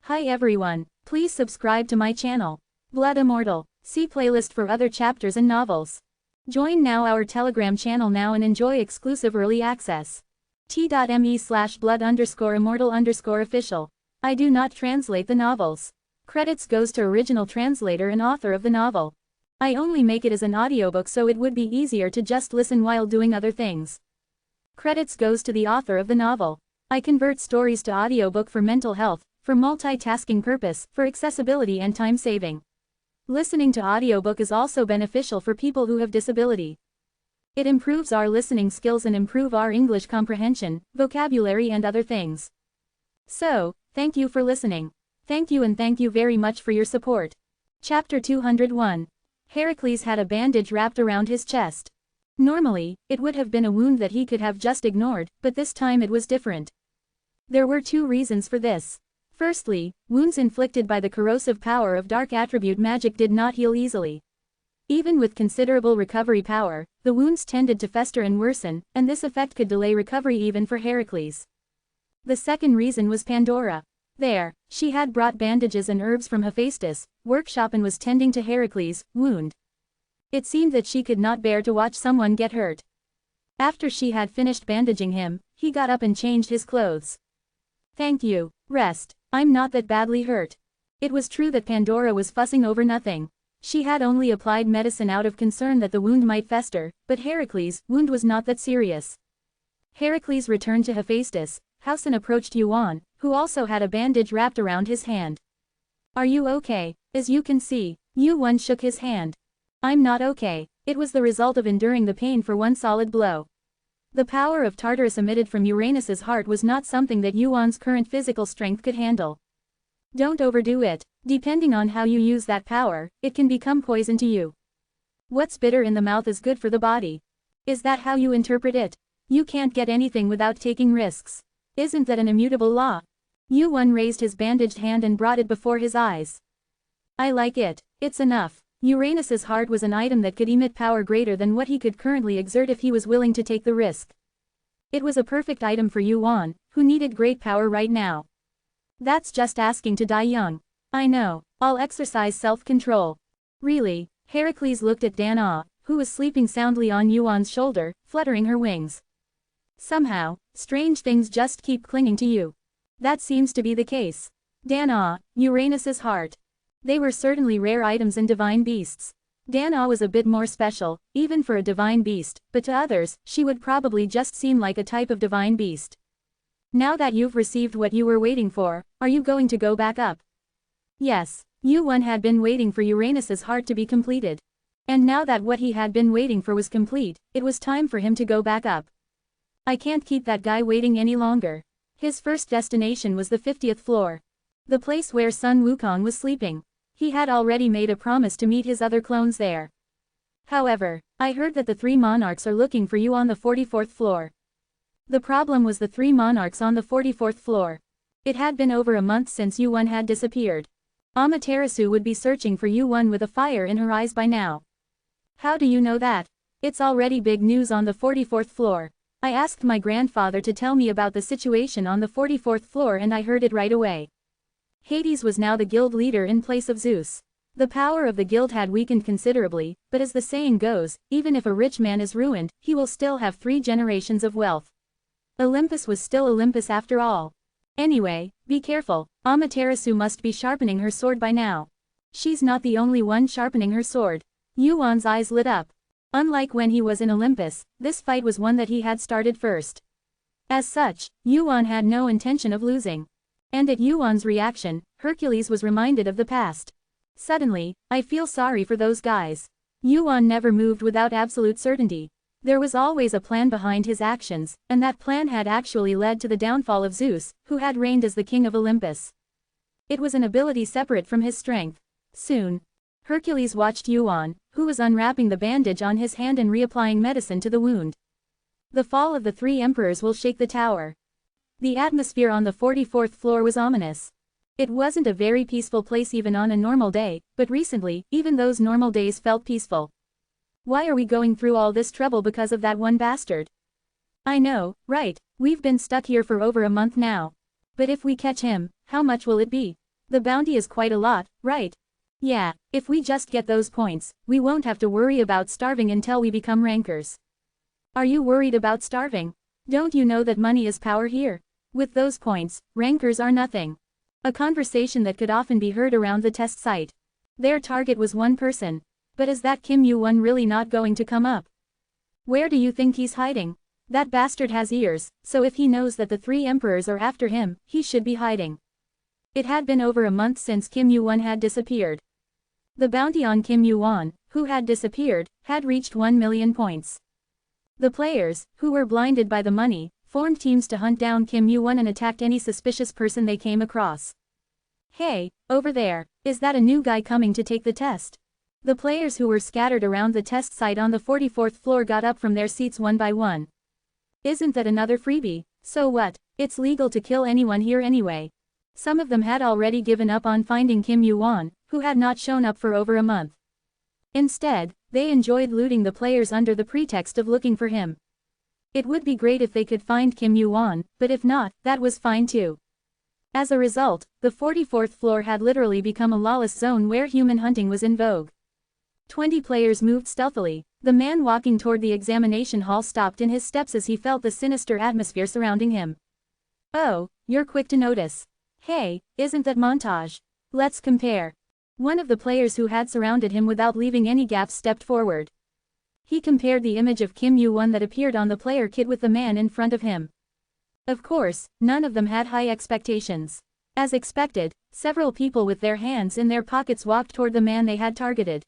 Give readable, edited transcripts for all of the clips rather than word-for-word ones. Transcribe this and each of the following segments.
Hi everyone, please subscribe to my channel. Blood Immortal. See playlist for other chapters and novels. Join now our Telegram channel now and enjoy exclusive early access. t.me/blood_immortal_official. I do not translate the novels. Credits goes to original translator and author of the novel. I only make it as an audiobook so it would be easier to just listen while doing other things. Credits goes to the author of the novel. I convert stories to audiobook for mental health, for multitasking purpose, for accessibility and time saving. Listening to audiobook is also beneficial for people who have disability. It improves our listening skills and improve our English comprehension, vocabulary and other things. So, thank you for listening. Thank you and thank you very much for your support. Chapter 201. Heracles had a bandage wrapped around his chest. Normally, it would have been a wound that he could have just ignored, but this time it was different. There were two reasons for this. Firstly, wounds inflicted by the corrosive power of dark attribute magic did not heal easily. Even with considerable recovery power, the wounds tended to fester and worsen, and this effect could delay recovery even for Heracles. The second reason was Pandora. There, she had brought bandages and herbs from Hephaestus' workshop and was tending to Heracles' wound. It seemed that she could not bear to watch someone get hurt. After she had finished bandaging him, he got up and changed his clothes. Thank you. Rest. I'm not that badly hurt. It was true that Pandora was fussing over nothing. She had only applied medicine out of concern that the wound might fester, but Heracles' wound was not that serious. Heracles returned to Hephaestus' house and approached Yuan, who also had a bandage wrapped around his hand. Are you okay? As you can see, Yuan shook his hand. I'm not okay. It was the result of enduring the pain for one solid blow. The power of Tartarus emitted from Uranus's heart was not something that Yuan's current physical strength could handle. Don't overdo it. Depending on how you use that power, it can become poison to you. What's bitter in the mouth is good for the body. Is that how you interpret it? You can't get anything without taking risks. Isn't that an immutable law? Yuan raised his bandaged hand and brought it before his eyes. I like it. It's enough. Uranus's heart was an item that could emit power greater than what he could currently exert if he was willing to take the risk. It was a perfect item for Yuan, who needed great power right now. That's just asking to die young. I know. I'll exercise self-control. Really? Heracles looked at Danae, who was sleeping soundly on Yuan's shoulder, fluttering her wings. Somehow, strange things just keep clinging to you. That seems to be the case. Danae, Uranus's heart. They were certainly rare items in divine beasts. Danae was a bit more special, even for a divine beast, but to others, she would probably just seem like a type of divine beast. Now that you've received what you were waiting for, are you going to go back up? Yes, Yuan had been waiting for Uranus's heart to be completed. And now that what he had been waiting for was complete, it was time for him to go back up. I can't keep that guy waiting any longer. His first destination was the 50th floor. The place where Sun Wukong was sleeping. He had already made a promise to meet his other clones there. However, I heard that the three monarchs are looking for you on the 44th floor. The problem was the three monarchs on the 44th floor. It had been over a month since Yuan had disappeared. Amaterasu would be searching for Yuan with a fire in her eyes by now. How do you know that? It's already big news on the 44th floor. I asked my grandfather to tell me about the situation on the 44th floor and I heard it right away. Hades was now the guild leader in place of Zeus. The power of the guild had weakened considerably, but as the saying goes, even if a rich man is ruined, he will still have 3 generations of wealth. Olympus was still Olympus after all. Anyway, be careful, Amaterasu must be sharpening her sword by now. She's not the only one sharpening her sword. Yuan's eyes lit up. Unlike when he was in Olympus, this fight was one that he had started first. As such, Yuan had no intention of losing. And at Yuan's reaction, Hercules was reminded of the past. Suddenly, I feel sorry for those guys. Yuan never moved without absolute certainty. There was always a plan behind his actions, and that plan had actually led to the downfall of Zeus, who had reigned as the king of Olympus. It was an ability separate from his strength. Soon, Hercules watched Yuan, who was unwrapping the bandage on his hand and reapplying medicine to the wound. The fall of the 3 emperors will shake the tower. The atmosphere on the 44th floor was ominous. It wasn't a very peaceful place even on a normal day, but recently, even those normal days felt peaceful. Why are we going through all this trouble because of that one bastard? I know, right, we've been stuck here for over a month now. But if we catch him, how much will it be? The bounty is quite a lot, right? Yeah, if we just get those points, we won't have to worry about starving until we become rankers. Are you worried about starving? Don't you know that money is power here? With those points, rankers are nothing. A conversation that could often be heard around the test site. Their target was one person. But is that Kim Yu-won really not going to come up? Where do you think he's hiding? That bastard has ears, so if he knows that the three emperors are after him, he should be hiding. It had been over a month since Kim Yu-won had disappeared. The bounty on Kim Yu-won, who had disappeared, had reached 1 million points. The players, who were blinded by the money, formed teams to hunt down Kim Yu-won and attacked any suspicious person they came across. Hey, over there, is that a new guy coming to take the test? The players who were scattered around the test site on the 44th floor got up from their seats one by one. Isn't that another freebie? So what? It's legal to kill anyone here anyway. Some of them had already given up on finding Kim Yu-won, who had not shown up for over a month. Instead, they enjoyed looting the players under the pretext of looking for him. It would be great if they could find Kim Yu-won, but if not, that was fine too. As a result, the 44th floor had literally become a lawless zone where human hunting was in vogue. 20 players moved stealthily. The man walking toward the examination hall stopped in his steps as he felt the sinister atmosphere surrounding him. Oh, you're quick to notice. Hey, isn't that montage? Let's compare. One of the players who had surrounded him without leaving any gaps stepped forward. He compared the image of Kim Yu-won that appeared on the player kit with the man in front of him. Of course, none of them had high expectations. As expected, several people with their hands in their pockets walked toward the man they had targeted.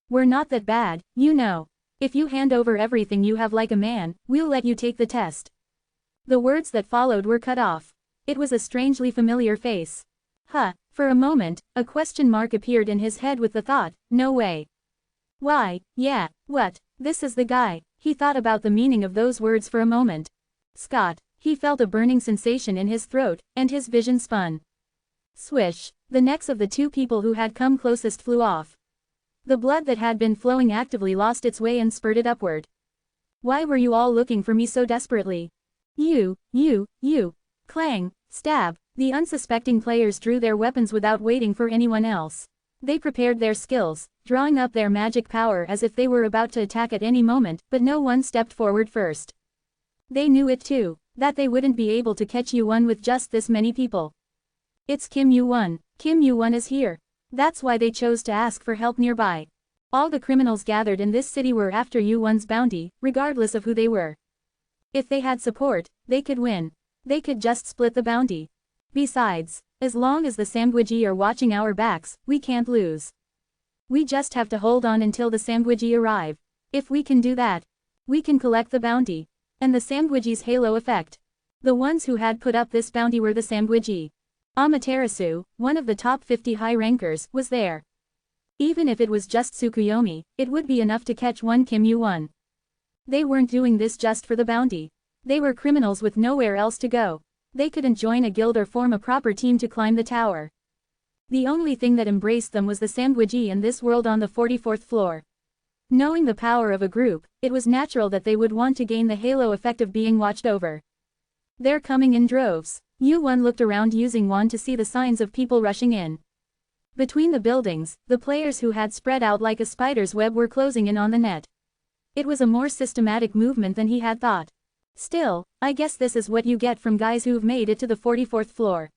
We're not that bad, you know. If you hand over everything you have like a man, we'll let you take the test. The words that followed were cut off. It was a strangely familiar face. For a moment, a question mark appeared in his head with the thought, no way. Why, yeah, what, this is the guy. He thought about the meaning of those words for a moment. Scott, he felt a burning sensation in his throat, and his vision spun. Swish, the necks of the two people who had come closest flew off. The blood that had been flowing actively lost its way and spurted upward. Why were you all looking for me so desperately? You. Clang, stab. The unsuspecting players drew their weapons without waiting for anyone else. They prepared their skills, drawing up their magic power as if they were about to attack at any moment, but no one stepped forward first. They knew it too, that they wouldn't be able to catch Yu-won with just this many people. It's Kim Yu-won. Kim Yu-won is here. That's why they chose to ask for help nearby. All the criminals gathered in this city were after Yu-won's bounty, regardless of who they were. If they had support, they could win. They could just split the bounty. Besides, as long as the Sandwichi are watching our backs, we can't lose. We just have to hold on until the Sandwichi arrive. If we can do that, we can collect the bounty. And the Sandwichi's halo effect. The ones who had put up this bounty were the Sandwichi. Amaterasu, one of the top 50 high rankers, was there. Even if it was just Tsukuyomi, it would be enough to catch one Kim Yu-won. They weren't doing this just for the bounty. They were criminals with nowhere else to go. They couldn't join a guild or form a proper team to climb the tower. The only thing that embraced them was the Sandwichi in this world on the 44th floor. Knowing the power of a group, it was natural that they would want to gain the halo effect of being watched over. They're coming in droves. Yu-won looked around using wand to see the signs of people rushing in. Between the buildings, the players who had spread out like a spider's web were closing in on the net. It was a more systematic movement than he had thought. Still, I guess this is what you get from guys who've made it to the 44th floor.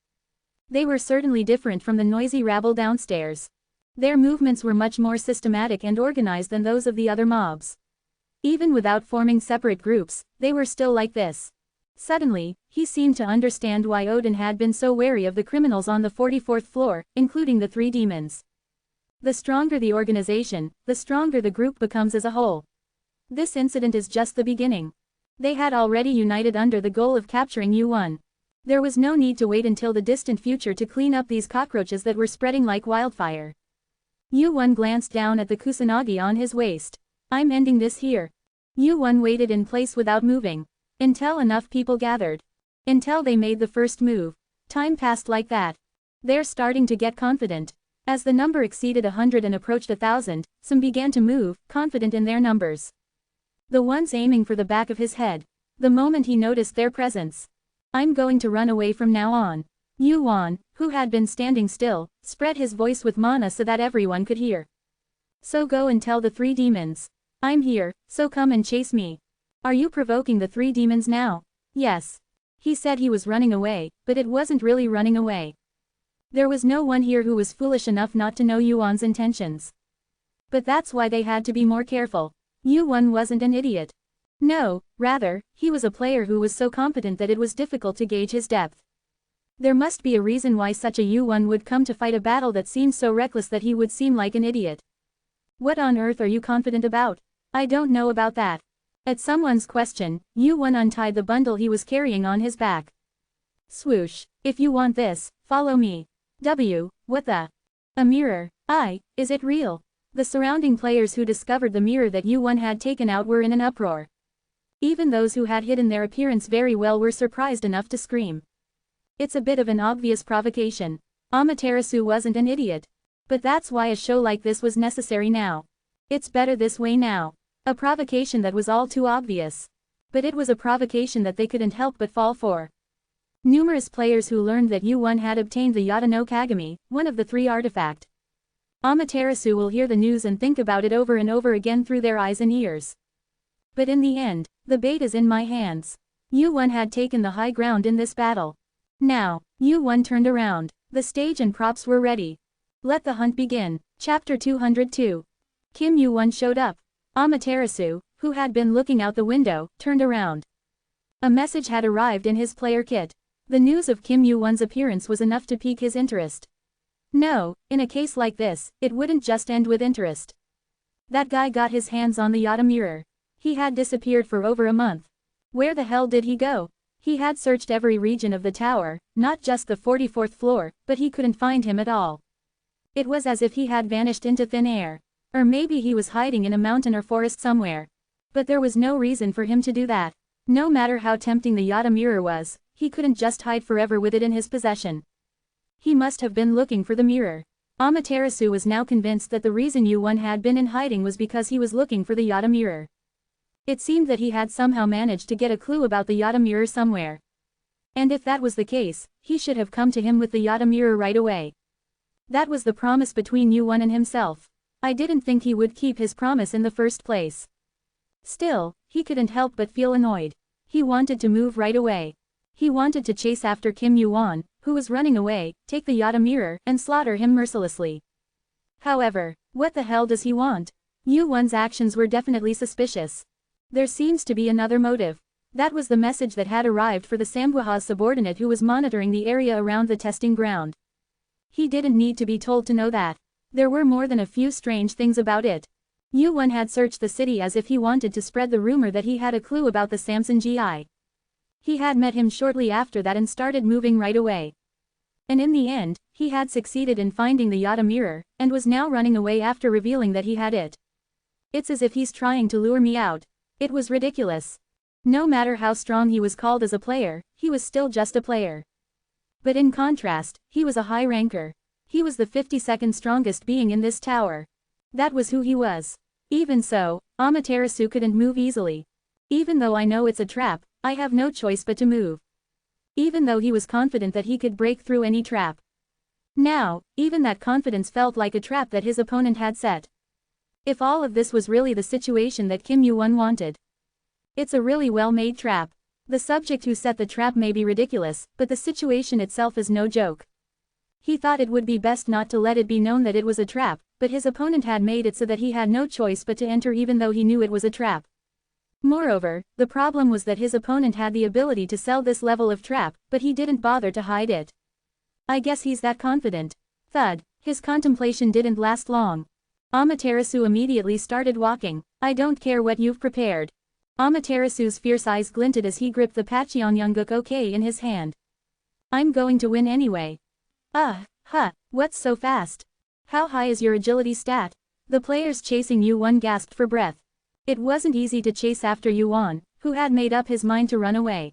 They were certainly different from the noisy rabble downstairs. Their movements were much more systematic and organized than those of the other mobs. Even without forming separate groups, they were still like this. Suddenly, he seemed to understand why Odin had been so wary of the criminals on the 44th floor, including the three demons. The stronger the organization, the stronger the group becomes as a whole. This incident is just the beginning. They had already united under the goal of capturing Yu-won. There was no need to wait until the distant future to clean up these cockroaches that were spreading like wildfire. Yu-won glanced down at the kusanagi on his waist. I'm ending this here. Yu-won waited in place without moving. Until enough people gathered. Until they made the first move. Time passed like that. They're starting to get confident. As the number exceeded 100 and approached 1,000, some began to move, confident in their numbers. The ones aiming for the back of his head. The moment he noticed their presence. I'm going to run away from now on. Yuan, who had been standing still, spread his voice with mana so that everyone could hear. So go and tell the 3 demons. I'm here, so come and chase me. Are you provoking the 3 demons now? Yes. He said he was running away, but it wasn't really running away. There was no one here who was foolish enough not to know Yuan's intentions. But that's why they had to be more careful. Yuan wasn't an idiot. No, rather, he was a player who was so competent that it was difficult to gauge his depth. There must be a reason why such a Yuan would come to fight a battle that seemed so reckless that he would seem like an idiot. What on earth are you confident about? I don't know about that. At someone's question, Yuan untied the bundle he was carrying on his back. Swoosh. If you want this, follow me. What the? A mirror. Is it real? The surrounding players who discovered the mirror that Yuan had taken out were in an uproar. Even those who had hidden their appearance very well were surprised enough to scream. It's a bit of an obvious provocation. Amaterasu wasn't an idiot. But that's why a show like this was necessary now. It's better this way now. A provocation that was all too obvious. But it was a provocation that they couldn't help but fall for. Numerous players who learned that Yuan had obtained the Yata no Kagami, one of the 3 artifact. Amaterasu will hear the news and think about it over and over again through their eyes and ears. But in the end, the bait is in my hands. Yuan had taken the high ground in this battle. Now, Yuan turned around. The stage and props were ready. Let the hunt begin. Chapter 202. Kim Yuan showed up. Amaterasu, who had been looking out the window, turned around. A message had arrived in his player kit. The news of Kim Yuan's appearance was enough to pique his interest. No, in a case like this, it wouldn't just end with interest. That guy got his hands on the Yata mirror. He had disappeared for over a month. Where the hell did he go? He had searched every region of the tower, not just the 44th floor, but he couldn't find him at all. It was as if he had vanished into thin air. Or maybe he was hiding in a mountain or forest somewhere. But there was no reason for him to do that. No matter how tempting the Yata mirror was, he couldn't just hide forever with it in his possession. He must have been looking for the mirror. Amaterasu was now convinced that the reason Yuan had been in hiding was because he was looking for the Yata mirror. It seemed that he had somehow managed to get a clue about the Yata mirror somewhere. And if that was the case, he should have come to him with the Yata mirror right away. That was the promise between Yuan and himself. I didn't think he would keep his promise in the first place. Still, he couldn't help but feel annoyed. He wanted to move right away. He wanted to chase after Kim Yuan, who was running away, take the Yata mirror, and slaughter him mercilessly. However, what the hell does he want? Yuan's actions were definitely suspicious. There seems to be another motive. That was the message that had arrived for the Sambuha's subordinate who was monitoring the area around the testing ground. He didn't need to be told to know that. There were more than a few strange things about it. Yuan had searched the city as if he wanted to spread the rumor that he had a clue about the Samson GI. He had met him shortly after that and started moving right away. And in the end, he had succeeded in finding the Yata mirror, and was now running away after revealing that he had it. It's as if he's trying to lure me out. It was ridiculous. No matter how strong he was called as a player, he was still just a player. But in contrast, he was a high ranker. He was the 52nd strongest being in this tower. That was who he was. Even so, Amaterasu couldn't move easily. Even though I know it's a trap, I have no choice but to move. Even though he was confident that he could break through any trap. Now, even that confidence felt like a trap that his opponent had set. If all of this was really the situation that Kim Yuan wanted. It's a really well-made trap. The subject who set the trap may be ridiculous, but the situation itself is no joke. He thought it would be best not to let it be known that it was a trap, but his opponent had made it so that he had no choice but to enter even though he knew it was a trap. Moreover, the problem was that his opponent had the ability to sell this level of trap, but he didn't bother to hide it. I guess he's that confident. Thud. His contemplation didn't last long. Amaterasu immediately started walking. I don't care what you've prepared. Amaterasu's fierce eyes glinted as he gripped the Pachyeongyungguk in his hand. I'm going to win anyway. What's so fast? How high is your agility stat? The players chasing Yuan gasped for breath. It wasn't easy to chase after Yuan, who had made up his mind to run away.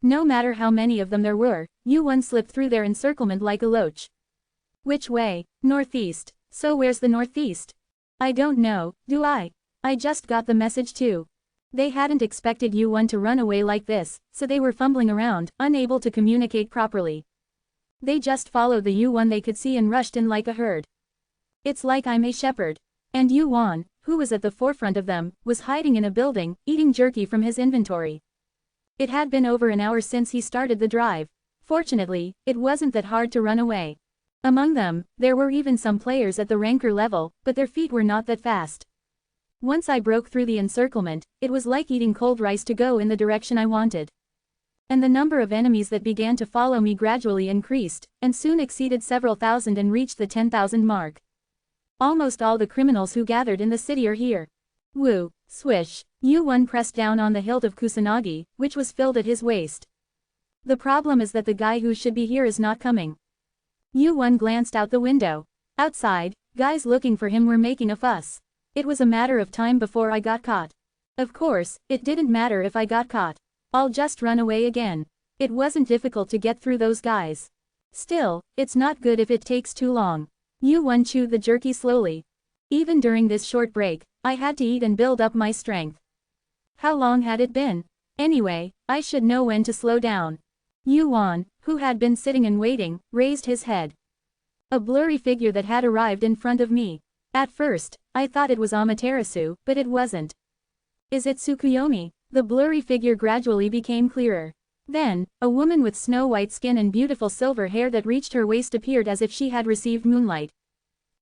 No matter how many of them there were, Yuan slipped through their encirclement like a loach. Which way? Northeast. So where's the northeast? I don't know, do I? I just got the message too. They hadn't expected Yuan to run away like this, so they were fumbling around, unable to communicate properly. They just followed the Yuan they could see and rushed in like a herd. It's like I'm a shepherd. And Yuan, who was at the forefront of them, was hiding in a building, eating jerky from his inventory. It had been over an hour since he started the drive. Fortunately, it wasn't that hard to run away. Among them, there were even some players at the ranker level, but their feet were not that fast. Once I broke through the encirclement, it was like eating cold rice to go in the direction I wanted. And the number of enemies that began to follow me gradually increased, and soon exceeded several thousand and reached the 10,000 mark. Almost all the criminals who gathered in the city are here. Woo, swish. Yuan pressed down on the hilt of Kusanagi, which was filled at his waist. The problem is that the guy who should be here is not coming. Yuan glanced out the window. Outside, guys looking for him were making a fuss. It was a matter of time before I got caught. Of course, it didn't matter if I got caught. I'll just run away again. It wasn't difficult to get through those guys. Still, it's not good if it takes too long. Yuan chewed the jerky slowly. Even during this short break, I had to eat and build up my strength. How long had it been? Anyway, I should know when to slow down. Yuan, who had been sitting and waiting, raised his head. A blurry figure that had arrived in front of me. At first, I thought it was Amaterasu, but it wasn't. Is it Tsukuyomi? The blurry figure gradually became clearer. Then, a woman with snow-white skin and beautiful silver hair that reached her waist appeared as if she had received moonlight.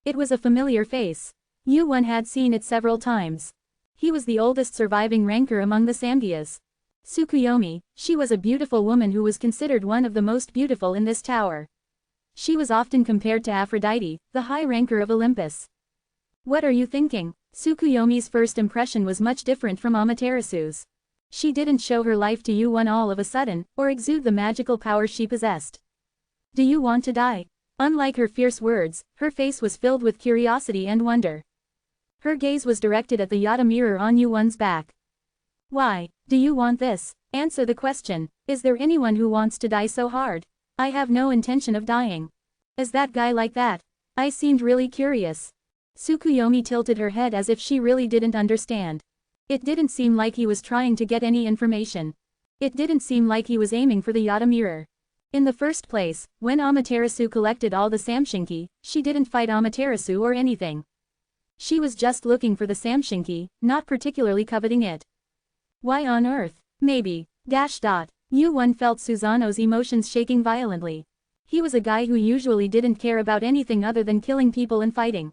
It was a familiar face. Yuan had seen it several times. He was the oldest surviving ranker among the Samgyas. Tsukuyomi, she was a beautiful woman who was considered one of the most beautiful in this tower. She was often compared to Aphrodite, the high ranker of Olympus. What are you thinking? Tsukuyomi's first impression was much different from Amaterasu's. She didn't show her life to Yuan all of a sudden, or exude the magical power she possessed. Do you want to die? Unlike her fierce words, her face was filled with curiosity and wonder. Her gaze was directed at the Yata mirror on Yuan's back. Why, do you want this? Answer the question. Is there anyone who wants to die so hard? I have no intention of dying. Is that guy like that? I seemed really curious. Tsukuyomi tilted her head as if she really didn't understand. It didn't seem like he was trying to get any information. It didn't seem like he was aiming for the Yata mirror. In the first place, when Amaterasu collected all the Samshinki, she didn't fight Amaterasu or anything. She was just looking for the Samshinki, not particularly coveting it. Why on earth? Maybe. Yuan felt Susanoo's emotions shaking violently. He was a guy who usually didn't care about anything other than killing people and fighting.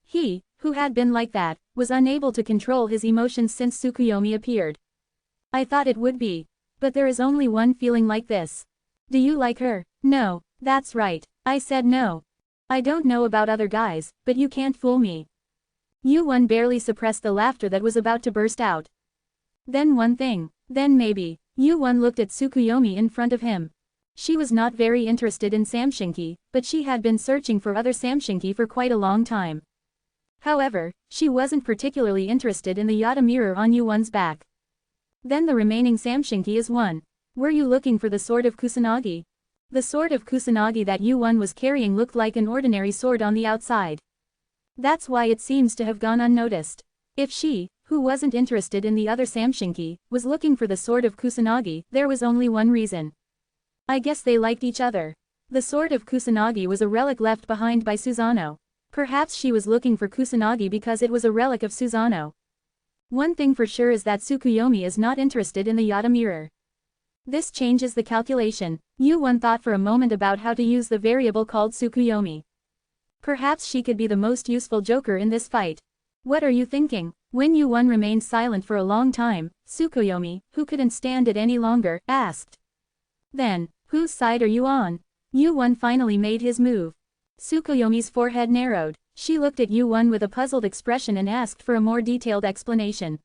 He, who had been like that, was unable to control his emotions since Tsukuyomi appeared. I thought it would be. But there is only one feeling like this. Do you like her? No, that's right. I said no. I don't know about other guys, but you can't fool me. Yuan barely suppressed the laughter that was about to burst out. Then one thing, then maybe. Yuan looked at Tsukuyomi in front of him. She was not very interested in Samshinki, but she had been searching for other Samshinki for quite a long time. However, she wasn't particularly interested in the Yata mirror on Yuan's back. Then the remaining Samshinki is one. Were you looking for the sword of Kusanagi? The sword of Kusanagi that Yuan was carrying looked like an ordinary sword on the outside. That's why it seems to have gone unnoticed. If she, who wasn't interested in the other Samshinki, was looking for the sword of Kusanagi, there was only one reason. I guess they liked each other. The sword of Kusanagi was a relic left behind by Susanoo. Perhaps she was looking for Kusanagi because it was a relic of Susanoo. One thing for sure is that Tsukuyomi is not interested in the Yata mirror. This changes the calculation. Yuan thought for a moment about how to use the variable called Tsukuyomi. Perhaps she could be the most useful joker in this fight. What are you thinking? When Yuan remained silent for a long time, Tsukuyomi, who couldn't stand it any longer, asked. Then, whose side are you on? Yuan finally made his move. Tsukuyomi's forehead narrowed. She looked at Yuan with a puzzled expression and asked for a more detailed explanation.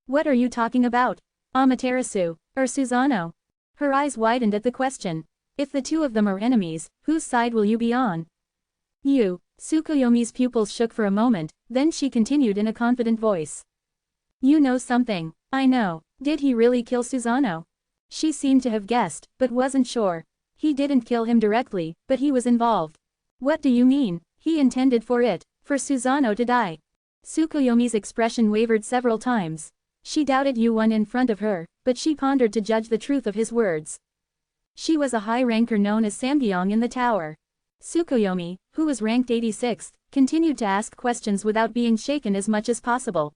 What are you talking about? Amaterasu, or Susanoo? Her eyes widened at the question. If the two of them are enemies, whose side will you be on? You. Tsukuyomi's pupils shook for a moment, then she continued in a confident voice. You know something. I know. Did he really kill Susanoo? She seemed to have guessed, but wasn't sure. He didn't kill him directly, but he was involved. What do you mean? He intended for Susanoo to die. Tsukuyomi's expression wavered several times. She doubted Yuan in front of her, but she pondered to judge the truth of his words. She was a high ranker known as Samgyong in the tower. Tsukuyomi, who was ranked 86th, continued to ask questions without being shaken as much as possible.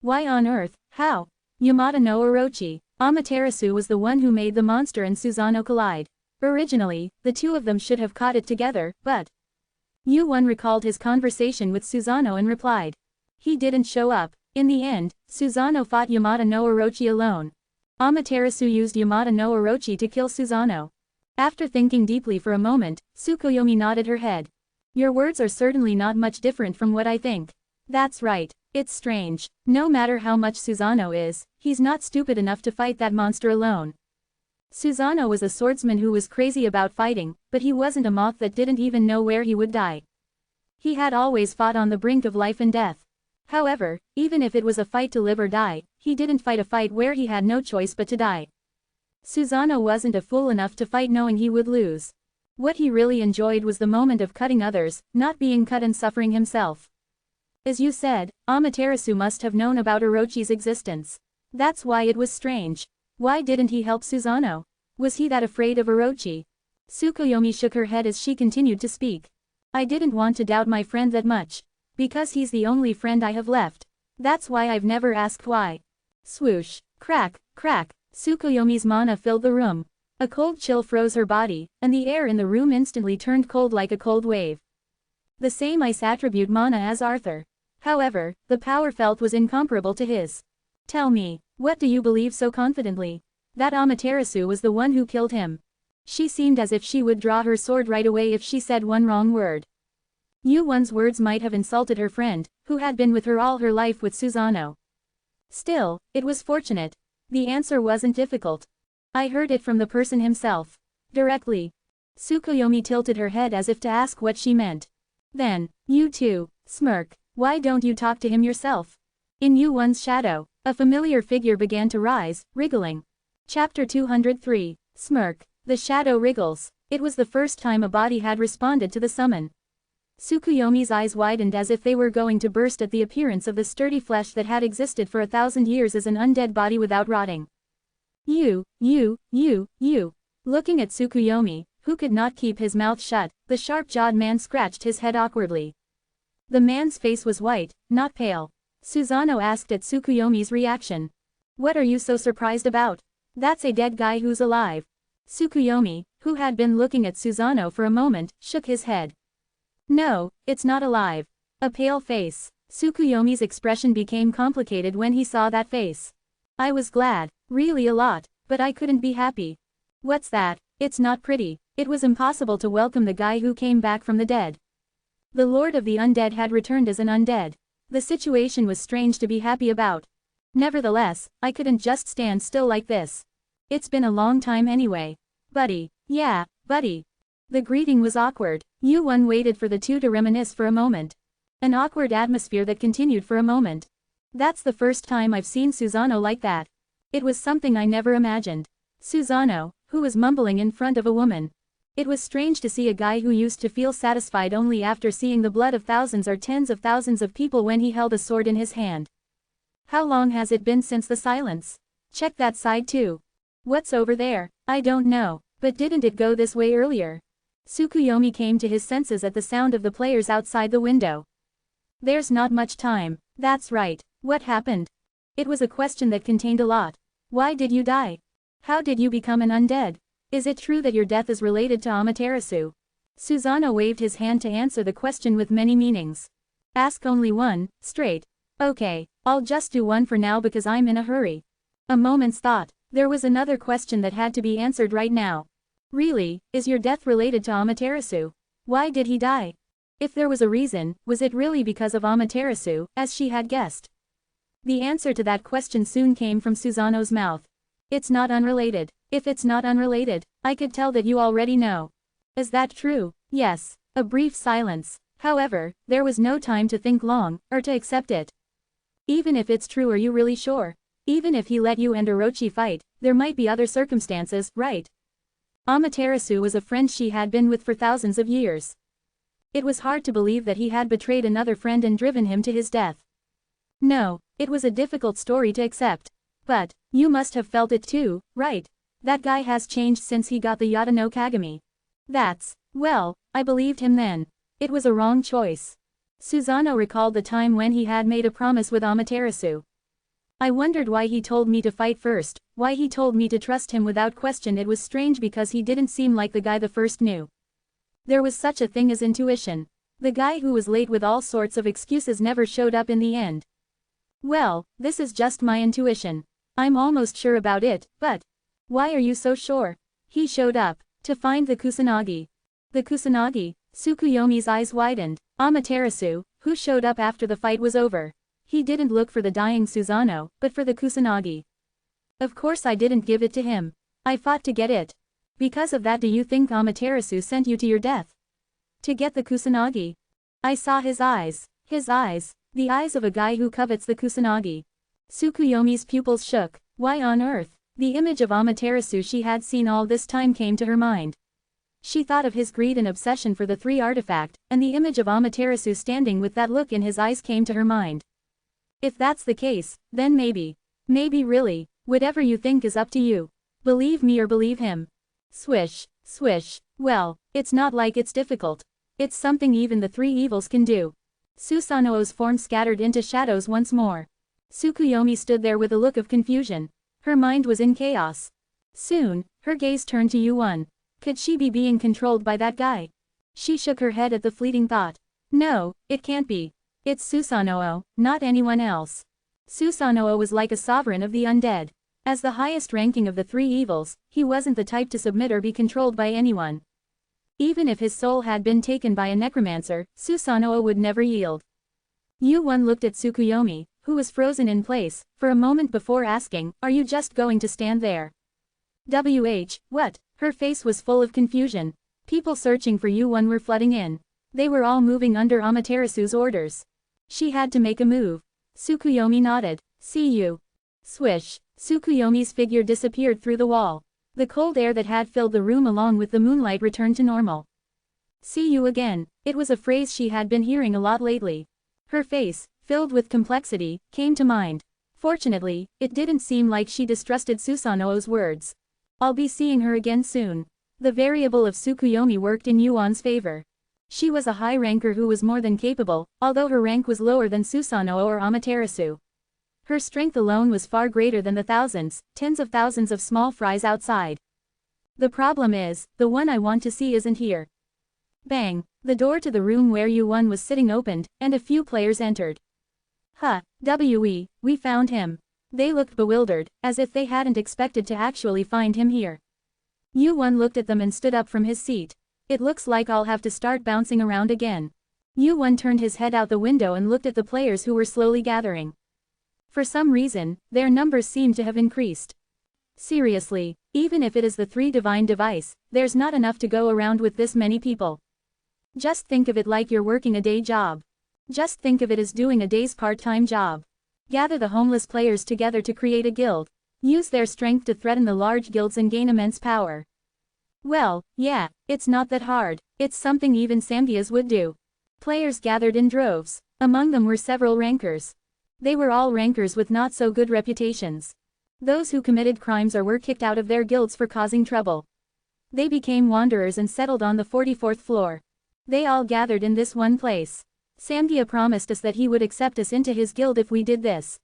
Why on earth, how? Yamada no Orochi. Amaterasu was the one who made the monster and Susanoo collide. Originally, the two of them should have caught it together, but Yu-1 recalled his conversation with Susanoo and replied. He didn't show up. In the end, Susanoo fought Yamada no Orochi alone. Amaterasu used Yamada no Orochi to kill Susanoo. After thinking deeply for a moment, Tsukuyomi nodded her head. Your words are certainly not much different from what I think. That's right. It's strange. No matter how much Susanoo is, he's not stupid enough to fight that monster alone. Susanoo was a swordsman who was crazy about fighting, but he wasn't a moth that didn't even know where he would die. He had always fought on the brink of life and death. However, even if it was a fight to live or die, he didn't fight a fight where he had no choice but to die. Susanoo wasn't a fool enough to fight knowing he would lose. What he really enjoyed was the moment of cutting others, not being cut and suffering himself. As you said, Amaterasu must have known about Orochi's existence. That's why it was strange. Why didn't he help Susanoo? Was he that afraid of Orochi? Tsukuyomi shook her head as she continued to speak. I didn't want to doubt my friend that much. Because he's the only friend I have left. That's why I've never asked why. Swoosh, crack, crack. Tsukuyomi's mana filled the room. A cold chill froze her body, and the air in the room instantly turned cold like a cold wave. The same ice attribute mana as Arthur. However, the power felt was incomparable to his. Tell me, what do you believe so confidently? That Amaterasu was the one who killed him. She seemed as if she would draw her sword right away if she said one wrong word. Yu-1's words might have insulted her friend, who had been with her all her life with Susanoo. Still, it was fortunate. The answer wasn't difficult. I heard it from the person himself. Directly. Tsukuyomi tilted her head as if to ask what she meant. Then, you too, smirk. Why don't you talk to him yourself? In Yu-1's shadow, a familiar figure began to rise, wriggling. Chapter 203. Smirk. The shadow wriggles. It was the first time a body had responded to the summon. Tsukuyomi's eyes widened as if they were going to burst at the appearance of the sturdy flesh that had existed for 1,000 years as an undead body without rotting. You. Looking at Tsukuyomi, who could not keep his mouth shut, the sharp-jawed man scratched his head awkwardly. The man's face was white, not pale. Susanoo asked at Tsukuyomi's reaction. What are you so surprised about? That's a dead guy who's alive. Tsukuyomi, who had been looking at Susanoo for a moment, shook his head. No, it's not alive. A pale face. Tsukuyomi's expression became complicated when he saw that face. I was glad, really a lot, but I couldn't be happy. What's that? It's not pretty. It was impossible to welcome the guy who came back from the dead. The Lord of the Undead had returned as an undead. The situation was strange to be happy about. Nevertheless, I couldn't just stand still like this. It's been a long time anyway. Buddy. Yeah, buddy. The greeting was awkward. Yu-1 waited for the two to reminisce for a moment. An awkward atmosphere that continued for a moment. That's the first time I've seen Susanoo like that. It was something I never imagined. Susanoo, who was mumbling in front of a woman. It was strange to see a guy who used to feel satisfied only after seeing the blood of thousands or tens of thousands of people when he held a sword in his hand. How long has it been since the silence? Check that side too. What's over there? I don't know, but didn't it go this way earlier? Tsukuyomi came to his senses at the sound of the players outside the window. There's not much time. That's right. What happened? It was a question that contained a lot. Why did you die? How did you become an undead? Is it true that your death is related to Amaterasu? Susanoo waved his hand to answer the question with many meanings. Ask only one, straight. Okay, I'll just do one for now because I'm in a hurry. A moment's thought. There was another question that had to be answered right now. Really, is your death related to Amaterasu? Why did he die? If there was a reason, was it really because of Amaterasu, as she had guessed? The answer to that question soon came from Susanoo's mouth. It's not unrelated. If it's not unrelated, I could tell that you already know. Is that true? Yes. A brief silence. However, there was no time to think long, or to accept it. Even if it's true, are you really sure? Even if he let you and Orochi fight, there might be other circumstances, right? Amaterasu was a friend she had been with for thousands of years. It was hard to believe that he had betrayed another friend and driven him to his death. No, it was a difficult story to accept. But, you must have felt it too, right? That guy has changed since he got the Yata no Kagami. Well, I believed him then. It was a wrong choice. Susanoo recalled the time when he had made a promise with Amaterasu. I wondered why he told me to fight first, why he told me to trust him without question. It was strange because he didn't seem like the guy the first knew. There was such a thing as intuition. The guy who was late with all sorts of excuses never showed up in the end. Well, this is just my intuition. I'm almost sure about it, but... Why are you so sure? He showed up. To find the Kusanagi. The Kusanagi? Tsukuyomi's eyes widened. Amaterasu, who showed up after the fight was over. He didn't look for the dying Susanoo, but for the Kusanagi. Of course I didn't give it to him. I fought to get it. Because of that, do you think Amaterasu sent you to your death? To get the Kusanagi? I saw his eyes. His eyes. The eyes of a guy who covets the Kusanagi. Tsukuyomi's pupils shook. Why on earth? The image of Amaterasu she had seen all this time came to her mind. She thought of his greed and obsession for the 3 artifact, and the image of Amaterasu standing with that look in his eyes came to her mind. If that's the case, then maybe. Maybe really. Whatever you think is up to you. Believe me or believe him. Swish, swish. Well, it's not like it's difficult. It's something even the 3 evils can do. Susanoo's form scattered into shadows once more. Tsukuyomi stood there with a look of confusion. Her mind was in chaos. Soon, her gaze turned to Yuan. Could she be being controlled by that guy? She shook her head at the fleeting thought. No, it can't be. It's Susanoo, not anyone else. Susanoo was like a sovereign of the undead. As the highest ranking of the 3 evils, he wasn't the type to submit or be controlled by anyone. Even if his soul had been taken by a necromancer, Susanoo would never yield. Yuan looked at Tsukuyomi, who was frozen in place, for a moment before asking, "Are you just going to stand there?" What? Her face was full of confusion. People searching for Yuan were flooding in. They were all moving under Amaterasu's orders. She had to make a move. Tsukuyomi nodded. See you. Swish. Tsukuyomi's figure disappeared through the wall. The cold air that had filled the room along with the moonlight returned to normal. See you again. It was a phrase she had been hearing a lot lately. Her face, filled with complexity, came to mind. Fortunately, it didn't seem like she distrusted Susanoo's words. I'll be seeing her again soon. The variable of Tsukuyomi worked in Yuan's favor. She was a high ranker who was more than capable, although her rank was lower than Susanoo or Amaterasu. Her strength alone was far greater than the thousands, tens of thousands of small fries outside. The problem is, the one I want to see isn't here. Bang! The door to the room where Yuan was sitting opened, and a few players entered. We found him. They looked bewildered, as if they hadn't expected to actually find him here. Yuan looked at them and stood up from his seat. It looks like I'll have to start bouncing around again. Yuan turned his head out the window and looked at the players who were slowly gathering. For some reason, their numbers seemed to have increased. Seriously, even if it is the 3 divine device, there's not enough to go around with this many people. Just think of it like you're working a day job. Just think of it as doing a day's part-time job. Gather the homeless players together to create a guild. Use their strength to threaten the large guilds and gain immense power. Well, yeah, it's not that hard. It's something even Samgya's would do. Players gathered in droves. Among them were several rankers. They were all rankers with not so good reputations. Those who committed crimes or were kicked out of their guilds for causing trouble. They became wanderers and settled on the 44th floor. They all gathered in this one place. Samgya promised us that he would accept us into his guild if we did this.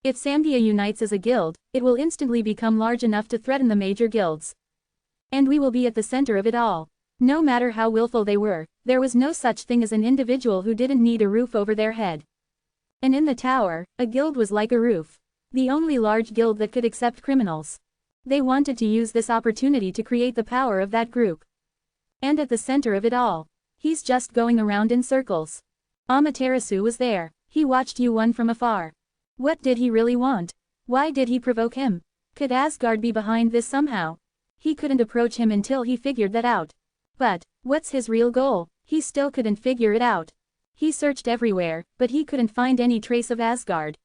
If Samgya unites as a guild, it will instantly become large enough to threaten the major guilds. And we will be at the center of it all. No matter how willful they were, there was no such thing as an individual who didn't need a roof over their head. And in the tower, a guild was like a roof. The only large guild that could accept criminals. They wanted to use this opportunity to create the power of that group. And at the center of it all, he's just going around in circles. Amaterasu was there. He watched Yuan from afar. What did he really want? Why did he provoke him? Could Asgard be behind this somehow? He couldn't approach him until he figured that out. But, what's his real goal? He still couldn't figure it out. He searched everywhere, but he couldn't find any trace of Asgard.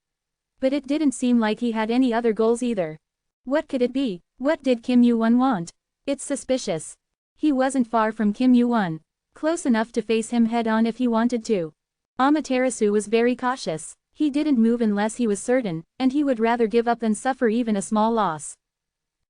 But it didn't seem like he had any other goals either. What could it be? What did Kim Yuan want? It's suspicious. He wasn't far from Kim Yuan. Close enough to face him head-on if he wanted to. Amaterasu was very cautious. He didn't move unless he was certain, and he would rather give up than suffer even a small loss.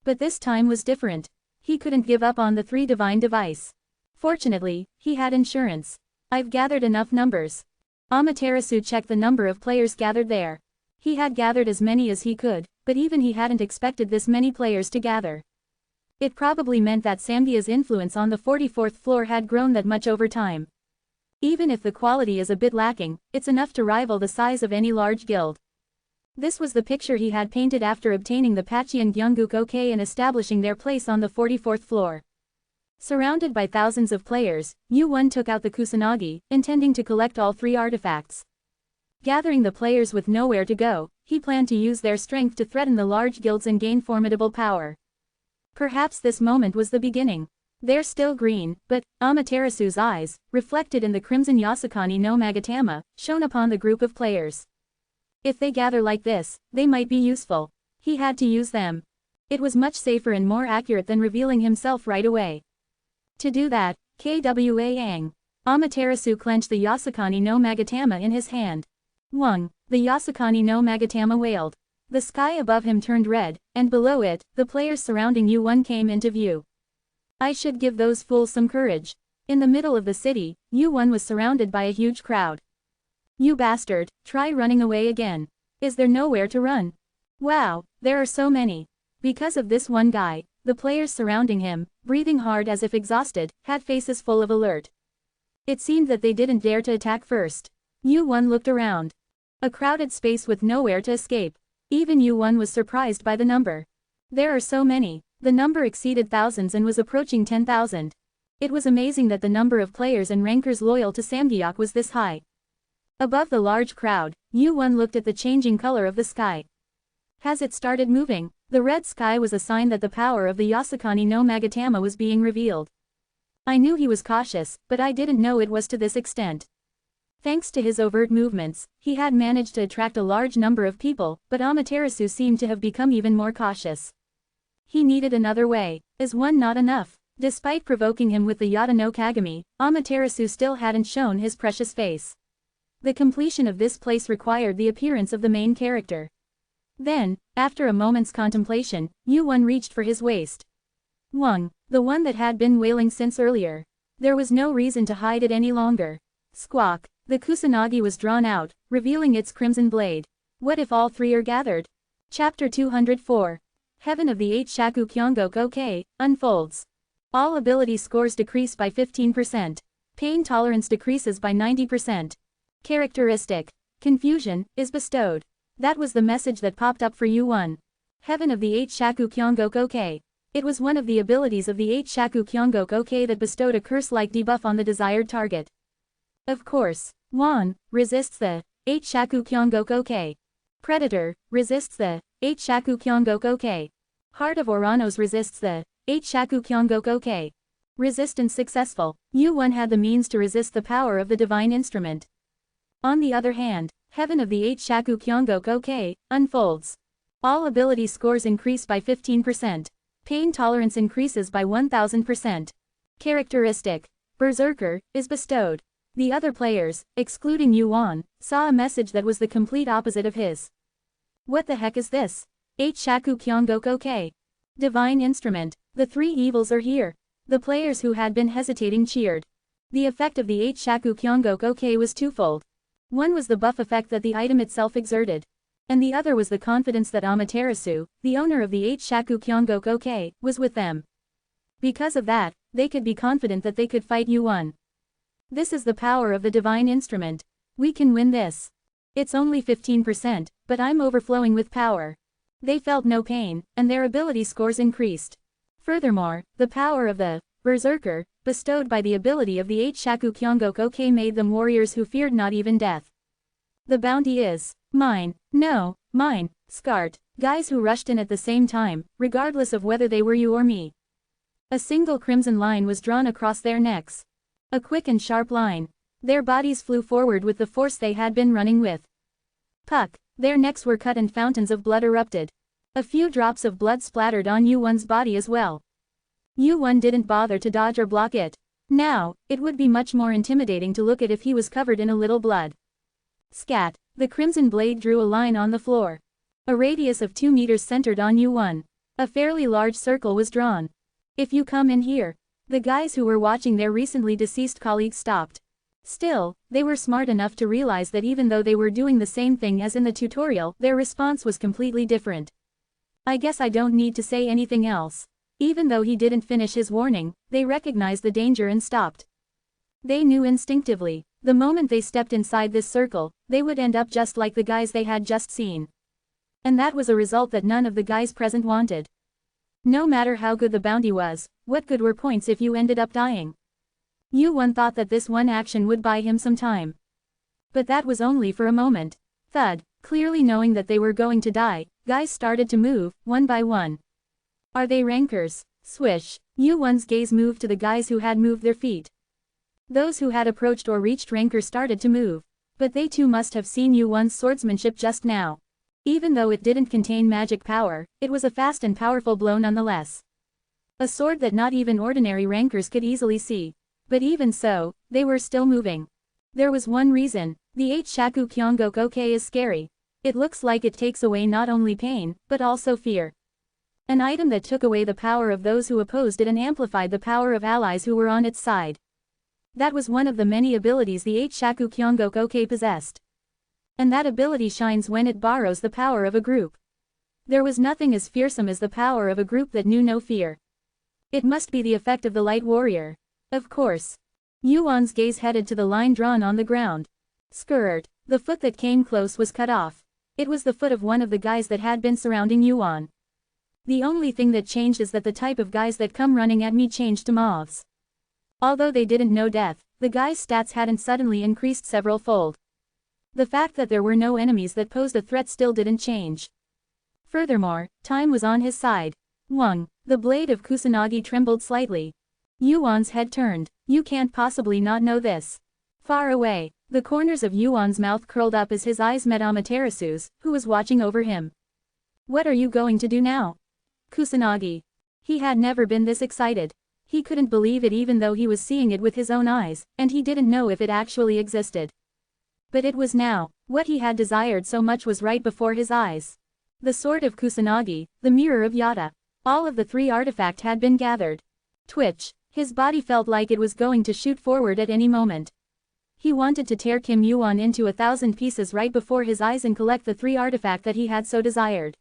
But this time was different. He couldn't give up on the 3 divine device. Fortunately, he had insurance. I've gathered enough numbers. Amaterasu checked the number of players gathered there. He had gathered as many as he could, but even he hadn't expected this many players to gather. It probably meant that Samgya's influence on the 44th floor had grown that much over time. Even if the quality is a bit lacking, it's enough to rival the size of any large guild. This was the picture he had painted after obtaining the Pachian Gyeongguk OK and establishing their place on the 44th floor. Surrounded by thousands of players, Yu-won took out the Kusanagi, intending to collect all 3 artifacts. Gathering the players with nowhere to go, he planned to use their strength to threaten the large guilds and gain formidable power. Perhaps this moment was the beginning. They're still green, but, Amaterasu's eyes, reflected in the crimson Yasukani no Magatama, shone upon the group of players. If they gather like this, they might be useful. He had to use them. It was much safer and more accurate than revealing himself right away. To do that, Kwa-ang. Amaterasu clenched the Yasukani no Magatama in his hand. Wung, the Yasukani no Magatama wailed. The sky above him turned red, and below it, the players surrounding Yu-won came into view. I should give those fools some courage. In the middle of the city, Yu-won was surrounded by a huge crowd. You bastard, try running away again. Is there nowhere to run? Wow, there are so many. Because of this one guy, the players surrounding him, breathing hard as if exhausted, had faces full of alert. It seemed that they didn't dare to attack first. Yu-won looked around. A crowded space with nowhere to escape. Even Yu-won was surprised by the number. There are so many. The number exceeded thousands and was approaching 10,000. It was amazing that the number of players and rankers loyal to Samgyeok was this high. Above the large crowd, Yu-won looked at the changing color of the sky. Has it started moving? The red sky was a sign that the power of the Yasukani no Magatama was being revealed. I knew he was cautious, but I didn't know it was to this extent. Thanks to his overt movements, he had managed to attract a large number of people, but Amaterasu seemed to have become even more cautious. He needed another way. Is one not enough? Despite provoking him with the Yata no Kagami, Amaterasu still hadn't shown his precious face. The completion of this place required the appearance of the main character. Then, after a moment's contemplation, Yu-won reached for his waist. Wung, the one that had been wailing since earlier. There was no reason to hide it any longer. Squawk, the Kusanagi was drawn out, revealing its crimson blade. What if all 3 are gathered? Chapter 204. Heaven of the 8 Shaku Kyonggok OK, unfolds. All ability scores decrease by 15%. Pain tolerance decreases by 90%. Characteristic. Confusion, is bestowed. That was the message that popped up for Yu-won. Heaven of the 8 Shaku Kyonggok OK. It was one of the abilities of the 8 Shaku Kyonggok OK that bestowed a curse-like debuff on the desired target. Of course, Won resists the 8 Shaku Kyonggok OK. Predator resists the 8 Shaku Kyonggok OK. Heart of Oranos resists the 8 Shaku Kyonggok OK. Resistance successful. Yu-won had the means to resist the power of the divine instrument. On the other hand, Heaven of the 8 Shaku Kyonggok OK unfolds. All ability scores increase by 15%. Pain tolerance increases by 1000%. Characteristic. Berserker, is bestowed. The other players, excluding Yu-won, saw a message that was the complete opposite of his. What the heck is this? 8 Shaku Kyonggok OK. Divine instrument. The 3 evils are here. The players who had been hesitating cheered. The effect of the 8 Shaku Kyonggok OK was twofold. One was the buff effect that the item itself exerted. And the other was the confidence that Amaterasu, the owner of the 8 Shaku Kyonggok OK, was with them. Because of that, they could be confident that they could fight Yu-won. This is the power of the divine instrument. We can win this. It's only 15%, but I'm overflowing with power. They felt no pain, and their ability scores increased. Furthermore, the power of the Berserker, bestowed by the ability of the 8 Shaku Kyonggok OK, made them warriors who feared not even death. The bounty is mine. No, mine, Skart, guys who rushed in at the same time, regardless of whether they were you or me. A single crimson line was drawn across their necks. A quick and sharp line. Their bodies flew forward with the force they had been running with. Puck, their necks were cut and fountains of blood erupted. A few drops of blood splattered on Yu-won's body as well. Yu-won didn't bother to dodge or block it. Now, it would be much more intimidating to look at if he was covered in a little blood. Scat, the crimson blade drew a line on the floor. A radius of 2 meters centered on Yu-won. A fairly large circle was drawn. If you come in here. The guys who were watching their recently deceased colleagues stopped. Still, they were smart enough to realize that even though they were doing the same thing as in the tutorial, their response was completely different. I guess I don't need to say anything else. Even though he didn't finish his warning, they recognized the danger and stopped. They knew instinctively, the moment they stepped inside this circle, they would end up just like the guys they had just seen. And that was a result that none of the guys present wanted. No matter how good the bounty was, what good were points if you ended up dying? Yu-won thought that this one action would buy him some time. But that was only for a moment. Thud, clearly knowing that they were going to die, guys started to move, one by one. Are they rankers? Swish. Yu-won's gaze moved to the guys who had moved their feet. Those who had approached or reached rankers started to move. But they too must have seen Yu-won's swordsmanship just now. Even though it didn't contain magic power, it was a fast and powerful blow nonetheless. A sword that not even ordinary rankers could easily see. But even so, they were still moving. There was one reason, the 8 Shaku Kyongokoke is scary. It looks like it takes away not only pain, but also fear. An item that took away the power of those who opposed it and amplified the power of allies who were on its side. That was one of the many abilities the 8 Shaku Kyongokoke possessed. And that ability shines when it borrows the power of a group. There was nothing as fearsome as the power of a group that knew no fear. It must be the effect of the light warrior. Of course. Yu-won's gaze headed to the line drawn on the ground. Skirt. The foot that came close was cut off. It was the foot of one of the guys that had been surrounding Yu-won. The only thing that changed is that the type of guys that come running at me changed to moths. Although they didn't know death, the guys' stats hadn't suddenly increased several-fold. The fact that there were no enemies that posed a threat still didn't change. Furthermore, time was on his side. Wung. The blade of Kusanagi trembled slightly. Yu-won's head turned. You can't possibly not know this. Far away, the corners of Yu-won's mouth curled up as his eyes met Amaterasu's, who was watching over him. What are you going to do now? Kusanagi. He had never been this excited. He couldn't believe it even though he was seeing it with his own eyes, and he didn't know if it actually existed. But it was now. What he had desired so much was right before his eyes. The sword of Kusanagi, the mirror of Yata. All of the 3 artifacts had been gathered. Twitch. His body felt like it was going to shoot forward at any moment. He wanted to tear Kim Yu-won into 1,000 pieces right before his eyes and collect the 3 artifacts that he had so desired.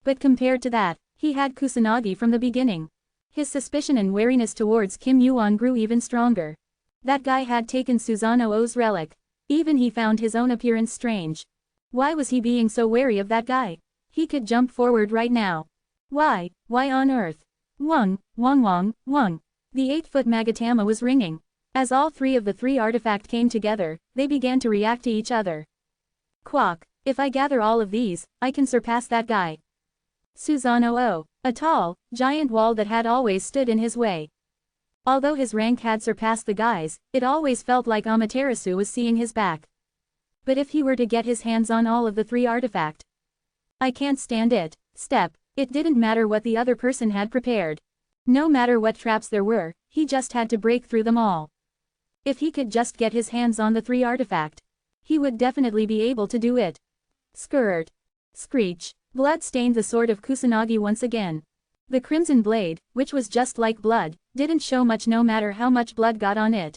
But compared to that, he had Kusanagi from the beginning. His suspicion and wariness towards Kim Yu-won grew even stronger. That guy had taken Susanoo-O's relic. Even he found his own appearance strange. Why was he being so wary of that guy? He could jump forward right now. Why on earth? Wung. The 8-foot Magatama was ringing. As all 3 of the 3 artifacts came together, they began to react to each other. Quack. If I gather all of these, I can surpass that guy. Susanoo. A tall, giant wall that had always stood in his way. Although his rank had surpassed the guys, it always felt like Amaterasu was seeing his back. But if he were to get his hands on all of the 3 artifacts. I can't stand it. Step. It didn't matter what the other person had prepared. No matter what traps there were, he just had to break through them all. If he could just get his hands on the 3 artifacts, he would definitely be able to do it. Skirt. Screech. Blood stained the sword of Kusanagi once again. The crimson blade, which was just like blood, didn't show much no matter how much blood got on it.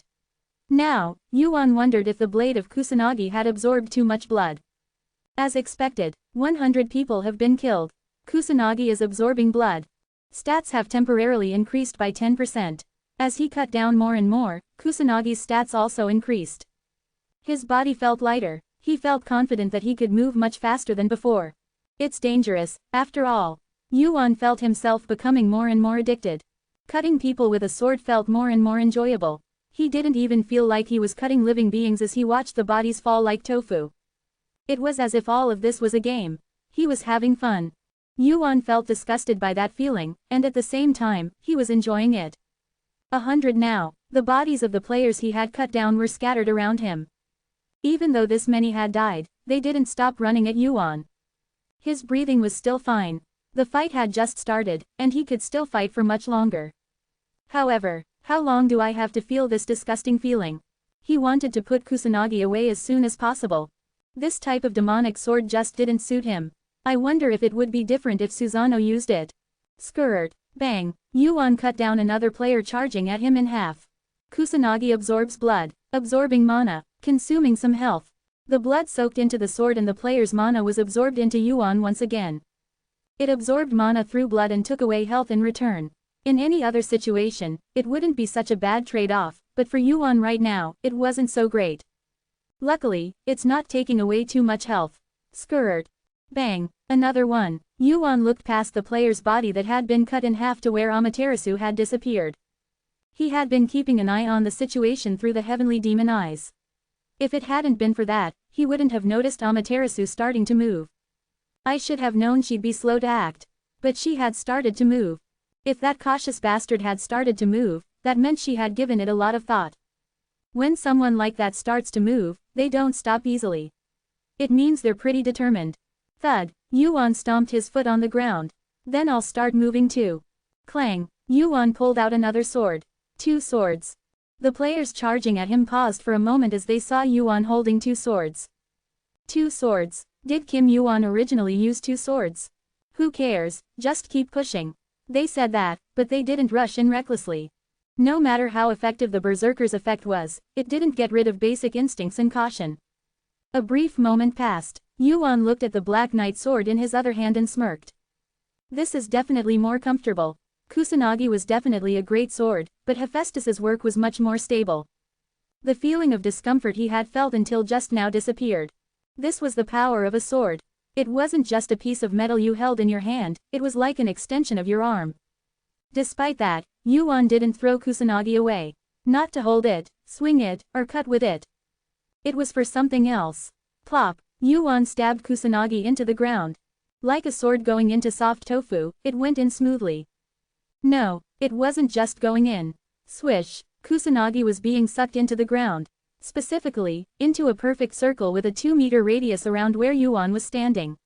Now, Yu-won wondered if the blade of Kusanagi had absorbed too much blood. As expected, 100 people have been killed. Kusanagi is absorbing blood. Stats have temporarily increased by 10%. As he cut down more and more, Kusanagi's stats also increased. His body felt lighter. He felt confident that he could move much faster than before. It's dangerous, after all. Yu-won felt himself becoming more and more addicted. Cutting people with a sword felt more and more enjoyable. He didn't even feel like he was cutting living beings as he watched the bodies fall like tofu. It was as if all of this was a game. He was having fun. Yu-won felt disgusted by that feeling, and at the same time, he was enjoying it. 100 now. The bodies of the players he had cut down were scattered around him. Even though this many had died, they didn't stop running at Yu-won. His breathing was still fine. The fight had just started, and he could still fight for much longer. However, how long do I have to feel this disgusting feeling? He wanted to put Kusanagi away as soon as possible. This type of demonic sword just didn't suit him. I wonder if it would be different if Susanoo used it. Skirt. Bang. Yuan cut down another player charging at him in half. Kusanagi absorbs blood, absorbing mana, consuming some health. The blood soaked into the sword and the player's mana was absorbed into Yuan once again. It absorbed mana through blood and took away health in return. In any other situation, it wouldn't be such a bad trade-off, but for Yuan right now, it wasn't so great. Luckily, it's not taking away too much health. Skirt. Bang. Another one. Yuan looked past the player's body that had been cut in half to where Amaterasu had disappeared. He had been keeping an eye on the situation through the heavenly demon eyes. If it hadn't been for that, he wouldn't have noticed Amaterasu starting to move. I should have known she'd be slow to act. But she had started to move. If that cautious bastard had started to move, that meant she had given it a lot of thought. When someone like that starts to move, they don't stop easily. It means they're pretty determined. Thud. Yuan stomped his foot on the ground. Then I'll start moving too. Clang. Yuan pulled out another sword. 2 swords. The players charging at him paused for a moment as they saw Yuan holding 2 swords. 2 swords. Did Kim Yuan originally use 2 swords? Who cares, just keep pushing. They said that, but they didn't rush in recklessly. No matter how effective the berserker's effect was, it didn't get rid of basic instincts and caution. A brief moment passed. Yuan looked at the Black Knight sword in his other hand and smirked. This is definitely more comfortable. Kusanagi was definitely a great sword, but Hephaestus's work was much more stable. The feeling of discomfort he had felt until just now disappeared. This was the power of a sword. It wasn't just a piece of metal you held in your hand, it was like an extension of your arm. Despite that, Yuan didn't throw Kusanagi away. Not to hold it, swing it, or cut with it. It was for something else. Plop. Yuan stabbed Kusanagi into the ground. Like a sword going into soft tofu, it went in smoothly. No, it wasn't just going in. Swish. Kusanagi was being sucked into the ground. Specifically, into a perfect circle with a 2-meter radius around where Yuan was standing.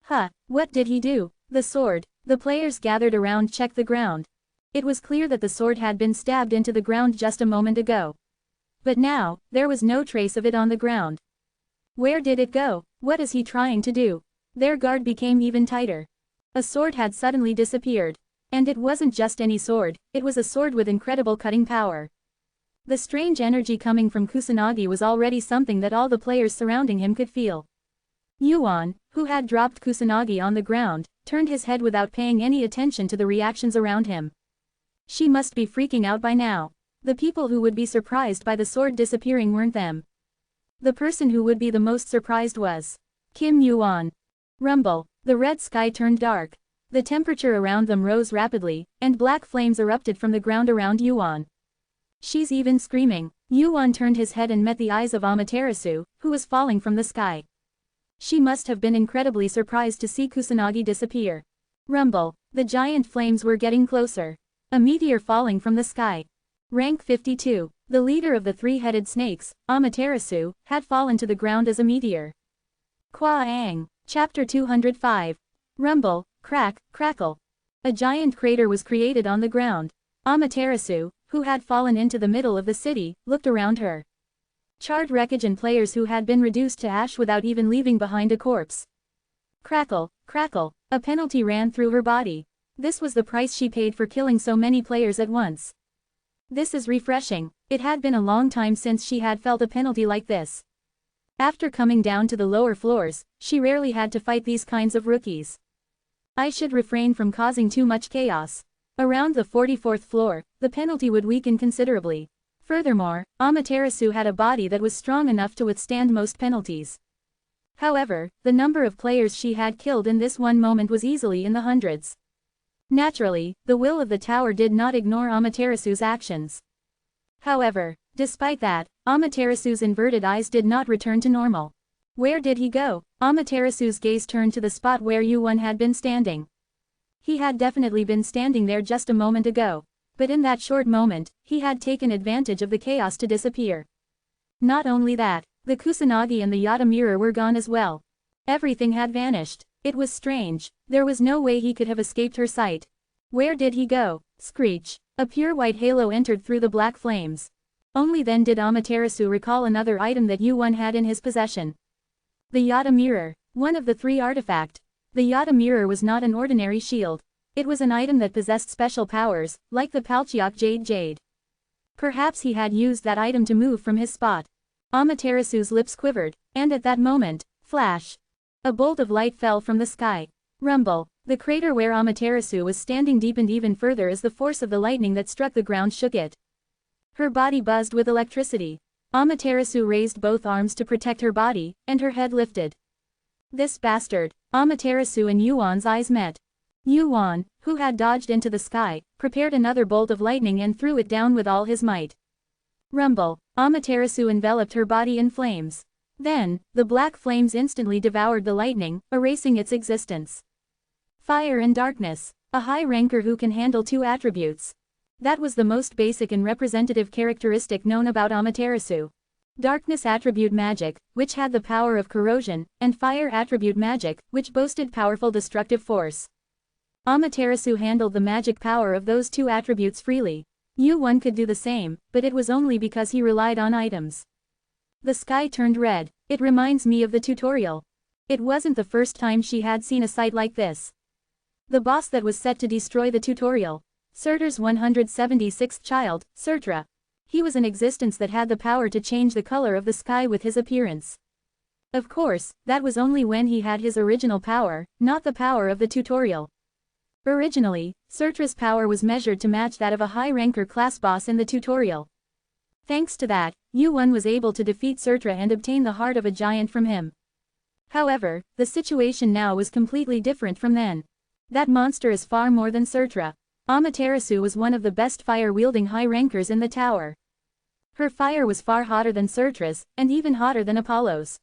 Huh, what did he do? The sword. The players gathered around checked the ground. It was clear that the sword had been stabbed into the ground just a moment ago. But now, there was no trace of it on the ground. Where did it go? What is he trying to do? Their guard became even tighter. A sword had suddenly disappeared. And it wasn't just any sword, it was a sword with incredible cutting power. The strange energy coming from Kusanagi was already something that all the players surrounding him could feel. Yuan, who had dropped Kusanagi on the ground, turned his head without paying any attention to the reactions around him. She must be freaking out by now. The people who would be surprised by the sword disappearing weren't them. The person who would be the most surprised was Kim Yuan. Rumble. The red sky turned dark. The temperature around them rose rapidly, and black flames erupted from the ground around Yuan. She's even screaming. Yuan turned his head and met the eyes of Amaterasu, who was falling from the sky. She must have been incredibly surprised to see Kusanagi disappear. Rumble. The giant flames were getting closer. A meteor falling from the sky. Rank 52. The leader of the 3-headed snakes, Amaterasu, had fallen to the ground as a meteor. Kwaang. Chapter 205. Rumble. Crack, crackle. A giant crater was created on the ground. Amaterasu, who had fallen into the middle of the city, looked around her. Charred wreckage and players who had been reduced to ash without even leaving behind a corpse. Crackle, crackle. A penalty ran through her body. This was the price she paid for killing so many players at once. This is refreshing. It had been a long time since she had felt a penalty like this. After coming down to the lower floors, she rarely had to fight these kinds of rookies. I should refrain from causing too much chaos. Around the 44th floor, the penalty would weaken considerably. Furthermore, Amaterasu had a body that was strong enough to withstand most penalties. However, the number of players she had killed in this one moment was easily in the hundreds. Naturally, the will of the tower did not ignore Amaterasu's actions. However, despite that, Amaterasu's inverted eyes did not return to normal. Where did he go? Amaterasu's gaze turned to the spot where Yuan had been standing. He had definitely been standing there just a moment ago. But in that short moment, he had taken advantage of the chaos to disappear. Not only that, the Kusanagi and the Yata mirror were gone as well. Everything had vanished. It was strange. There was no way he could have escaped her sight. Where did he go? Screech. A pure white halo entered through the black flames. Only then did Amaterasu recall another item that Yuan had in his possession. The Yata mirror. One of the 3 artifact. The Yata mirror was not an ordinary shield. It was an item that possessed special powers, like the Palchiok Jade. Perhaps he had used that item to move from his spot. Amaterasu's lips quivered, and at that moment, flash! A bolt of light fell from the sky. Rumble! The crater where Amaterasu was standing deepened even further as the force of the lightning that struck the ground shook it. Her body buzzed with electricity. Amaterasu raised both arms to protect her body, and her head lifted. This bastard! Amaterasu and Yuan's eyes met. Yuan, who had dodged into the sky, prepared another bolt of lightning and threw it down with all his might. Rumble! Amaterasu enveloped her body in flames. Then, the black flames instantly devoured the lightning, erasing its existence. Fire and darkness. A high ranker who can handle two attributes. That was the most basic and representative characteristic known about Amaterasu. Darkness attribute magic, which had the power of corrosion, and fire attribute magic, which boasted powerful destructive force. Amaterasu handled the magic power of those two attributes freely. Yuan could do the same, but it was only because he relied on items. The sky turned red. It reminds me of the tutorial. It wasn't the first time she had seen a sight like this. The boss that was set to destroy the tutorial. Surtur's 176th child, Surtra. He was an existence that had the power to change the color of the sky with his appearance. Of course, that was only when he had his original power, not the power of the tutorial. Originally, Surtra's power was measured to match that of a high-ranker class boss in the tutorial. Thanks to that, Yuan was able to defeat Surtra and obtain the heart of a giant from him. However, the situation now was completely different from then. That monster is far more than Surtra. Amaterasu was one of the best fire-wielding high-rankers in the tower. Her fire was far hotter than Surtra's, and even hotter than Apollo's.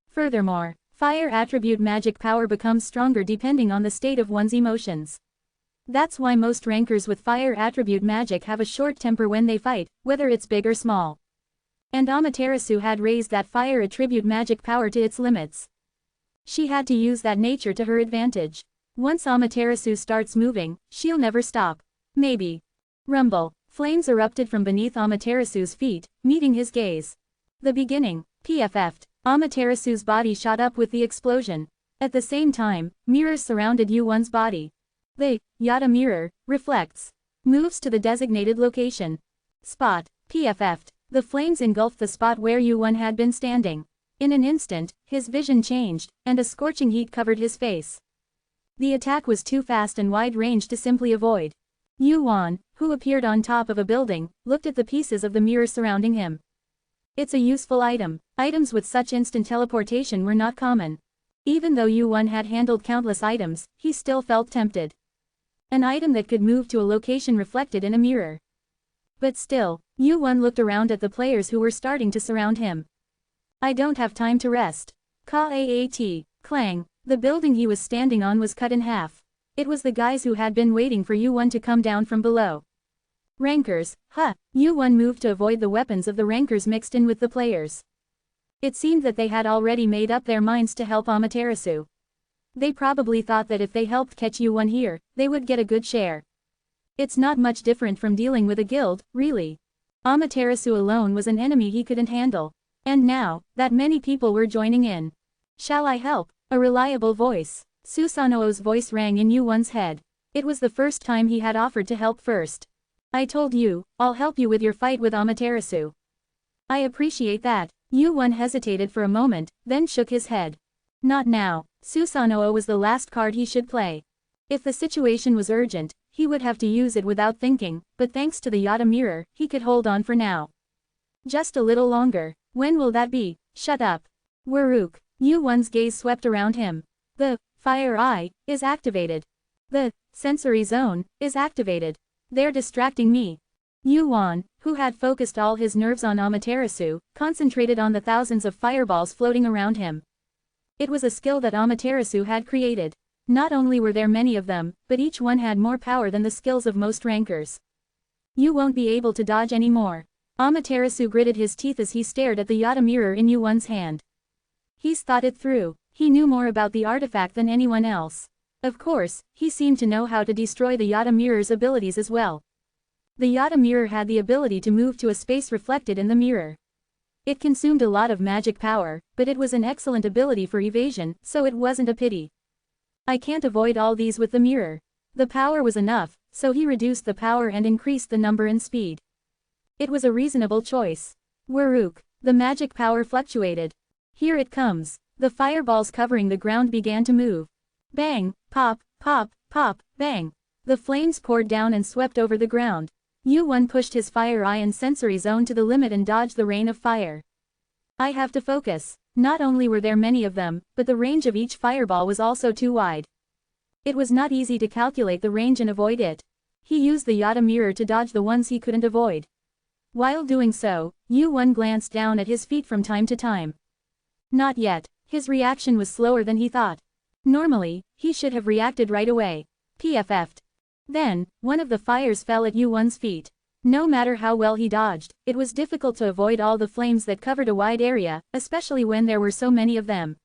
Furthermore, fire attribute magic power becomes stronger depending on the state of one's emotions. That's why most rankers with fire attribute magic have a short temper when they fight, whether it's big or small. And Amaterasu had raised that fire attribute magic power to its limits. She had to use that nature to her advantage. Once Amaterasu starts moving, she'll never stop. Maybe. Rumble. Flames erupted from beneath Amaterasu's feet, meeting his gaze. The beginning. PFF'd. Amaterasu's body shot up with the explosion. At the same time, mirrors surrounded Yuan's body. The Yada mirror reflects. Moves to the designated location. Spot. PFF'd. The flames engulfed the spot where Yuan had been standing. In an instant, his vision changed, and a scorching heat covered his face. The attack was too fast and wide-range to simply avoid. Yuan, who appeared on top of a building, looked at the pieces of the mirror surrounding him. It's a useful item. Items with such instant teleportation were not common. Even though Yuan had handled countless items, he still felt tempted. An item that could move to a location reflected in a mirror. But still, Yuan looked around at the players who were starting to surround him. I don't have time to rest. Ka-aat, clang. The building he was standing on was cut in half. It was the guys who had been waiting for Yuan to come down from below. Rankers, huh? Yuan moved to avoid the weapons of the rankers mixed in with the players. It seemed that they had already made up their minds to help Amaterasu. They probably thought that if they helped catch Yuan here, they would get a good share. It's not much different from dealing with a guild, really. Amaterasu alone was an enemy he couldn't handle. And now, that many people were joining in. Shall I help? A reliable voice. Susanoo's voice rang in Yuan's head. It was the first time he had offered to help first. I told you, I'll help you with your fight with Amaterasu. I appreciate that. Yuan hesitated for a moment, then shook his head. Not now. Susanoo was the last card he should play. If the situation was urgent, he would have to use it without thinking, but thanks to the Yada mirror, he could hold on for now. Just a little longer. When will that be? Shut up. Waruk. Yuan's gaze swept around him. The fire eye is activated. The sensory zone is activated. They're distracting me. Yuan, who had focused all his nerves on Amaterasu, concentrated on the thousands of fireballs floating around him. It was a skill that Amaterasu had created. Not only were there many of them, but each one had more power than the skills of most rankers. You won't be able to dodge anymore. Amaterasu gritted his teeth as he stared at the Yada mirror in Yuan's hand. He's thought it through. He knew more about the artifact than anyone else. Of course, he seemed to know how to destroy the Yada mirror's abilities as well. The Yada mirror had the ability to move to a space reflected in the mirror. It consumed a lot of magic power, but it was an excellent ability for evasion, so it wasn't a pity. I can't avoid all these with the mirror. The power was enough, so he reduced the power and increased the number and speed. It was a reasonable choice. Waruk, the magic power fluctuated. Here it comes. The fireballs covering the ground began to move. Bang, pop, pop, pop, bang. The flames poured down and swept over the ground. Yu-Won pushed his fire eye and sensory zone to the limit and dodged the rain of fire. I have to focus. Not only were there many of them, but the range of each fireball was also too wide. It was not easy to calculate the range and avoid it. He used the Yata mirror to dodge the ones he couldn't avoid. While doing so, Yu-Won glanced down at his feet from time to time. Not yet. His reaction was slower than he thought. Normally, he should have reacted right away. PFF'd. Then, one of the fires fell at Yu-Won's feet. No matter how well he dodged, it was difficult to avoid all the flames that covered a wide area, especially when there were so many of them.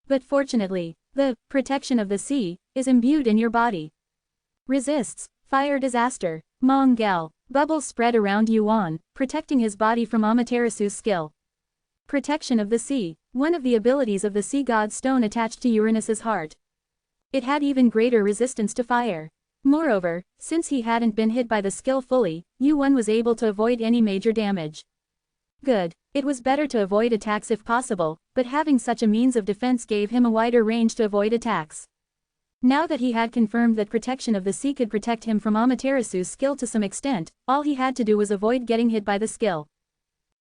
But fortunately, the protection of the sea is imbued in your body. Resists fire disaster. Mongel. Bubbles spread around Yu-Won, protecting his body from Amaterasu's skill. Protection of the sea, one of the abilities of the sea god stone attached to Uranus's heart. It had even greater resistance to fire. Moreover, since he hadn't been hit by the skill fully, Yu-Won was able to avoid any major damage. Good. It was better to avoid attacks if possible, but having such a means of defense gave him a wider range to avoid attacks. Now that he had confirmed that protection of the sea could protect him from Amaterasu's skill to some extent, all he had to do was avoid getting hit by the skill.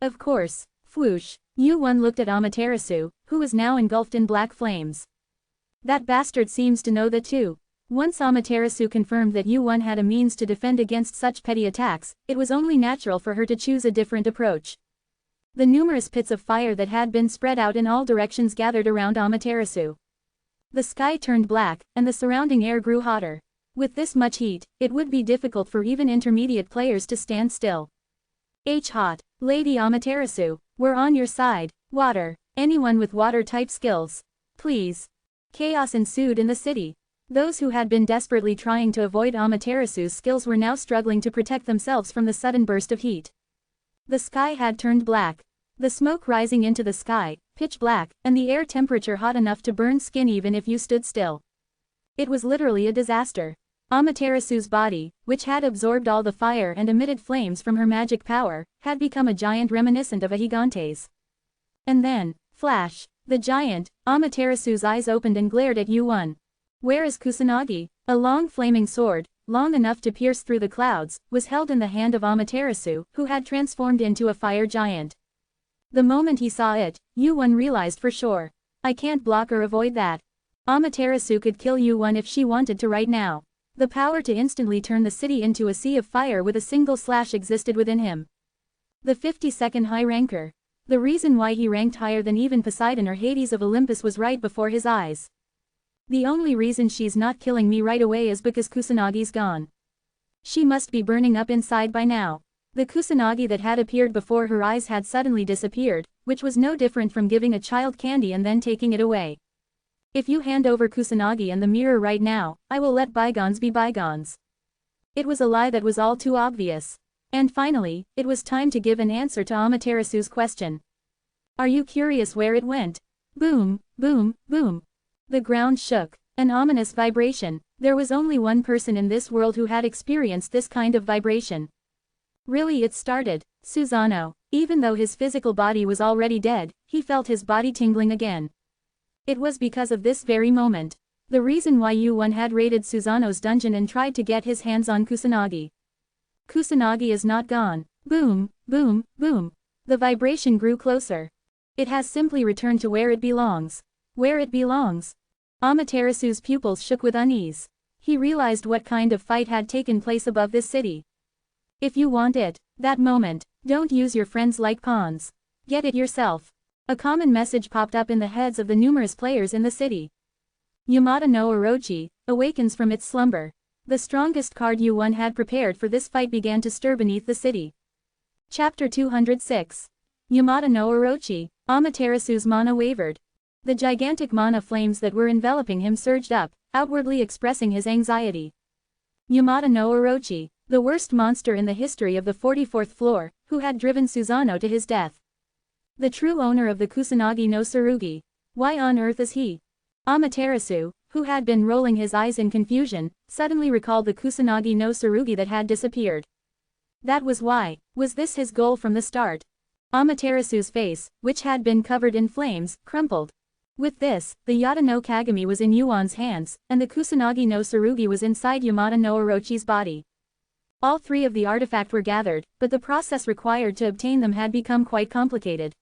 Of course. Whoosh. Yu-Won looked at Amaterasu, who was now engulfed in black flames. That bastard seems to know that too. Once Amaterasu confirmed that Yu-Won had a means to defend against such petty attacks, it was only natural for her to choose a different approach. The numerous pits of fire that had been spread out in all directions gathered around Amaterasu. The sky turned black, and the surrounding air grew hotter. With this much heat, it would be difficult for even intermediate players to stand still. Hot. Lady Amaterasu, we're on your side. Water. Anyone with water-type skills. Please. Chaos ensued in the city. Those who had been desperately trying to avoid Amaterasu's skills were now struggling to protect themselves from the sudden burst of heat. The sky had turned black. The smoke rising into the sky, pitch black, and the air temperature hot enough to burn skin even if you stood still. It was literally a disaster. Amaterasu's body, which had absorbed all the fire and emitted flames from her magic power, had become a giant reminiscent of a gigante's. And then, flash, the giant, Amaterasu's eyes opened and glared at Yu-Won. Where is Kusanagi? A long flaming sword, long enough to pierce through the clouds, was held in the hand of Amaterasu, who had transformed into a fire giant. The moment he saw it, Yu-Won realized for sure. I can't block or avoid that. Amaterasu could kill Yu-Won if she wanted to right now. The power to instantly turn the city into a sea of fire with a single slash existed within him. The 52nd high ranker. The reason why he ranked higher than even Poseidon or Hades of Olympus was right before his eyes. The only reason she's not killing me right away is because Kusanagi's gone. She must be burning up inside by now. The Kusanagi that had appeared before her eyes had suddenly disappeared, which was no different from giving a child candy and then taking it away. If you hand over Kusanagi and the mirror right now, I will let bygones be bygones. It was a lie that was all too obvious. And finally, it was time to give an answer to Amaterasu's question. Are you curious where it went? Boom, boom, boom. The ground shook. An ominous vibration. There was only one person in this world who had experienced this kind of vibration. Really, it started. Susano. Even though his physical body was already dead, he felt his body tingling again. It was because of this very moment. The reason why Yu-Won had raided Susano's dungeon and tried to get his hands on Kusanagi. Kusanagi is not gone. Boom, boom, boom. The vibration grew closer. It has simply returned to where it belongs. Where it belongs. Amaterasu's pupils shook with unease. He realized what kind of fight had taken place above this city. If you want it, that moment, don't use your friends like pawns. Get it yourself. A common message popped up in the heads of the numerous players in the city. Yamata no Orochi awakens from its slumber. The strongest card Yu-Won had prepared for this fight began to stir beneath the city. Chapter 206. Yamata no Orochi. Amaterasu's mana wavered. The gigantic mana flames that were enveloping him surged up, outwardly expressing his anxiety. Yamata no Orochi, the worst monster in the history of the 44th floor, who had driven Susano to his death. The true owner of the Kusanagi no Tsurugi. Why on earth is he? Amaterasu, who had been rolling his eyes in confusion, suddenly recalled the Kusanagi no Tsurugi that had disappeared. That was why. Was this his goal from the start? Amaterasu's face, which had been covered in flames, crumpled. With this, the Yata no Kagami was in Yuan's hands, and the Kusanagi no Tsurugi was inside Yamata no Orochi's body. All three of the artifact were gathered, but the process required to obtain them had become quite complicated.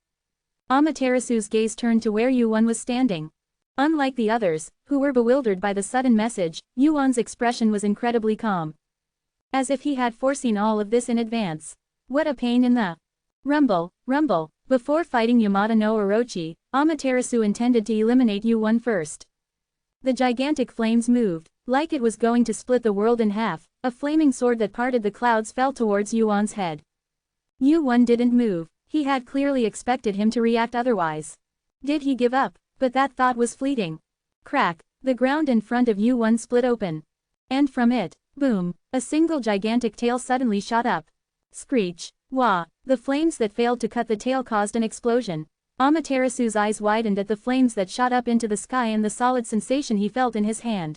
Amaterasu's gaze turned to where Yuan was standing. Unlike the others, who were bewildered by the sudden message, Yuan's expression was incredibly calm. As if he had foreseen all of this in advance. What a pain in the... Rumble, rumble. Before fighting Yamata no Orochi, Amaterasu intended to eliminate Yuan first. The gigantic flames moved, like it was going to split the world in half. A flaming sword that parted the clouds fell towards Yuan's head. Yuan didn't move. He had clearly expected him to react otherwise. Did he give up? But that thought was fleeting. Crack, the ground in front of Yuan split open. And from it, boom, a single gigantic tail suddenly shot up. Screech, wah, the flames that failed to cut the tail caused an explosion. Amaterasu's eyes widened at the flames that shot up into the sky and the solid sensation he felt in his hand.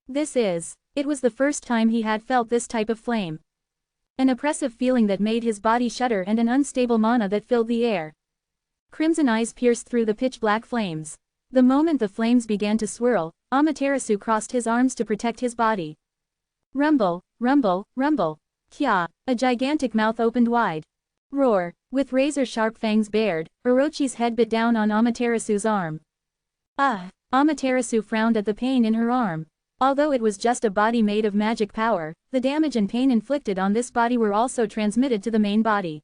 It was the first time he had felt this type of flame. An oppressive feeling that made his body shudder and an unstable mana that filled the air. Crimson eyes pierced through the pitch-black flames. The moment the flames began to swirl, Amaterasu crossed his arms to protect his body. Rumble, rumble, rumble. Kya, a gigantic mouth opened wide. Roar, with razor-sharp fangs bared, Orochi's head bit down on Amaterasu's arm. Amaterasu frowned at the pain in her arm. Although it was just a body made of magic power, the damage and pain inflicted on this body were also transmitted to the main body.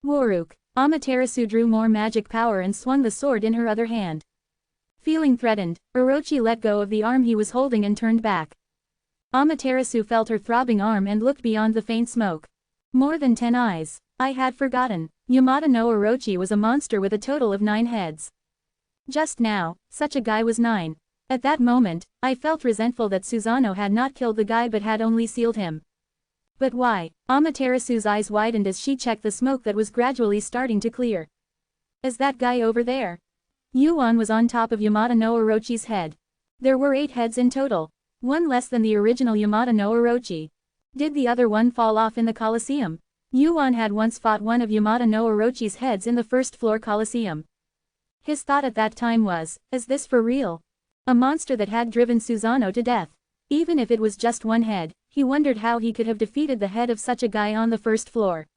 Waruk. Amaterasu drew more magic power and swung the sword in her other hand. Feeling threatened, Orochi let go of the arm he was holding and turned back. Amaterasu felt her throbbing arm and looked beyond the faint smoke. More than 10 eyes. I had forgotten. Yamata no Orochi was a monster with a total of 9 heads. Just now, such a guy was 9. At that moment, I felt resentful that Susanoo had not killed the guy but had only sealed him. But why? Amaterasu's eyes widened as she checked the smoke that was gradually starting to clear. Is that guy over there? Yuan was on top of Yamata no Orochi's head. There were 8 heads in total. 1 less than the original Yamata no Orochi. Did the other one fall off in the Colosseum? Yuan had once fought one of Yamata no Orochi's heads in the first floor Colosseum. His thought at that time was, is this for real? A monster that had driven Susanoo to death. Even if it was just 1 head, he wondered how he could have defeated the head of such a guy on the first floor.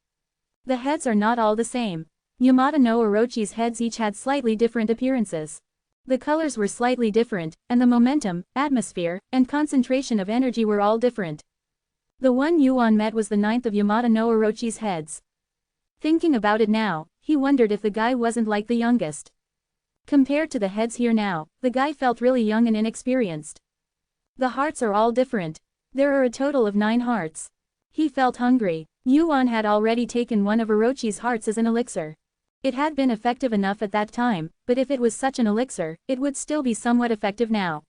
The heads are not all the same. Yamata no Orochi's heads each had slightly different appearances. The colors were slightly different, and the momentum, atmosphere, and concentration of energy were all different. The one Yuan met was the 9th of Yamata no Orochi's heads. Thinking about it now, he wondered if the guy wasn't like the youngest. Compared to the heads here now, the guy felt really young and inexperienced. The hearts are all different. There are a total of 9 hearts. He felt hungry. Yuan had already taken one of Orochi's hearts as an elixir. It had been effective enough at that time, but if it was such an elixir, it would still be somewhat effective now.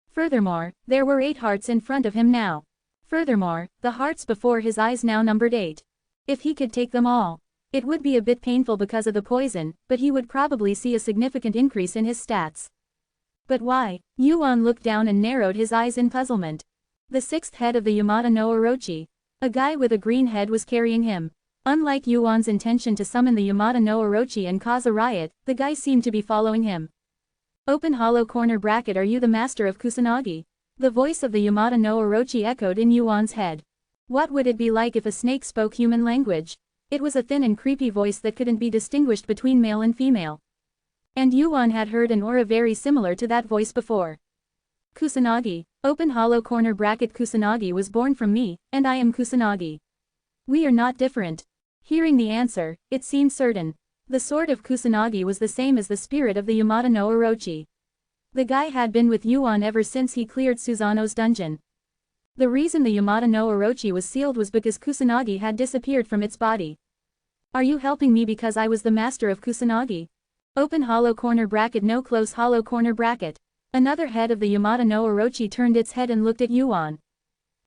Furthermore, there were 8 hearts in front of him now. Furthermore, the hearts before his eyes now numbered 8. If he could take them all, it would be a bit painful because of the poison, but he would probably see a significant increase in his stats. But why? Yuan looked down and narrowed his eyes in puzzlement. The 6th head of the Yamata no Orochi. A guy with a green head was carrying him. Unlike Yuan's intention to summon the Yamata no Orochi and cause a riot, the guy seemed to be following him. Open hollow corner bracket. Are you the master of Kusanagi? The voice of the Yamata no Orochi echoed in Yuan's head. What would it be like if a snake spoke human language? It was a thin and creepy voice that couldn't be distinguished between male and female. And Yuan had heard an aura very similar to that voice before. Kusanagi, open hollow corner bracket. Kusanagi was born from me, and I am Kusanagi. We are not different. Hearing the answer, it seemed certain. The sword of Kusanagi was the same as the spirit of the Yamata no Orochi. The guy had been with Yuan ever since he cleared Susanoo's dungeon. The reason the Yamata no Orochi was sealed was because Kusanagi had disappeared from its body. Are you helping me because I was the master of Kusanagi? Open hollow corner bracket. No close hollow corner bracket. Another head of the Yamata no Orochi turned its head and looked at Yuan.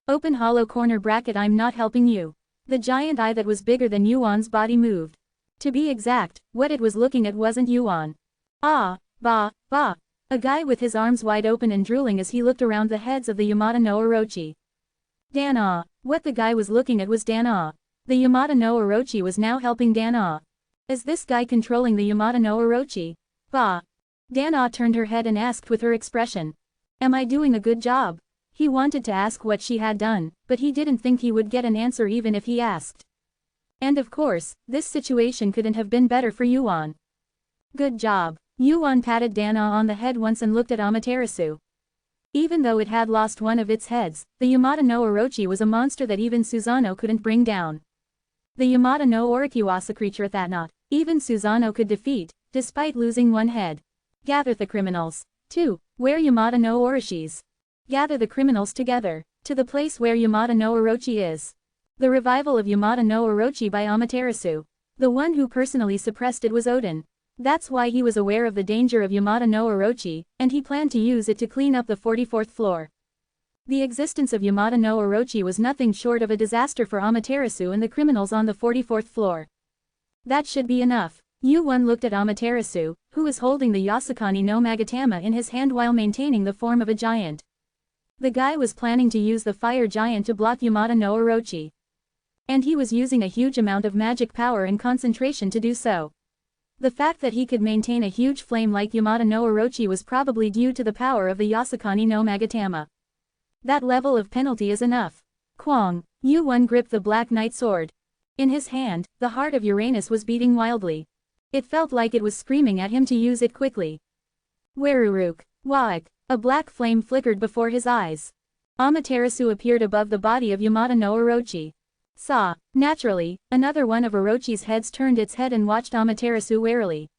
Open hollow corner bracket. I'm not helping you. The giant eye that was bigger than Yuan's body moved. To be exact, what it was looking at wasn't Yuan. Ah, bah, bah. A guy with his arms wide open and drooling as he looked around the heads of the Yamata no Orochi. Dan-ah. What the guy was looking at was Dan-ah. The Yamata no Orochi was now helping Dan-ah. Is this guy controlling the Yamata no Orochi? Bah. Dan-ah turned her head and asked with her expression. Am I doing a good job? He wanted to ask what she had done, but he didn't think he would get an answer even if he asked. And of course, this situation couldn't have been better for Yuan. Good job. Yuan patted Dan-ah on the head once and looked at Amaterasu. Even though it had lost one of its heads, the Yamata no Orochi was a monster that even Susanoo couldn't bring down. The Yamata no Orochi was a creature that not even Susanoo could defeat, despite losing one head. Gather the criminals. 2. Where Yamata no Orochis. Gather the criminals together, to the place where Yamata no Orochi is. The revival of Yamata no Orochi by Amaterasu. The one who personally suppressed it was Odin. That's why he was aware of the danger of Yamata no Orochi, and he planned to use it to clean up the 44th floor. The existence of Yamata no Orochi was nothing short of a disaster for Amaterasu and the criminals on the 44th floor. That should be enough. Yuan looked at Amaterasu, who was holding the Yasukani no Magatama in his hand while maintaining the form of a giant. The guy was planning to use the fire giant to block Yamata no Orochi. And he was using a huge amount of magic power and concentration to do so. The fact that he could maintain a huge flame like Yamata no Orochi was probably due to the power of the Yasukani no Magatama. That level of penalty is enough. Kwang. Yuan gripped the Black Knight sword. In his hand, the heart of Uranus was beating wildly. It felt like it was screaming at him to use it quickly. Weruruk. Waik. A black flame flickered before his eyes. Amaterasu appeared above the body of Yamata no Orochi. Saw. Naturally, another one of Orochi's heads turned its head and watched Amaterasu warily.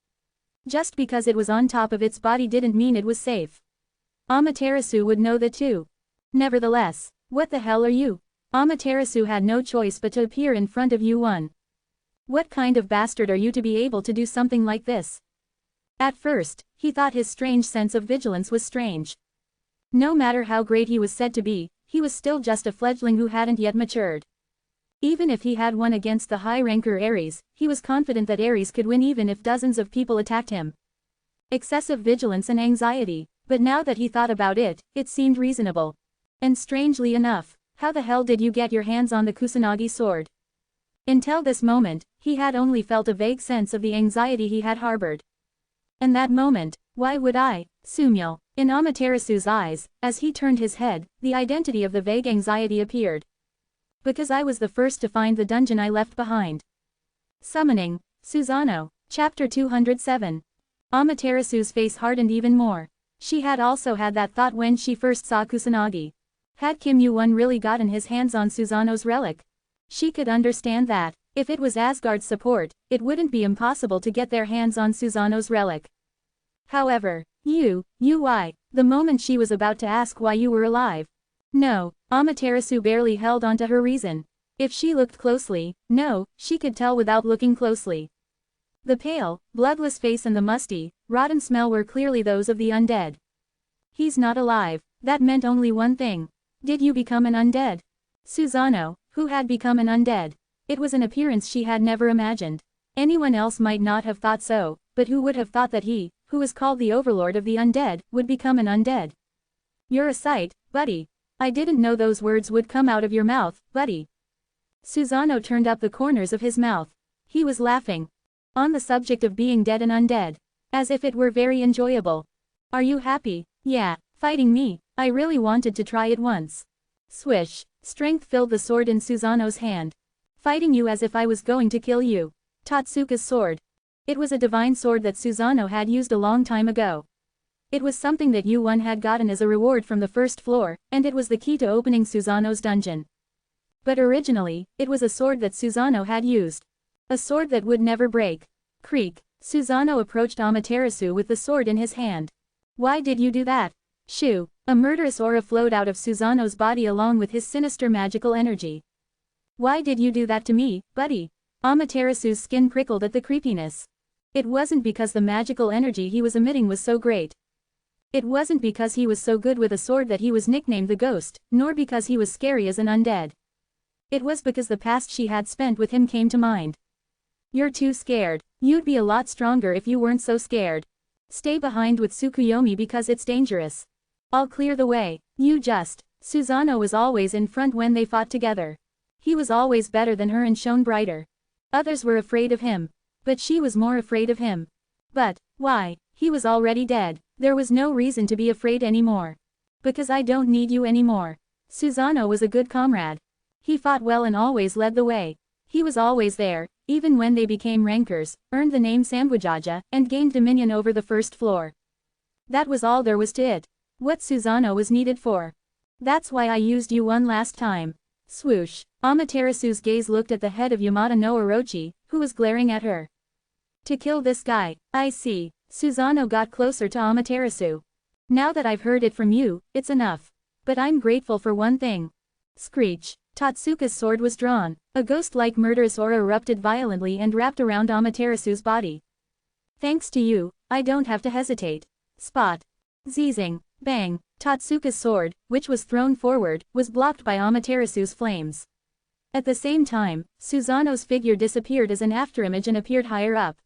Just because it was on top of its body didn't mean it was safe. Amaterasu would know that too. Nevertheless, what the hell are you? Amaterasu had no choice but to appear in front of Yuan. What kind of bastard are you to be able to do something like this? At first, he thought his strange sense of vigilance was strange. No matter how great he was said to be, he was still just a fledgling who hadn't yet matured. Even if he had won against the high-ranker Ares, he was confident that Ares could win even if dozens of people attacked him. Excessive vigilance and anxiety, but now that he thought about it, it seemed reasonable. And strangely enough, how the hell did you get your hands on the Kusanagi sword? Until this moment, he had only felt a vague sense of the anxiety he had harbored. And that moment, why would I, Sumyo? In Amaterasu's eyes, as he turned his head, the identity of the vague anxiety appeared. Because I was the first to find the dungeon I left behind. Summoning, Susanoo. Chapter 207. Amaterasu's face hardened even more. She had also had that thought when she first saw Kusanagi. Had Kim Yuan really gotten his hands on Susanoo's relic? She could understand that, if it was Asgard's support, it wouldn't be impossible to get their hands on Susanoo's relic. However, why? The moment she was about to ask why you were alive. No, Amaterasu barely held on to her reason. If she looked closely, no, she could tell without looking closely. The pale, bloodless face and the musty, rotten smell were clearly those of the undead. He's not alive. That meant only one thing. Did you become an undead? Susanoo, who had become an undead. It was an appearance she had never imagined. Anyone else might not have thought so, but who would have thought that he, who was called the overlord of the undead, would become an undead? You're a sight, buddy. I didn't know those words would come out of your mouth, buddy. Susanoo turned up the corners of his mouth. He was laughing. On the subject of being dead and undead. As if it were very enjoyable. Are you happy? Yeah, fighting me. I really wanted to try it once. Swish. Strength filled the sword in Susanoo's hand. Fighting you as if I was going to kill you. Tatsuka's sword. It was a divine sword that Susanoo had used a long time ago. It was something that Yuan had gotten as a reward from the first floor, and it was the key to opening Susanoo's dungeon. But originally, it was a sword that Susanoo had used. A sword that would never break. Creak. Susanoo approached Amaterasu with the sword in his hand. Why did you do that? Shoo. A murderous aura flowed out of Susanoo's body along with his sinister magical energy. Why did you do that to me, buddy? Amaterasu's skin prickled at the creepiness. It wasn't because the magical energy he was emitting was so great. It wasn't because he was so good with a sword that he was nicknamed the Ghost, nor because he was scary as an undead. It was because the past she had spent with him came to mind. You're too scared. You'd be a lot stronger if you weren't so scared. Stay behind with Tsukuyomi because it's dangerous. I'll clear the way. You just. Susanoo was always in front when they fought together. He was always better than her and shone brighter. Others were afraid of him. But she was more afraid of him. But, why? He was already dead. There was no reason to be afraid anymore. Because I don't need you anymore. Susanoo was a good comrade. He fought well and always led the way. He was always there, even when they became rankers, earned the name Sambujaja, and gained dominion over the first floor. That was all there was to it. What Susanoo was needed for. That's why I used you one last time. Swoosh. Amaterasu's gaze looked at the head of Yamada no Orochi, who was glaring at her. To kill this guy, I see. Susanoo got closer to Amaterasu. Now that I've heard it from you, it's enough. But I'm grateful for one thing. Screech. Tatsuka's sword was drawn. A ghost-like murderous aura erupted violently and wrapped around Amaterasu's body. Thanks to you, I don't have to hesitate. Spot. Zeezing. Bang. Tatsuka's sword, which was thrown forward, was blocked by Amaterasu's flames. At the same time, Susanoo's figure disappeared as an afterimage and appeared higher up.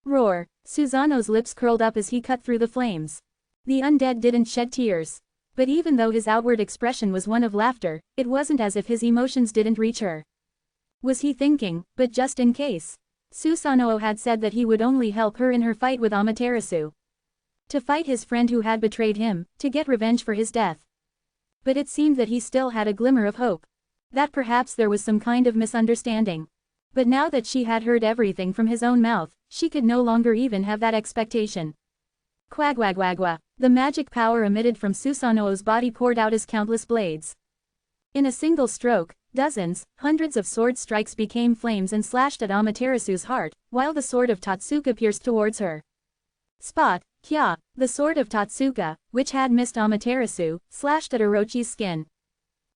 Roar. Susanoo's lips curled up as he cut through the flames. The undead didn't shed tears. But even though his outward expression was one of laughter, it wasn't as if his emotions didn't reach her. Was he thinking, but just in case? Susanoo had said that he would only help her in her fight with Amaterasu. To fight his friend who had betrayed him, to get revenge for his death. But it seemed that he still had a glimmer of hope. That perhaps there was some kind of misunderstanding. But now that she had heard everything from his own mouth, she could no longer even have that expectation. Quagwagwagwa. The magic power emitted from Susanoo's body poured out as countless blades. In a single stroke, dozens, hundreds of sword strikes became flames and slashed at Amaterasu's heart, while the sword of Tatsuka pierced towards her. Spot. Kya. The sword of Tatsuka, which had missed Amaterasu, slashed at Orochi's skin.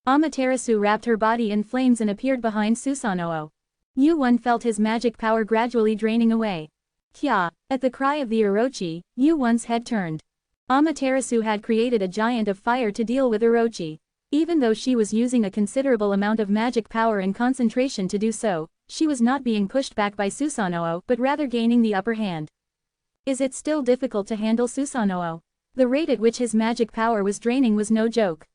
Amaterasu wrapped her body in flames and appeared behind Susanoo. Yu-One felt his magic power gradually draining away. Kya. At the cry of the Orochi, Yu-One's head turned. Amaterasu had created a giant of fire to deal with Orochi. Even though she was using a considerable amount of magic power and concentration to do so, she was not being pushed back by Susanoo but rather gaining the upper hand. Is it still difficult to handle Susanoo? The rate at which his magic power was draining was no joke.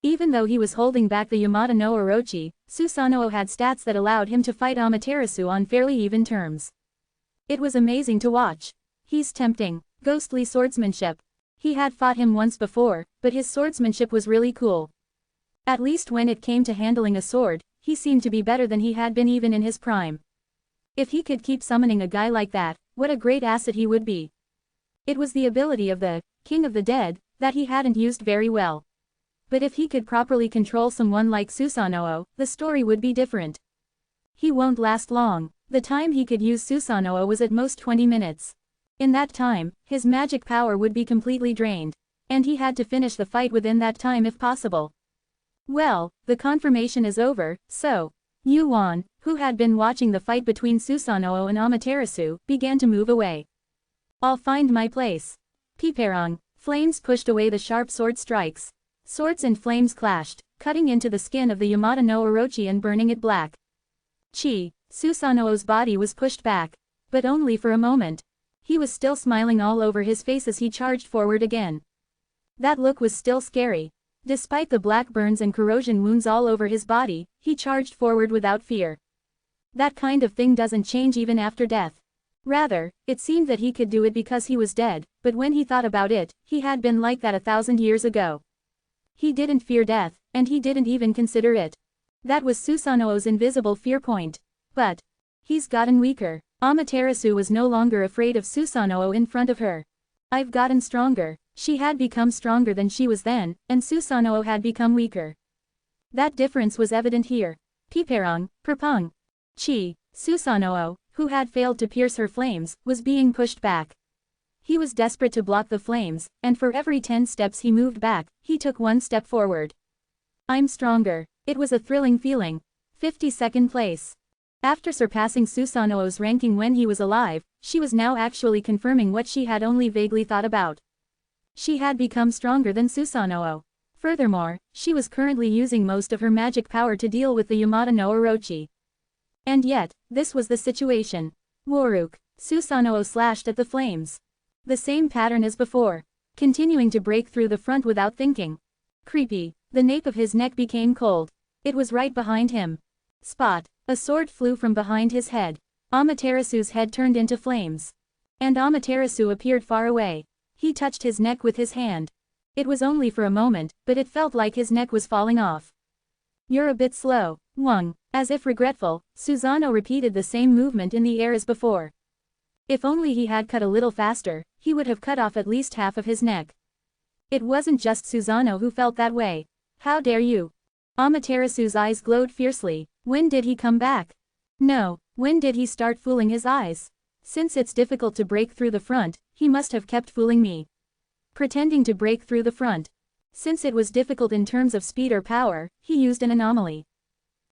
Even though he was holding back the Yamada no Orochi, Susanoo had stats that allowed him to fight Amaterasu on fairly even terms. It was amazing to watch. He's tempting. Ghostly swordsmanship. He had fought him once before, but his swordsmanship was really cool. At least when it came to handling a sword, he seemed to be better than he had been even in his prime. If he could keep summoning a guy like that, what a great asset he would be. It was the ability of the King of the Dead that he hadn't used very well. But if he could properly control someone like Susanoo, the story would be different. He won't last long. The time he could use Susanoo was at most 20 minutes. In that time, his magic power would be completely drained. And he had to finish the fight within that time if possible. Well, the confirmation is over, so. Yu-Wan, who had been watching the fight between Susanoo and Amaterasu, began to move away. I'll find my place. Piperang. Flames pushed away the sharp sword strikes. Swords and flames clashed, cutting into the skin of the Yamada no Orochi and burning it black. Chi. Susanoo's body was pushed back. But only for a moment. He was still smiling all over his face as he charged forward again. That look was still scary. Despite the black burns and corrosion wounds all over his body, he charged forward without fear. That kind of thing doesn't change even after death. Rather, it seemed that he could do it because he was dead, but when he thought about it, he had been like that 1,000 years ago. He didn't fear death, and he didn't even consider it. That was Susanoo's invisible fear point. But he's gotten weaker. Amaterasu was no longer afraid of Susanoo in front of her. I've gotten stronger. She had become stronger than she was then, and Susanoo had become weaker. That difference was evident here. Piperang, Perpung. Chi. Susanoo, who had failed to pierce her flames, was being pushed back. He was desperate to block the flames, and for every 10 steps he moved back, he took 1 step forward. I'm stronger. It was a thrilling feeling. 52nd place. After surpassing Susanoo's ranking when he was alive, she was now actually confirming what she had only vaguely thought about. She had become stronger than Susanoo. Furthermore, she was currently using most of her magic power to deal with the Yamada no Orochi. And yet, this was the situation. Waruk. Susanoo slashed at the flames. The same pattern as before. Continuing to break through the front without thinking. Creepy. The nape of his neck became cold. It was right behind him. Spot. A sword flew from behind his head. Amaterasu's head turned into flames. And Amaterasu appeared far away. He touched his neck with his hand. It was only for a moment, but it felt like his neck was falling off. You're a bit slow, Wang. As if regretful, Susanoo repeated the same movement in the air as before. If only he had cut a little faster, he would have cut off at least half of his neck. It wasn't just Susanoo who felt that way. How dare you? Amaterasu's eyes glowed fiercely. When did he come back? No, when did he start fooling his eyes? Since it's difficult to break through the front, he must have kept fooling me. Pretending to break through the front. Since it was difficult in terms of speed or power, he used an anomaly.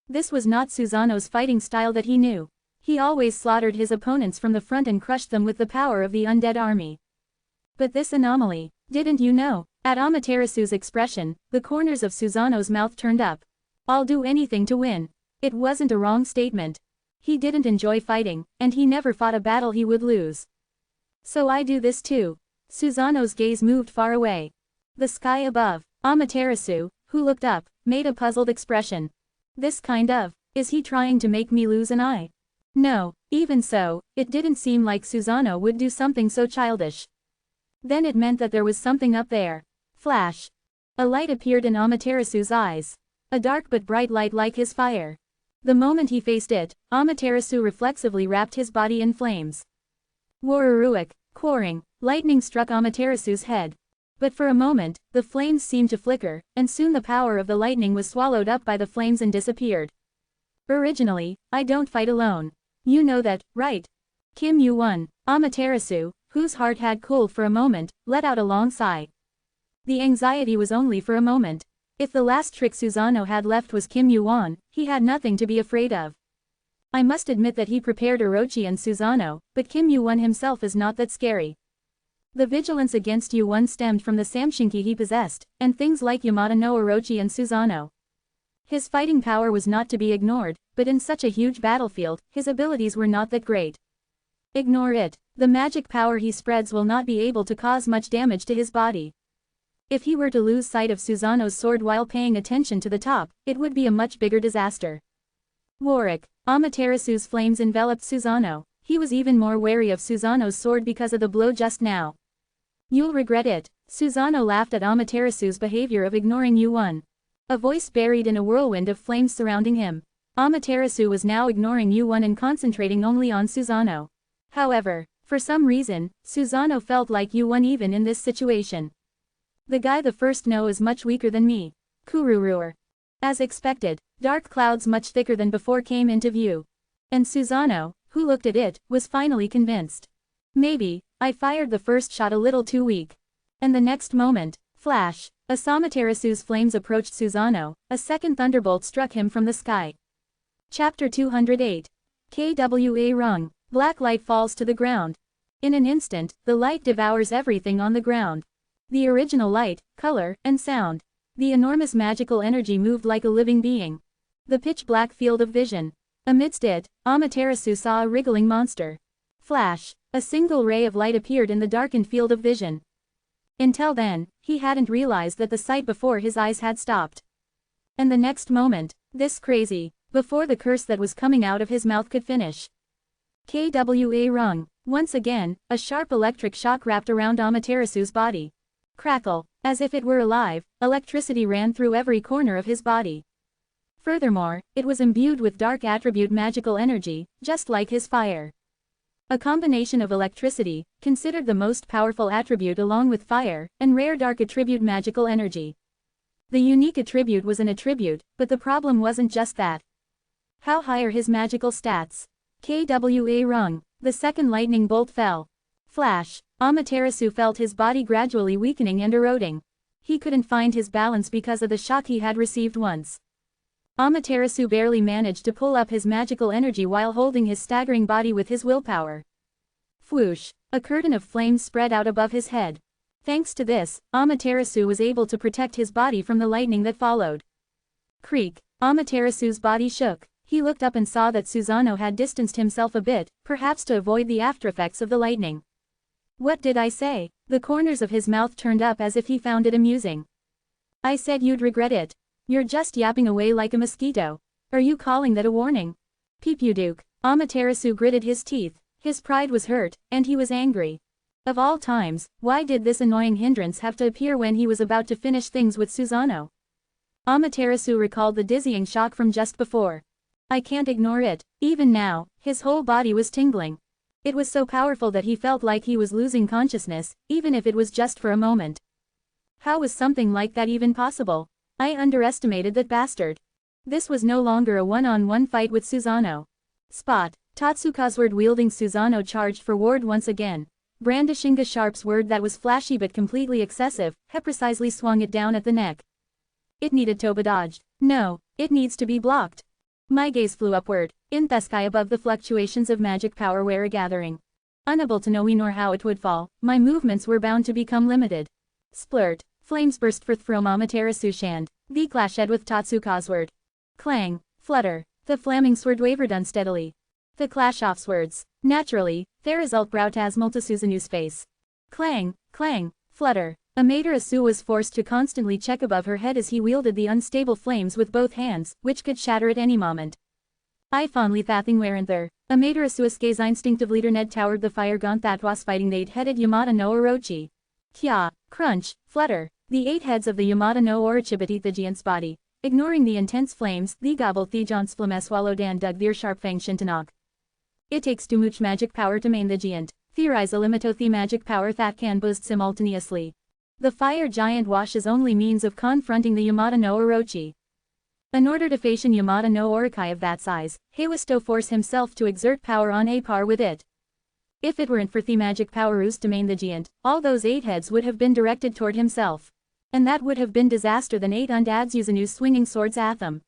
This was not Susanoo's fighting style that he knew. He always slaughtered his opponents from the front and crushed them with the power of the undead army. But this anomaly, didn't you know? At Amaterasu's expression, the corners of Susanoo's mouth turned up. I'll do anything to win. It wasn't a wrong statement. He didn't enjoy fighting, and he never fought a battle he would lose. So I do this too. Susanoo's gaze moved far away. The sky above. Amaterasu, who looked up, made a puzzled expression. This kind of, is he trying to make me lose an eye? No, even so, it didn't seem like Susanoo would do something so childish. Then it meant that there was something up there. Flash. A light appeared in Amaterasu's eyes. A dark but bright light like his fire. The moment he faced it, Amaterasu reflexively wrapped his body in flames. Waruruik, quarring, lightning struck Amaterasu's head. But for a moment, the flames seemed to flicker, and soon the power of the lightning was swallowed up by the flames and disappeared. Originally, I don't fight alone. You know that, right? Kim Yu-won. Amaterasu, whose heart had cooled for a moment, let out a long sigh. The anxiety was only for a moment. If the last trick Susanoo had left was Kim Yu-won, he had nothing to be afraid of. I must admit that he prepared Orochi and Susanoo, but Kim Yu-won himself is not that scary. The vigilance against Yu-won stemmed from the Samshinki he possessed, and things like Yamada no Orochi and Susanoo. His fighting power was not to be ignored, but in such a huge battlefield, his abilities were not that great. Ignore it. The magic power he spreads will not be able to cause much damage to his body. If he were to lose sight of Susanoo's sword while paying attention to the top, it would be a much bigger disaster. Warwick. Amaterasu's flames enveloped Susanoo. He was even more wary of Susanoo's sword because of the blow just now. You'll regret it. Susanoo laughed at Amaterasu's behavior of ignoring Yu-won. A voice buried in a whirlwind of flames surrounding him. Amaterasu was now ignoring Yu-won and concentrating only on Susanoo. However, for some reason, Susanoo felt like Yu-won even in this situation. The guy the first know is much weaker than me. Kururuer. As expected, dark clouds much thicker than before came into view. And Susanoo, who looked at it, was finally convinced. Maybe, I fired the first shot a little too weak. And the next moment, flash, as Amaterasu's flames approached Susanoo, a second thunderbolt struck him from the sky. Chapter 208. KWA Rung. Black light falls to the ground. In an instant, the light devours everything on the ground. The original light, color, and sound. The enormous magical energy moved like a living being. The pitch-black field of vision. Amidst it, Amaterasu saw a wriggling monster. Flash. A single ray of light appeared in the darkened field of vision. Until then, he hadn't realized that the sight before his eyes had stopped. And the next moment, this crazy, before the curse that was coming out of his mouth could finish. KWA Rung. Once again, a sharp electric shock wrapped around Amaterasu's body. Crackle. As if it were alive, electricity ran through every corner of his body. Furthermore, it was imbued with dark attribute magical energy, just like his fire. A combination of electricity, considered the most powerful attribute along with fire, and rare dark attribute magical energy. The unique attribute was an attribute, but the problem wasn't just that. How high are his magical stats? KWA Rung. The second lightning bolt fell. Flash. Amaterasu felt his body gradually weakening and eroding. He couldn't find his balance because of the shock he had received once. Amaterasu barely managed to pull up his magical energy while holding his staggering body with his willpower. Whoosh. A curtain of flames spread out above his head. Thanks to this, Amaterasu was able to protect his body from the lightning that followed. Creak. Amaterasu's body shook. He looked up and saw that Susanoo had distanced himself a bit, perhaps to avoid the aftereffects of the lightning. What did I say? The corners of his mouth turned up as if he found it amusing. I said you'd regret it. You're just yapping away like a mosquito. Are you calling that a warning? Peep you Duke. Amaterasu gritted his teeth. His pride was hurt, and he was angry. Of all times, why did this annoying hindrance have to appear when he was about to finish things with Susanoo? Amaterasu recalled the dizzying shock from just before. I can't ignore it. Even now, his whole body was tingling. It was so powerful that he felt like he was losing consciousness, even if it was just for a moment. How was something like that even possible? I underestimated that bastard. This was no longer a one-on-one fight with Susanoo. Spot. Tatsuka's sword-wielding Susanoo charged forward once again. Brandishing a sharp sword that was flashy but completely excessive, he precisely swung it down at the neck. It needed to be dodged. No, it needs to be blocked. My gaze flew upward, in the sky above the fluctuations of magic power were gathering. Unable to know when nor how it would fall, my movements were bound to become limited. Splurt. Flames burst forth from Amaterasu's hand. The clashed with Tatsuka's sword. Clang. Flutter. The flaming sword wavered unsteadily. The clash of swords. Naturally, there result brought Asmal to Susanoo's face. Clang. Clang. Flutter. Amaterasu was forced to constantly check above her head as he wielded the unstable flames with both hands, which could shatter at any moment. I fondly thatting weren't there. Amaterasu's gaze instinctively ned toward the fire gaunt that was fighting the eight-headed Yamata no Orochi. Kya. Crunch. Flutter. The 8 heads of the Yamata no Orochi beat the giant's body. Ignoring the intense flames, the gobble the giant's flame swallowed and dug their sharp fang shintanok. It takes too much magic power to main the giant. Theorize a limit of the magic power that can boost simultaneously. The fire giant washes only means of confronting the Yamata no Orochi. In order to face an Yamata no Orochi of that size, he was to force himself to exert power on a par with it. If it weren't for the magic power used to main the giant, all those 8 heads would have been directed toward himself. And that would have been disaster than 8 undads Susanoo's swinging swords at them.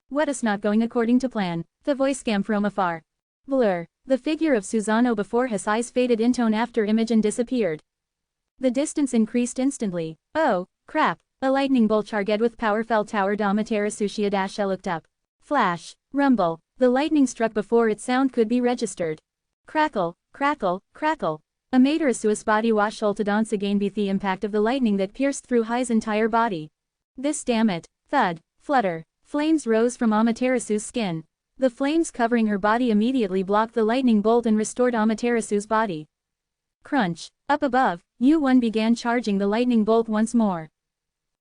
What is not going according to plan? The voice came from afar. Blur. The figure of Susanoo before his eyes faded in tone after image and disappeared. The distance increased instantly. Oh, crap. A lightning bolt charged with power fell toward Amaterasu. Shiodasha looked up. Flash. Rumble. The lightning struck before its sound could be registered. Crackle. Crackle. Crackle. Amaterasu's body was jolted once again by the impact of the lightning that pierced through his entire body. This damn it. Thud. Flutter. Flames rose from Amaterasu's skin. The flames covering her body immediately blocked the lightning bolt and restored Amaterasu's body. Crunch. Up above, U1 began charging the lightning bolt once more.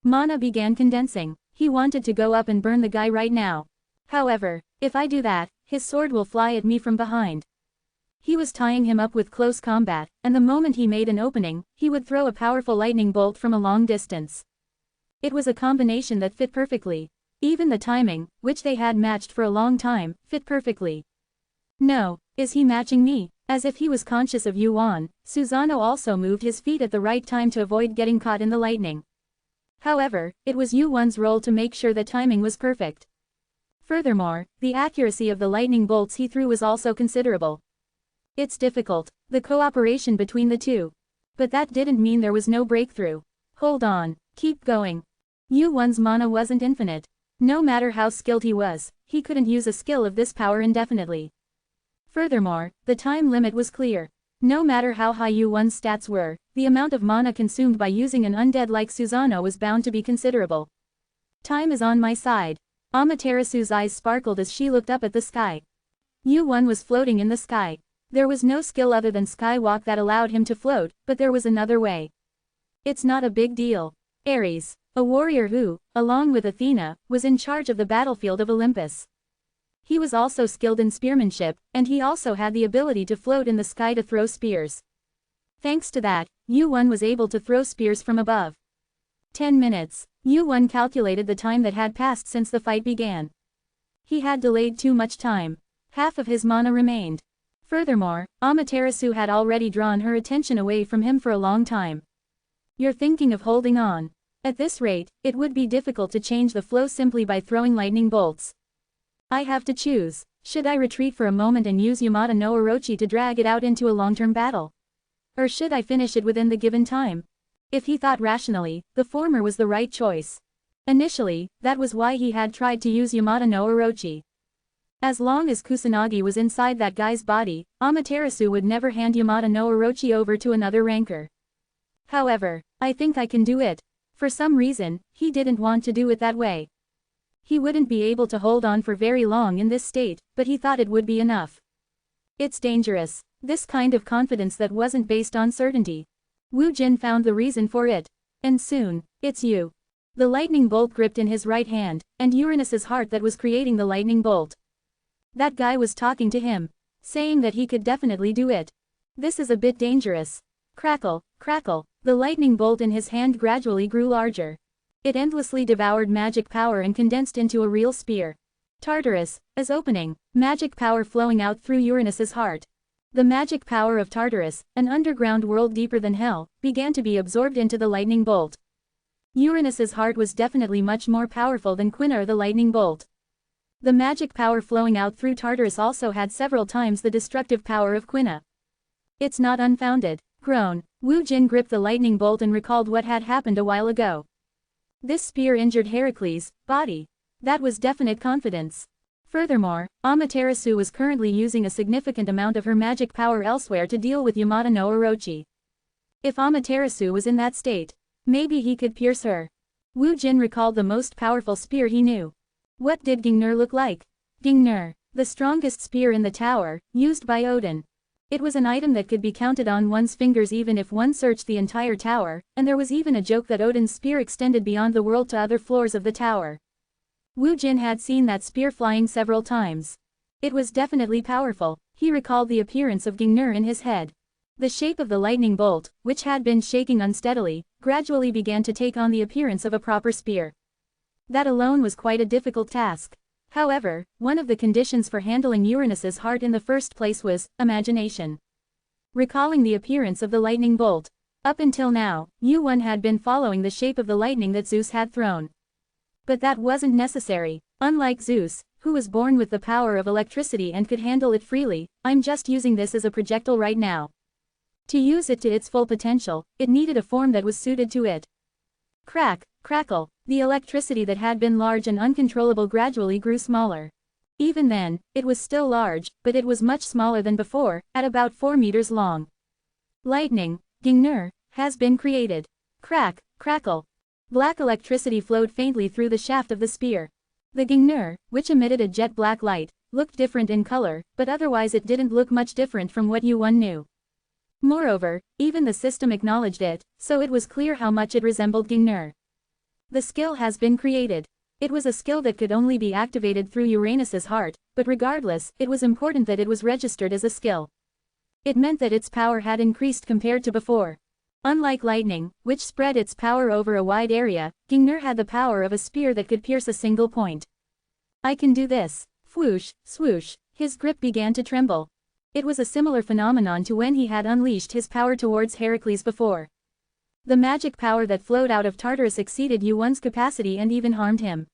Mana began condensing. He wanted to go up and burn the guy right now. However, if I do that, his sword will fly at me from behind. He was tying him up with close combat, and the moment he made an opening, he would throw a powerful lightning bolt from a long distance. It was a combination that fit perfectly. Even the timing, which they had matched for a long time, fit perfectly. No, is he matching me? As if he was conscious of Yuan, Susanoo also moved his feet at the right time to avoid getting caught in the lightning. However, it was Yuan's role to make sure the timing was perfect. Furthermore, the accuracy of the lightning bolts he threw was also considerable. It's difficult, the cooperation between the two. But that didn't mean there was no breakthrough. Hold on, keep going. Yuan's mana wasn't infinite. No matter how skilled he was, he couldn't use a skill of this power indefinitely. Furthermore, the time limit was clear. No matter how high Yuan's stats were, the amount of mana consumed by using an undead like Susanoo was bound to be considerable. Time is on my side. Amaterasu's eyes sparkled as she looked up at the sky. Yuan was floating in the sky. There was no skill other than skywalk that allowed him to float, but there was another way. It's not a big deal. Ares, a warrior who, along with Athena, was in charge of the battlefield of Olympus. He was also skilled in spearmanship, and he also had the ability to float in the sky to throw spears. Thanks to that, Yuan was able to throw spears from above. 10 minutes. Yuan calculated the time that had passed since the fight began. He had delayed too much time. Half of his mana remained. Furthermore, Amaterasu had already drawn her attention away from him for a long time. You're thinking of holding on. At this rate, it would be difficult to change the flow simply by throwing lightning bolts. I have to choose. Should I retreat for a moment and use Yamata no Orochi to drag it out into a long-term battle? Or should I finish it within the given time? If he thought rationally, the former was the right choice. Initially, that was why he had tried to use Yamata no Orochi. As long as Kusanagi was inside that guy's body, Amaterasu would never hand Yamada no Orochi over to another ranker. However, I think I can do it. For some reason, he didn't want to do it that way. He wouldn't be able to hold on for very long in this state, but he thought it would be enough. It's dangerous. This kind of confidence that wasn't based on certainty. Wu Jin found the reason for it. And soon, it's you. The lightning bolt gripped in his right hand, and Uranus's heart that was creating the lightning bolt. That guy was talking to him, saying that he could definitely do it. This is a bit dangerous. Crackle, crackle, the lightning bolt in his hand gradually grew larger. It endlessly devoured magic power and condensed into a real spear. Tartarus, as opening, magic power flowing out through Uranus's heart. The magic power of Tartarus, an underground world deeper than hell, began to be absorbed into the lightning bolt. Uranus's heart was definitely much more powerful than Quinar the lightning bolt. The magic power flowing out through Tartarus also had several times the destructive power of Quina. It's not unfounded. Groan. Wu Jin gripped the lightning bolt and recalled what had happened a while ago. This spear injured Heracles' body. That was definite confidence. Furthermore, Amaterasu was currently using a significant amount of her magic power elsewhere to deal with Yamada no Orochi. If Amaterasu was in that state, maybe he could pierce her. Wu Jin recalled the most powerful spear he knew. What did Gingnir look like? Gingnir, the strongest spear in the tower, used by Odin. It was an item that could be counted on one's fingers even if one searched the entire tower, and there was even a joke that Odin's spear extended beyond the world to other floors of the tower. Wu Jin had seen that spear flying several times. It was definitely powerful. He recalled the appearance of Gingnir in his head. The shape of the lightning bolt, which had been shaking unsteadily, gradually began to take on the appearance of a proper spear. That alone was quite a difficult task. However, one of the conditions for handling Uranus's heart in the first place was imagination. Recalling the appearance of the lightning bolt. Up until now, Yu-1 had been following the shape of the lightning that Zeus had thrown. But that wasn't necessary. Unlike Zeus, who was born with the power of electricity and could handle it freely, I'm just using this as a projectile right now. To use it to its full potential, it needed a form that was suited to it. Crack, crackle, the electricity that had been large and uncontrollable gradually grew smaller. Even then, it was still large, but it was much smaller than before, at about 4 meters long. Lightning, Gingnir, has been created. Crack, crackle. Black electricity flowed faintly through the shaft of the spear. The Gingnir, which emitted a jet black light, looked different in color, but otherwise it didn't look much different from what Yu-1 knew. Moreover, even the system acknowledged it, so it was clear how much it resembled Gingnir. The skill has been created. It was a skill that could only be activated through Uranus's heart, but regardless, it was important that it was registered as a skill. It meant that its power had increased compared to before. Unlike lightning, which spread its power over a wide area, Gingnir had the power of a spear that could pierce a single point. I can do this. Swoosh, swoosh, his grip began to tremble. It was a similar phenomenon to when he had unleashed his power towards Heracles before. The magic power that flowed out of Tartarus exceeded Yu-1's capacity and even harmed him.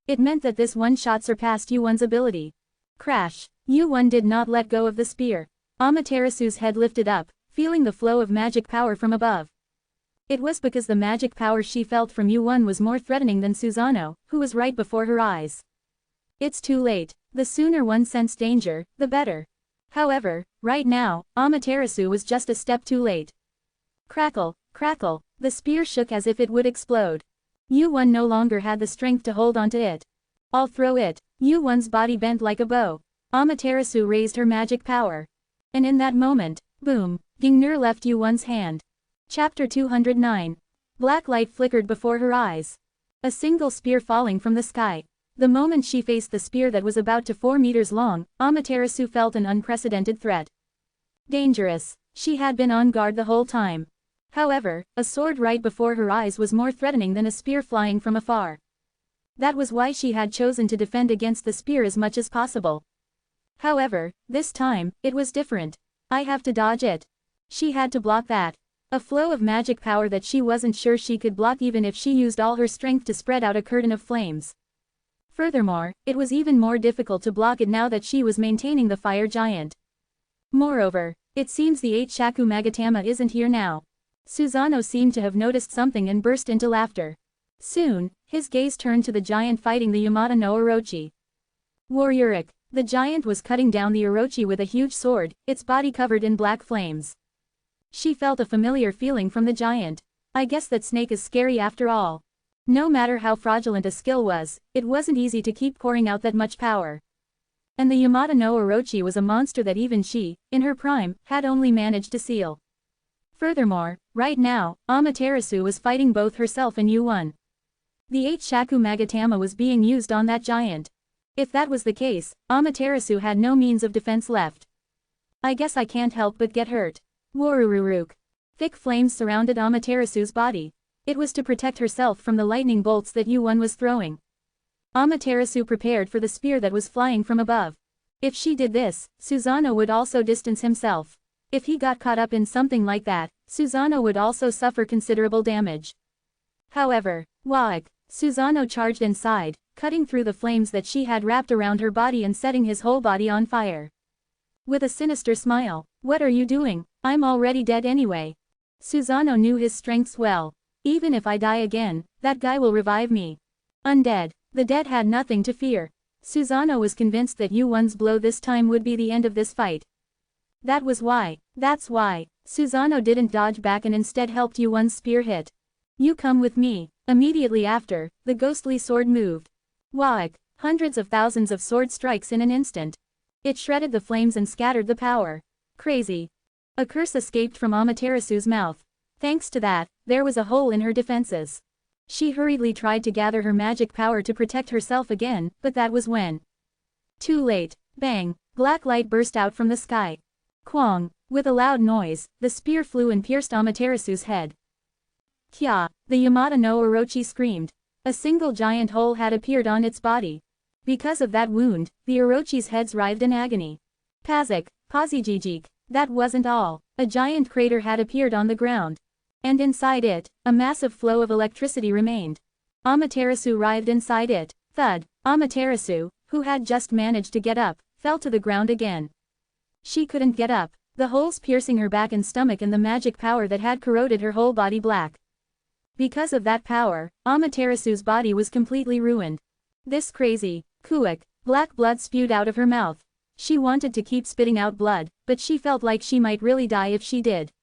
It meant that this one shot surpassed Yu-1's ability. Crash. Yu-1 did not let go of the spear. Amaterasu's head lifted up, feeling the flow of magic power from above. It was because the magic power she felt from Yu-1 was more threatening than Susanoo, who was right before her eyes. It's too late. The sooner one sensed danger, the better. However, right now, Amaterasu was just a step too late. Crackle, crackle, the spear shook as if it would explode. Yu-1 no longer had the strength to hold onto it. I'll throw it. Yu-1's body bent like a bow. Amaterasu raised her magic power. And in that moment, boom, Gingnir left Yu-1's hand. Chapter 209. Black light flickered before her eyes. A single spear falling from the sky. The moment she faced the spear that was about to 4 meters long, Amaterasu felt an unprecedented threat. Dangerous. She had been on guard the whole time. However, a sword right before her eyes was more threatening than a spear flying from afar. That was why she had chosen to defend against the spear as much as possible. However, this time, it was different. I have to dodge it. She had to block that. A flow of magic power that she wasn't sure she could block even if she used all her strength to spread out a curtain of flames. Furthermore, it was even more difficult to block it now that she was maintaining the fire giant. Moreover, it seems the 8 Shaku Magatama isn't here now. Susanoo seemed to have noticed something and burst into laughter. Soon, his gaze turned to the giant fighting the Yamada no Orochi. Warrioric, The giant was cutting down the Orochi with a huge sword, its body covered in black flames. She felt a familiar feeling from the giant. I guess that snake is scary after all. No matter how fraudulent a skill was, it wasn't easy to keep pouring out that much power. And the Yamata no Orochi was a monster that even she, in her prime, had only managed to seal. Furthermore, right now, Amaterasu was fighting both herself and Yuan. The 8 Shaku Magatama was being used on that giant. If that was the case, Amaterasu had no means of defense left. I guess I can't help but get hurt. Warururuk. Thick flames surrounded Amaterasu's body. It was to protect herself from the lightning bolts that Yuan was throwing. Amaterasu prepared for the spear that was flying from above. If she did this, Susanoo would also distance himself. If he got caught up in something like that, Susanoo would also suffer considerable damage. However, Waik, Susanoo charged inside, cutting through the flames that she had wrapped around her body and setting his whole body on fire. With a sinister smile, "What are you doing? I'm already dead anyway." Susanoo knew his strengths well. Even if I die again, that guy will revive me. Undead. The dead had nothing to fear. Susanoo was convinced that Yuan's blow this time would be the end of this fight. That's why, Susanoo didn't dodge back and instead helped Yuan's spear hit. "You come with me." Immediately after, the ghostly sword moved. Waik. Hundreds of thousands of sword strikes in an instant. It shredded the flames and scattered the power. Crazy. A curse escaped from Amaterasu's mouth. Thanks to that, there was a hole in her defenses. She hurriedly tried to gather her magic power to protect herself again, but that was when. Too late. Bang! Black light burst out from the sky. Kwang! With a loud noise, the spear flew and pierced Amaterasu's head. Kya! The Yamata no Orochi screamed. A single giant hole had appeared on its body. Because of that wound, the Orochi's heads writhed in agony. Pazik! Pazijijik! That wasn't all. A giant crater had appeared on the ground. And inside it, a massive flow of electricity remained. Amaterasu writhed inside it. Thud! Amaterasu, who had just managed to get up, fell to the ground again. She couldn't get up, the holes piercing her back and stomach and the magic power that had corroded her whole body black. Because of that power, Amaterasu's body was completely ruined. This crazy, kuik, black blood spewed out of her mouth. She wanted to keep spitting out blood, but she felt like she might really die if she did.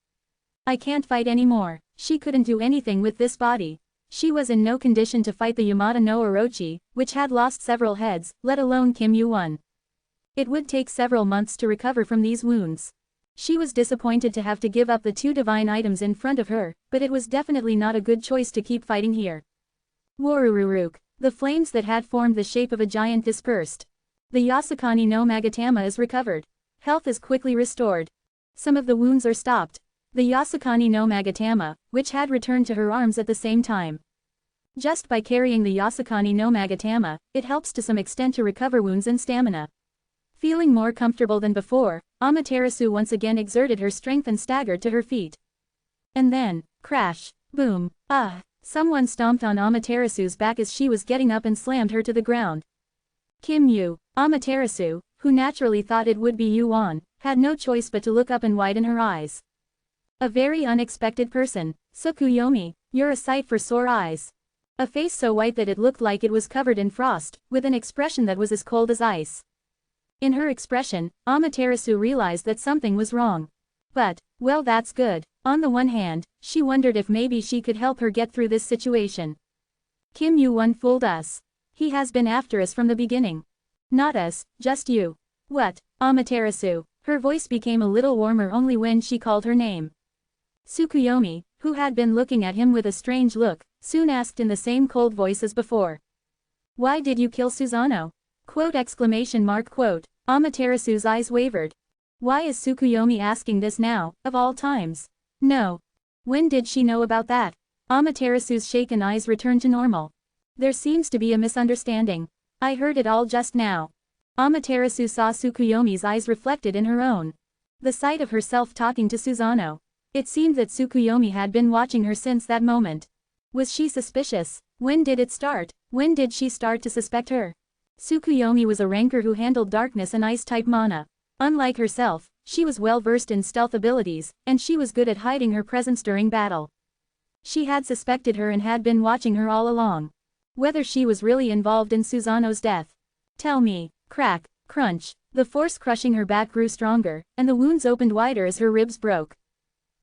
I can't fight anymore. She couldn't do anything with this body. She was in no condition to fight the Yamata no Orochi, which had lost several heads, let alone Kim Yuan. It would take several months to recover from these wounds. She was disappointed to have to give up the 2 divine items in front of her, but it was definitely not a good choice to keep fighting here. Warururuk. The flames that had formed the shape of a giant dispersed. The Yasukani no Magatama is recovered. Health is quickly restored. Some of the wounds are stopped. The Yasukani no Magatama, which had returned to her arms at the same time. Just by carrying the Yasukani no Magatama, it helps to some extent to recover wounds and stamina. Feeling more comfortable than before, Amaterasu once again exerted her strength and staggered to her feet. And then, crash, boom, someone stomped on Amaterasu's back as she was getting up and slammed her to the ground. Kim Yu, Amaterasu, who naturally thought it would be Yuan, had no choice but to look up and widen her eyes. A very unexpected person. Tsukuyomi, you're a sight for sore eyes. A face so white that it looked like it was covered in frost, with an expression that was as cold as ice. In her expression, Amaterasu realized that something was wrong. But, well, that's good. On the one hand, she wondered if maybe she could help her get through this situation. Kim Yuan fooled us. He has been after us from the beginning. Not us, just you. What, Amaterasu? Her voice became a little warmer only when she called her name. Tsukuyomi, who had been looking at him with a strange look, soon asked in the same cold voice as before. Why did you kill Susanoo? Quote! Amaterasu's eyes wavered. Why is Tsukuyomi asking this now, of all times? No. When did she know about that? Amaterasu's shaken eyes returned to normal. There seems to be a misunderstanding. I heard it all just now. Amaterasu saw Tsukuyomi's eyes reflected in her own. The sight of herself talking to Susanoo. It seemed that Tsukuyomi had been watching her since that moment. Was she suspicious? When did it start? When did she start to suspect her? Tsukuyomi was a ranker who handled darkness and ice-type mana. Unlike herself, she was well versed in stealth abilities, and she was good at hiding her presence during battle. She had suspected her and had been watching her all along. Whether she was really involved in Susanoo's death. Tell me, crack, Crunch. The force crushing her back grew stronger, and the wounds opened wider as her ribs broke.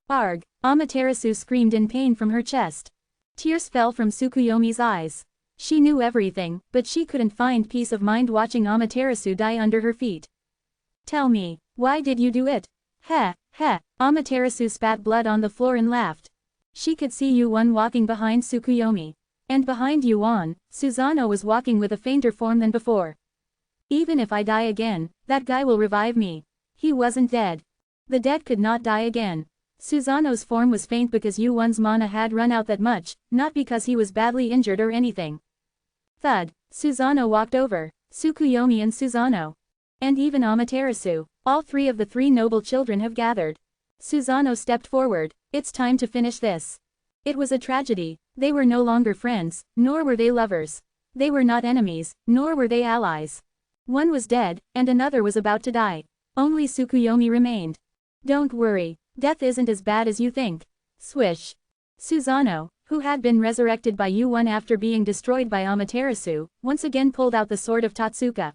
Arg! Amaterasu screamed in pain from her chest. Tears fell from Tsukuyomi's eyes. She knew everything, but she couldn't find peace of mind watching Amaterasu die under her feet. Tell me, why did you do it? Heh, heh. Amaterasu spat blood on the floor and laughed. She could see Yuan walking behind Tsukuyomi. And behind Yuan, Susanoo was walking with a fainter form than before. Even if I die again, that guy will revive me. He wasn't dead. The dead could not die again. Susanoo's form was faint because Yuan's mana had run out that much, not because he was badly injured or anything. Thud. Susanoo walked over. Tsukuyomi and Susanoo. And even Amaterasu. All three of the three noble children have gathered. Susanoo stepped forward. It's time to finish this. It was a tragedy. They were no longer friends, nor were they lovers. They were not enemies, nor were they allies. One was dead, and another was about to die. Only Tsukuyomi remained. Don't worry. Death isn't as bad as you think. Swish. Susanoo, who had been resurrected by Yuan after being destroyed by Amaterasu, once again pulled out the sword of Tatsuka.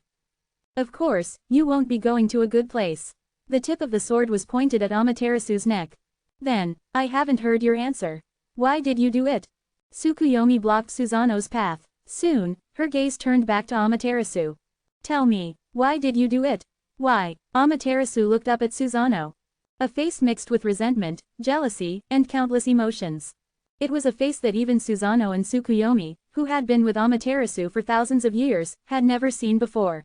Of course, you won't be going to a good place. The tip of the sword was pointed at Amaterasu's neck. Then, I haven't heard your answer. Why did you do it? Tsukuyomi blocked Susanoo's path. Soon, her gaze turned back to Amaterasu. Tell me, why did you do it? Why? Amaterasu looked up at Susanoo. A face mixed with resentment, jealousy, and countless emotions. It was a face that even Susanoo and Tsukuyomi, who had been with Amaterasu for thousands of years, had never seen before.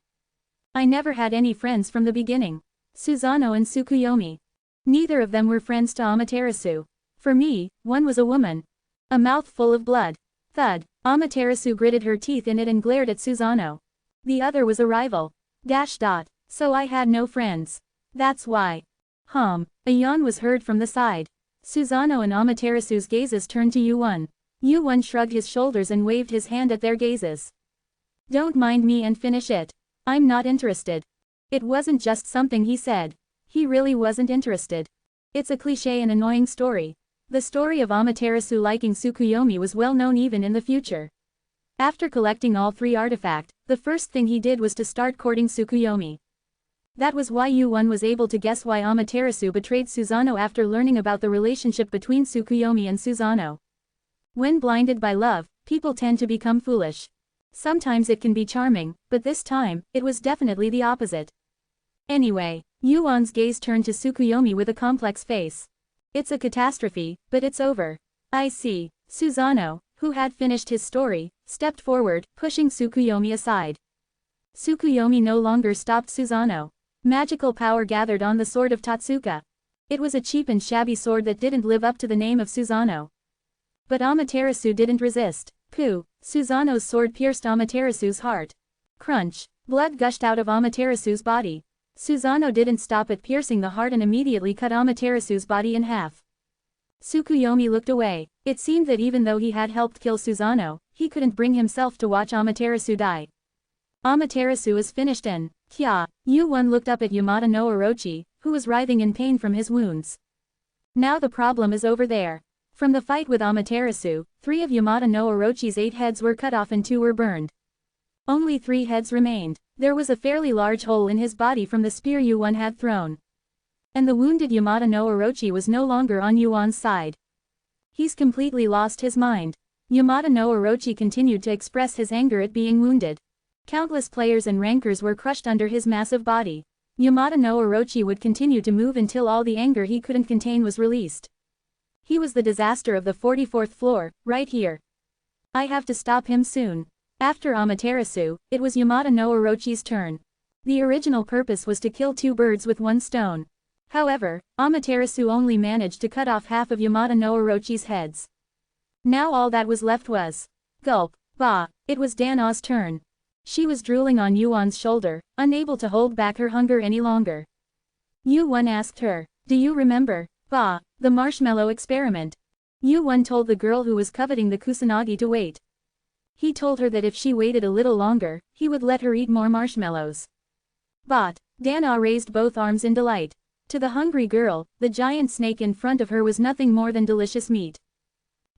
I never had any friends from the beginning. Susanoo and Tsukuyomi. Neither of them were friends to Amaterasu. For me, one was a woman. A mouth full of blood. Thud. Amaterasu gritted her teeth in it and glared at Susanoo. The other was a rival. Dash dot. So I had no friends. That's why. A yawn was heard from the side. Susanoo and Amaterasu's gazes turned to Yuan. Yuan shrugged his shoulders and waved his hand at their gazes. Don't mind me and finish it. I'm not interested. It wasn't just something he said. He really wasn't interested. It's a cliché and annoying story. The story of Amaterasu liking Tsukuyomi was well known even in the future. After collecting all three artifacts, the first thing he did was to start courting Tsukuyomi. That was why Yuan was able to guess why Amaterasu betrayed Susanoo after learning about the relationship between Tsukuyomi and Susanoo. When blinded by love, people tend to become foolish. Sometimes it can be charming, but this time, it was definitely the opposite. Anyway, Yuan's gaze turned to Tsukuyomi with a complex face. It's a catastrophe, but it's over. I see. Susanoo, who had finished his story, stepped forward, pushing Tsukuyomi aside. Tsukuyomi no longer stopped Susanoo. Magical power gathered on the sword of Tatsuka. It was a cheap and shabby sword that didn't live up to the name of Susanoo. But Amaterasu didn't resist. Pooh! Susanoo's sword pierced Amaterasu's heart. Crunch! Blood gushed out of Amaterasu's body. Susanoo didn't stop at piercing the heart and immediately cut Amaterasu's body in half. Tsukuyomi looked away. It seemed that even though he had helped kill Susanoo, he couldn't bring himself to watch Amaterasu die. Amaterasu is finished and, kya. Yuan looked up at Yamada no Orochi, who was writhing in pain from his wounds. Now the problem is over there. From the fight with Amaterasu, 3 of Yamada no Orochi's 8 heads were cut off and 2 were burned. Only 3 heads remained. There was a fairly large hole in his body from the spear Yuan had thrown. And the wounded Yamada no Orochi was no longer on Yuan's side. He's completely lost his mind. Yamada no Orochi continued to express his anger at being wounded. Countless players and rankers were crushed under his massive body. Yamada no Orochi would continue to move until all the anger he couldn't contain was released. He was the disaster of the 44th floor, right here. I have to stop him soon. After Amaterasu, it was Yamada no Orochi's turn. The original purpose was to kill 2 birds with 1 stone. However, Amaterasu only managed to cut off half of Yamada no Orochi's heads. Now all that was left was... Gulp. Bah. It was Dana's turn. She was drooling on Yuan's shoulder, unable to hold back her hunger any longer. Yuan asked her, do you remember, Bah, the marshmallow experiment? Yuan told the girl who was coveting the kusanagi to wait. He told her that if she waited a little longer, he would let her eat more marshmallows. But, Dana raised both arms in delight. To the hungry girl, the giant snake in front of her was nothing more than delicious meat.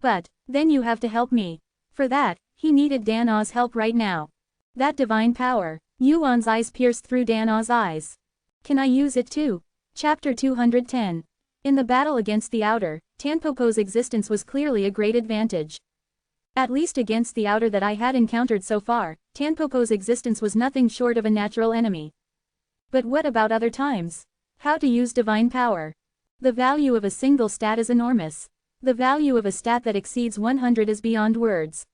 But, then you have to help me. For that, he needed Dana's help right now. That divine power. Yuan's eyes pierced through Dana's eyes. Can I use it too? Chapter 210. In the battle against the outer, Tanpopo's existence was clearly a great advantage. At least against the outer that I had encountered so far, Tanpopo's existence was nothing short of a natural enemy. But what about other times? How to use divine power? The value of a single stat is enormous. The value of a stat that exceeds 100 is beyond words.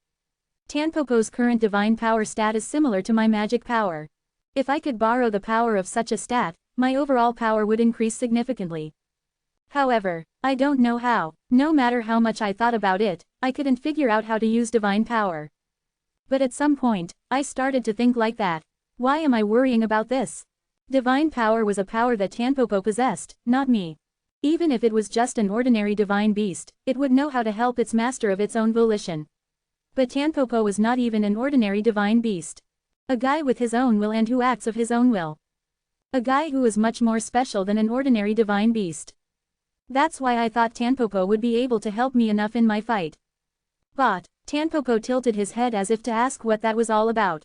Tanpopo's current divine power stat is similar to my magic power. If I could borrow the power of such a stat, my overall power would increase significantly. However, I don't know how. No matter how much I thought about it, I couldn't figure out how to use divine power. But at some point, I started to think like that. Why am I worrying about this? Divine power was a power that Tanpopo possessed, not me. Even if it was just an ordinary divine beast, it would know how to help its master of its own volition. But Tanpopo was not even an ordinary divine beast. A guy with his own will and who acts of his own will. A guy who is much more special than an ordinary divine beast. That's why I thought Tanpopo would be able to help me enough in my fight. But, Tanpopo tilted his head as if to ask what that was all about.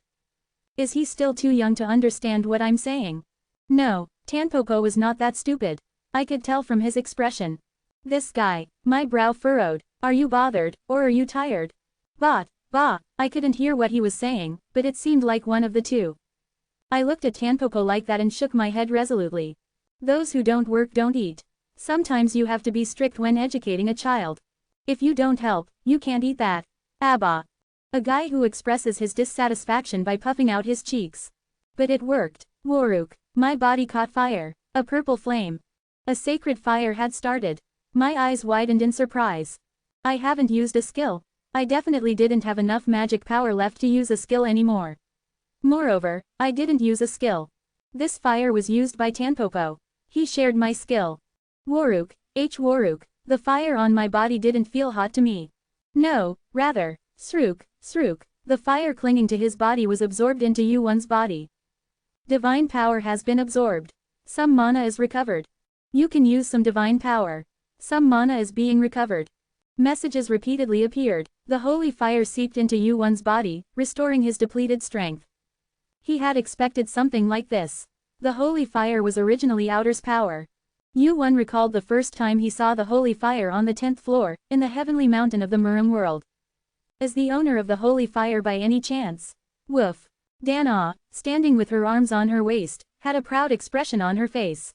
Is he still too young to understand what I'm saying? No, Tanpopo was not that stupid. I could tell from his expression. This guy, my brow furrowed. Are you bothered, or are you tired? Bah, I couldn't hear what he was saying, but it seemed like one of the two. I looked at Tanpopo like that and shook my head resolutely. Those who don't work don't eat. Sometimes you have to be strict when educating a child. If you don't help, you can't eat that. Abba. A guy who expresses his dissatisfaction by puffing out his cheeks. But it worked. Waruk. My body caught fire. A purple flame. A sacred fire had started. My eyes widened in surprise. I haven't used a skill. I definitely didn't have enough magic power left to use a skill anymore. Moreover, I didn't use a skill. This fire was used by Tanpopo. He shared my skill. Waruk, the fire on my body didn't feel hot to me. No, rather, Srook, the fire clinging to his body was absorbed into Yuan's body. Divine power has been absorbed. Some mana is recovered. You can use some divine power. Some mana is being recovered. Messages repeatedly appeared. The holy fire seeped into Yuan's body, restoring his depleted strength. He had expected something like this. The holy fire was originally Outer's power. Yuan recalled the first time he saw the holy fire on the 10th floor, in the heavenly mountain of the Murim world. As the owner of the holy fire by any chance? Woof. Dana, standing with her arms on her waist, had a proud expression on her face.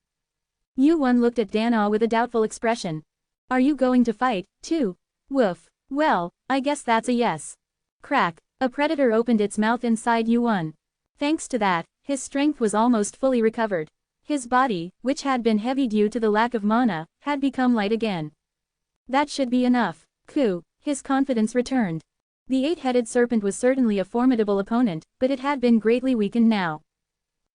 Yuan looked at Dana with a doubtful expression. Are you going to fight, too? Woof. Well, I guess that's a yes. Crack. A predator opened its mouth inside Yuan. Thanks to that, his strength was almost fully recovered. His body, which had been heavy due to the lack of mana, had become light again. That should be enough. His confidence returned. The eight-headed serpent was certainly a formidable opponent, but it had been greatly weakened now.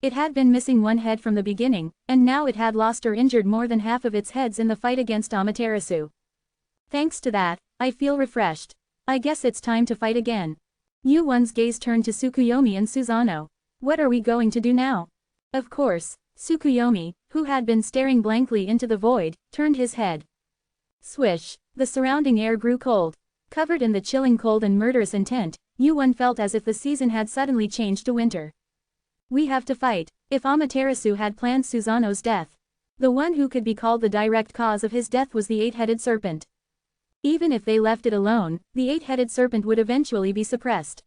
It had been missing one head from the beginning, and now it had lost or injured more than half of its heads in the fight against Amaterasu. Thanks to that, I feel refreshed. I guess it's time to fight again. Yuan's gaze turned to Tsukuyomi and Susanoo. What are we going to do now? Of course, Tsukuyomi, who had been staring blankly into the void, turned his head. Swish, the surrounding air grew cold. Covered in the chilling cold and murderous intent, Yuan felt as if the season had suddenly changed to winter. We have to fight. If Amaterasu had planned Susanoo's death, the one who could be called the direct cause of his death was the eight-headed serpent. Even if they left it alone, the eight-headed serpent would eventually be suppressed.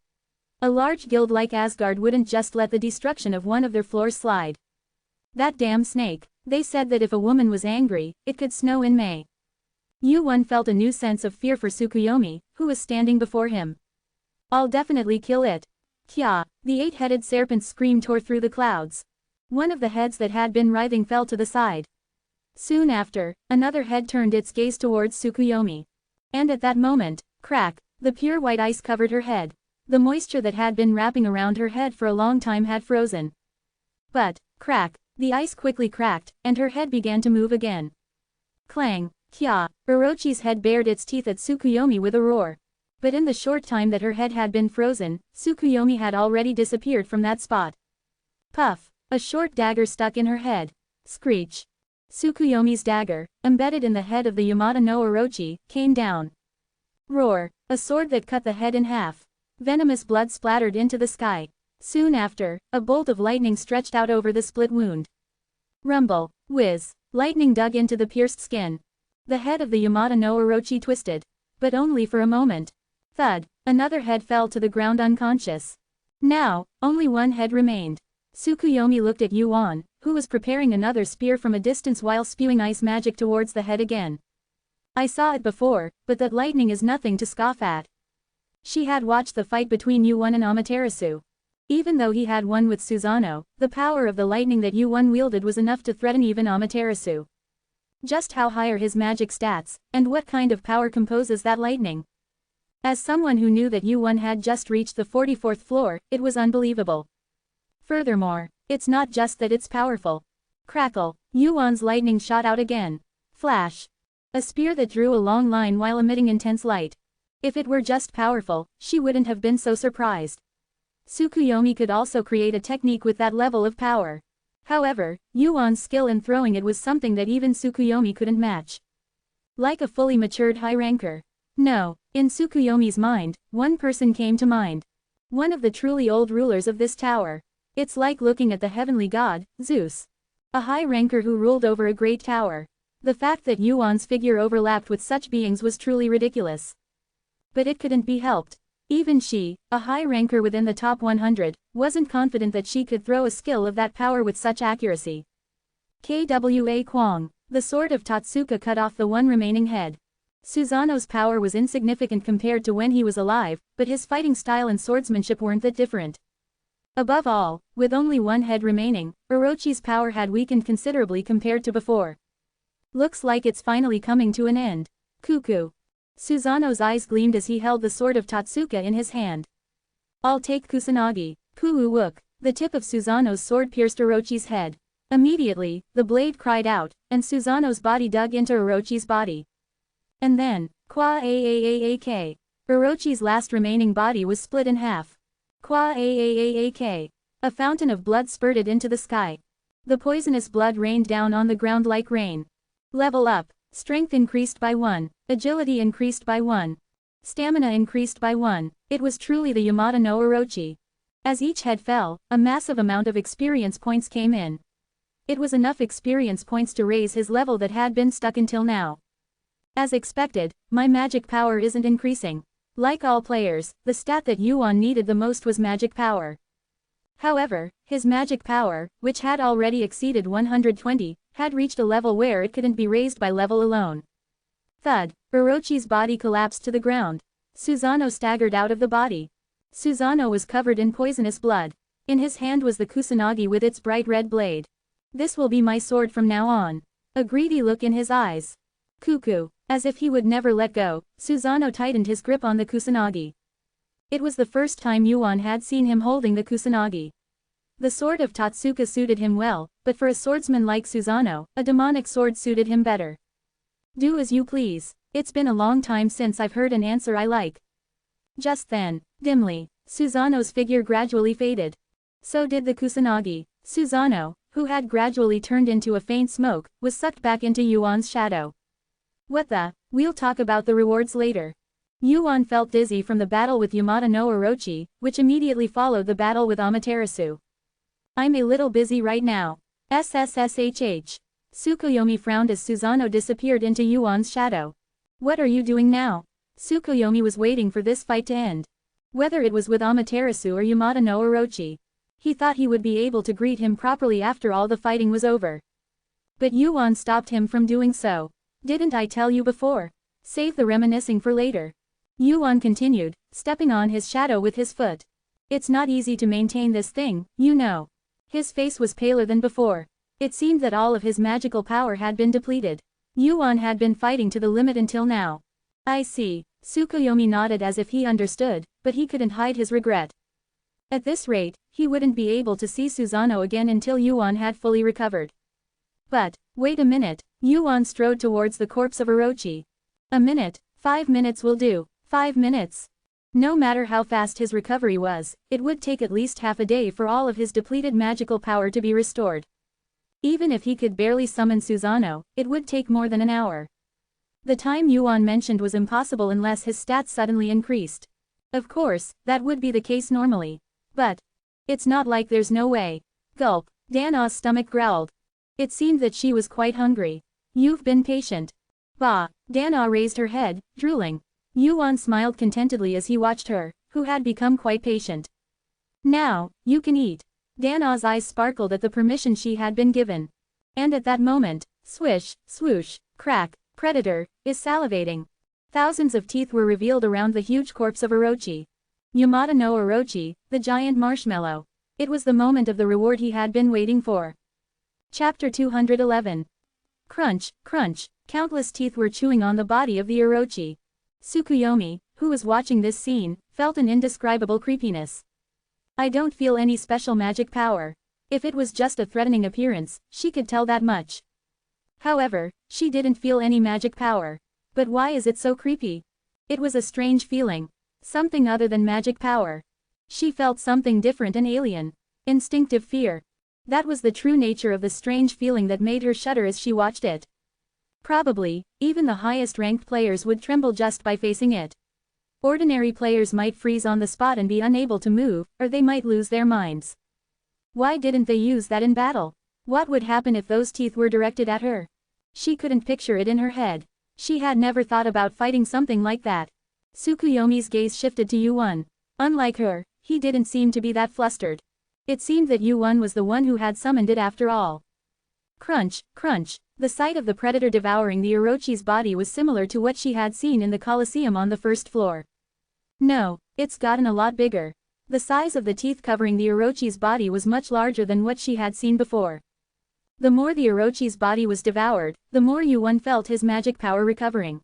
A large guild like Asgard wouldn't just let the destruction of one of their floors slide. That damn snake. They said that if a woman was angry, it could snow in May. Yuan felt a new sense of fear for Tsukuyomi, who was standing before him. I'll definitely kill it. Kya, the eight-headed serpent's scream tore through the clouds. One of the heads that had been writhing fell to the side. Soon after, another head turned its gaze towards Tsukuyomi. And at that moment, crack, the pure white ice covered her head. The moisture that had been wrapping around her head for a long time had frozen. But, crack, the ice quickly cracked, and her head began to move again. Clang, kya, Orochi's head bared its teeth at Tsukuyomi with a roar. But in the short time that her head had been frozen, Tsukuyomi had already disappeared from that spot. Puff, a short dagger stuck in her head. Screech. Tsukuyomi's dagger, embedded in the head of the Yamata no Orochi, came down. Roar, a sword that cut the head in half. Venomous blood splattered into the sky. Soon after, a bolt of lightning stretched out over the split wound. Rumble, whiz, lightning dug into the pierced skin. The head of the Yamada no Orochi twisted. But only for a moment. Thud, another head fell to the ground unconscious. Now, only one head remained. Tsukuyomi looked at Yuan, who was preparing another spear from a distance while spewing ice magic towards the head again. I saw it before, but that lightning is nothing to scoff at. She had watched the fight between Yuan and Amaterasu. Even though he had won with Susanoo, the power of the lightning that Yuan wielded was enough to threaten even Amaterasu. Just how high are his magic stats, and what kind of power composes that lightning? As someone who knew that Yuan had just reached the 44th floor, it was unbelievable. Furthermore, it's not just that it's powerful. Crackle, Yuan's lightning shot out again. Flash. A spear that drew a long line while emitting intense light. If it were just powerful, she wouldn't have been so surprised. Tsukuyomi could also create a technique with that level of power. However, Yuan's skill in throwing it was something that even Tsukuyomi couldn't match. Like a fully matured high ranker. No, in Tsukuyomi's mind, one person came to mind. One of the truly old rulers of this tower. It's like looking at the heavenly god, Zeus. A high ranker who ruled over a great tower. The fact that Yuan's figure overlapped with such beings was truly ridiculous. But it couldn't be helped. Even she, a high ranker within the top 100, wasn't confident that she could throw a skill of that power with such accuracy. Kwa Kwang, the sword of Tatsuka cut off the one remaining head. Susanoo's power was insignificant compared to when he was alive, but his fighting style and swordsmanship weren't that different. Above all, with only one head remaining, Orochi's power had weakened considerably compared to before. Looks like it's finally coming to an end. Cuckoo. Susanoo's eyes gleamed as he held the sword of Tatsuka in his hand. I'll take Kusanagi. Puu-wook. The tip of Susanoo's sword pierced Orochi's head. Immediately, the blade cried out, and Susanoo's body dug into Orochi's body. And then, Kwa-aak. Orochi's last remaining body was split in half. Kwa-aak. A fountain of blood spurted into the sky. The poisonous blood rained down on the ground like rain. Level up. Strength increased by 1. Agility increased by 1. Stamina increased by 1. It was truly the Yamada no Orochi. As each head fell, a massive amount of experience points came in. It was enough experience points to raise his level that had been stuck until now. As expected, my magic power isn't increasing. Like all players, the stat that Yuan needed the most was magic power. However, his magic power, which had already exceeded 120, had reached a level where it couldn't be raised by level alone. Thud, Orochi's body collapsed to the ground. Susanoo staggered out of the body. Susanoo was covered in poisonous blood. In his hand was the Kusanagi with its bright red blade. This will be my sword from now on. A greedy look in his eyes. Cuckoo. As if he would never let go, Susanoo tightened his grip on the Kusanagi. It was the first time Yuan had seen him holding the Kusanagi. The sword of Tatsuka suited him well, but for a swordsman like Susanoo, a demonic sword suited him better. Do as you please. It's been a long time since I've heard an answer I like. Just then, dimly, Susanoo's figure gradually faded. So did the Kusanagi. Susanoo, who had gradually turned into a faint smoke, was sucked back into Yuan's shadow. What the? We'll talk about the rewards later. Yuan felt dizzy from the battle with Yamada no Orochi, which immediately followed the battle with Amaterasu. I'm a little busy right now. SSSHH. Tsukuyomi frowned as Susanoo disappeared into Yuan's shadow. What are you doing now? Tsukuyomi was waiting for this fight to end. Whether it was with Amaterasu or Yamada no Orochi. He thought he would be able to greet him properly after all the fighting was over. But Yuan stopped him from doing so. Didn't I tell you before? Save the reminiscing for later. Yuan continued, stepping on his shadow with his foot. It's not easy to maintain this thing, you know. His face was paler than before. It seemed that all of his magical power had been depleted. Yuan had been fighting to the limit until now. I see. Tsukuyomi nodded as if he understood, but he couldn't hide his regret. At this rate, he wouldn't be able to see Susanoo again until Yuan had fully recovered. But, wait a minute, Yuan strode towards the corpse of Orochi. A minute, 5 minutes will do, 5 minutes. No matter how fast his recovery was, it would take at least half a day for all of his depleted magical power to be restored. Even if he could barely summon Susanoo, it would take more than an hour. The time Yuan mentioned was impossible unless his stats suddenly increased. Of course, that would be the case normally. But It's not like there's no way. Gulp, Dana's stomach growled. It seemed that she was quite hungry. You've been patient. Bah, Dana raised her head, drooling. Yuan smiled contentedly as he watched her, who had become quite patient. Now, you can eat. Dana's eyes sparkled at the permission she had been given. And at that moment, swish, swoosh, crack, predator, is salivating. Thousands of teeth were revealed around the huge corpse of Orochi. Yamada no Orochi, the giant marshmallow. It was the moment of the reward he had been waiting for. Chapter 211. Crunch, crunch, countless teeth were chewing on the body of the Orochi. Tsukuyomi, who was watching this scene, felt an indescribable creepiness. I don't feel any special magic power. If it was just a threatening appearance, she could tell that much. However, she didn't feel any magic power. But why is it so creepy? It was a strange feeling. Something other than magic power. She felt something different and alien. Instinctive fear. That was the true nature of the strange feeling that made her shudder as she watched it. Probably, even the highest-ranked players would tremble just by facing it. Ordinary players might freeze on the spot and be unable to move, or they might lose their minds. Why didn't they use that in battle? What would happen if those teeth were directed at her? She couldn't picture it in her head. She had never thought about fighting something like that. Tsukuyomi's gaze shifted to Yuan. Unlike her, he didn't seem to be that flustered. It seemed that Yuan was the one who had summoned it after all. Crunch, crunch. The sight of the predator devouring the Orochi's body was similar to what she had seen in the Colosseum on the first floor. No, it's gotten a lot bigger. The size of the teeth covering the Orochi's body was much larger than what she had seen before. The more the Orochi's body was devoured, the more Yuan felt his magic power recovering.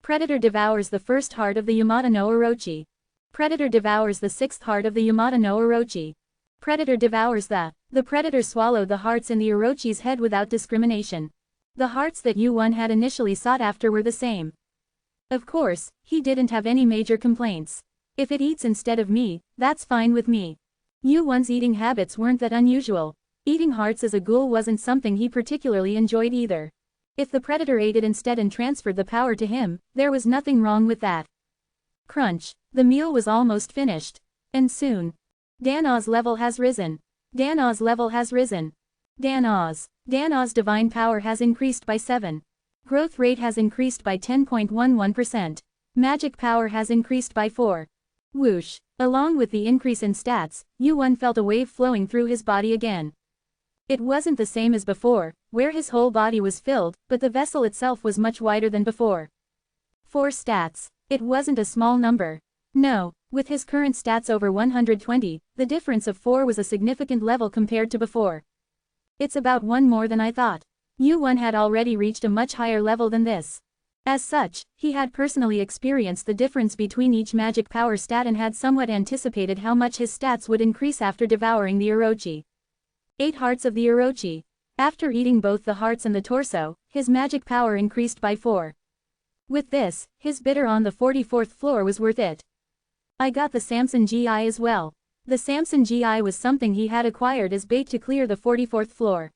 Predator devours the first heart of the Yamada no Orochi. Predator devours the sixth heart of the Yamada no Orochi. Predator devours the predator swallowed the hearts in the Orochi's head without discrimination. The hearts that Yuan had initially sought after were the same. Of course, he didn't have any major complaints. If it eats instead of me, that's fine with me. Yuan's eating habits weren't that unusual. Eating hearts as a ghoul wasn't something he particularly enjoyed either. If the predator ate it instead and transferred the power to him, there was nothing wrong with that. Crunch. The meal was almost finished. And soon. Dana's level has risen. Dana's level has risen. Dana's divine power has increased by 7. Growth rate has increased by 10.11%. Magic power has increased by 4. Whoosh. Along with the increase in stats, Yuan felt a wave flowing through his body again. It wasn't the same as before, where his whole body was filled, but the vessel itself was much wider than before. 4 stats. It wasn't a small number. No, with his current stats over 120, the difference of 4 was a significant level compared to before. It's about 1 more than I thought. Yuan had already reached a much higher level than this. As such, he had personally experienced the difference between each magic power stat and had somewhat anticipated how much his stats would increase after devouring the Orochi. 8 hearts of the Orochi. After eating both the hearts and the torso, his magic power increased by 4. With this, his bidder on the 44th floor was worth it. I got the Samson GI as well. The Samson GI was something he had acquired as bait to clear the 44th floor.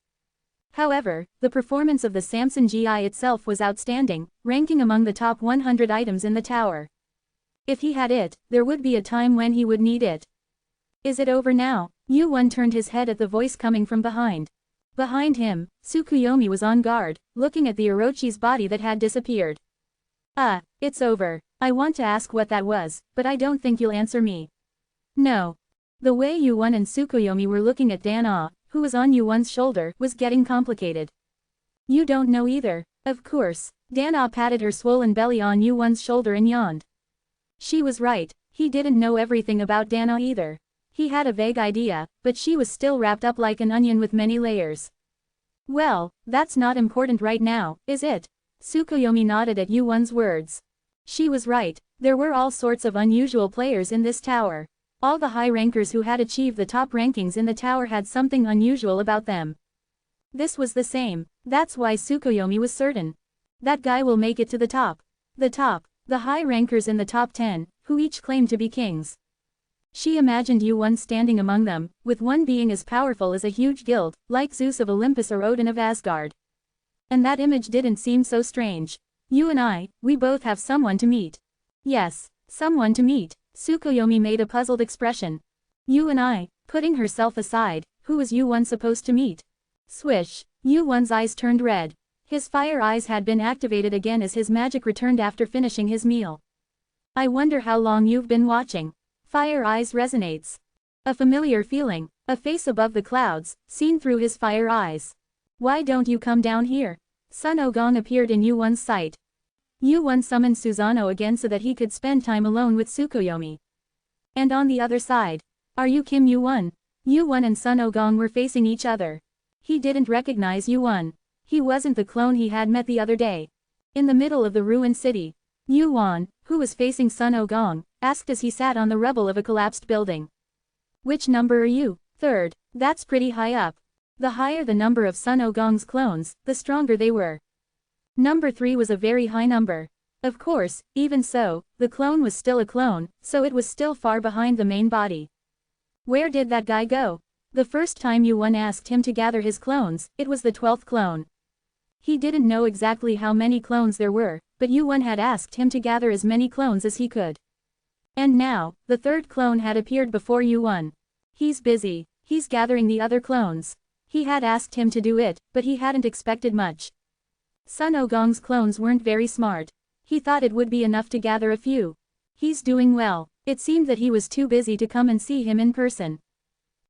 However, the performance of the Samson GI itself was outstanding, ranking among the top 100 items in the tower. If he had it, there would be a time when he would need it. Is it over now? Yuan turned his head at the voice coming from behind. Behind him, Tsukuyomi was on guard, looking at the Orochi's body that had disappeared. It's over. I want to ask what that was, but I don't think you'll answer me. No. The way Yuan and Tsukuyomi were looking at Dana, who was on Yuan's shoulder, was getting complicated. You don't know either. Of course. Dana patted her swollen belly on Yuan's shoulder and yawned. She was right, he didn't know everything about Dana either. He had a vague idea, but she was still wrapped up like an onion with many layers. Well, that's not important right now, is it? Tsukuyomi nodded at Yuan's words. She was right, there were all sorts of unusual players in this tower. All the high rankers who had achieved the top rankings in the tower had something unusual about them. This was the same, that's why Tsukuyomi was certain. That guy will make it to the top. The high rankers in the top 10, who each claimed to be kings. She imagined Yuan standing among them, with one being as powerful as a huge guild, like Zeus of Olympus or Odin of Asgard. And that image didn't seem so strange. You and I, we both have someone to meet. Yes, someone to meet. Tsukuyomi made a puzzled expression. You and I, Putting herself aside, who was Yu-won supposed to meet? Swish. Yu-won's eyes turned red. His fire eyes had been activated again as his magic returned after finishing his meal. I wonder how long you've been watching. Fire eyes resonates. A familiar feeling, a face above the clouds, seen through his fire eyes. Why don't you come down here? Sun Ogong appeared in Yu-won's sight. Yu-won summoned Susanoo again so that he could spend time alone with Tsukuyomi. And on the other side, are you Kim Yu-won? Yu-won and Sun Ogong were facing each other. He didn't recognize Yu-won. He wasn't the clone he had met the other day. In the middle of the ruined city, Yu-won, who was facing Sun Ogong, asked as he sat on the rubble of a collapsed building. Which number are you? Third. That's pretty high up. The higher the number of Sun Ogong's clones, the stronger they were. Number 3 was a very high number. Of course, even so, the clone was still a clone, so it was still far behind the main body. Where did that guy go? The first time Yu-won asked him to gather his clones, it was the 12th clone. He didn't know exactly how many clones there were, but Yu-won had asked him to gather as many clones as he could. And now, the 3rd clone had appeared before Yu-won. He's busy. He's gathering the other clones. He had asked him to do it, but he hadn't expected much. Sun Ogong's clones weren't very smart. He thought it would be enough to gather a few. He's doing well. It seemed that he was too busy to come and see him in person.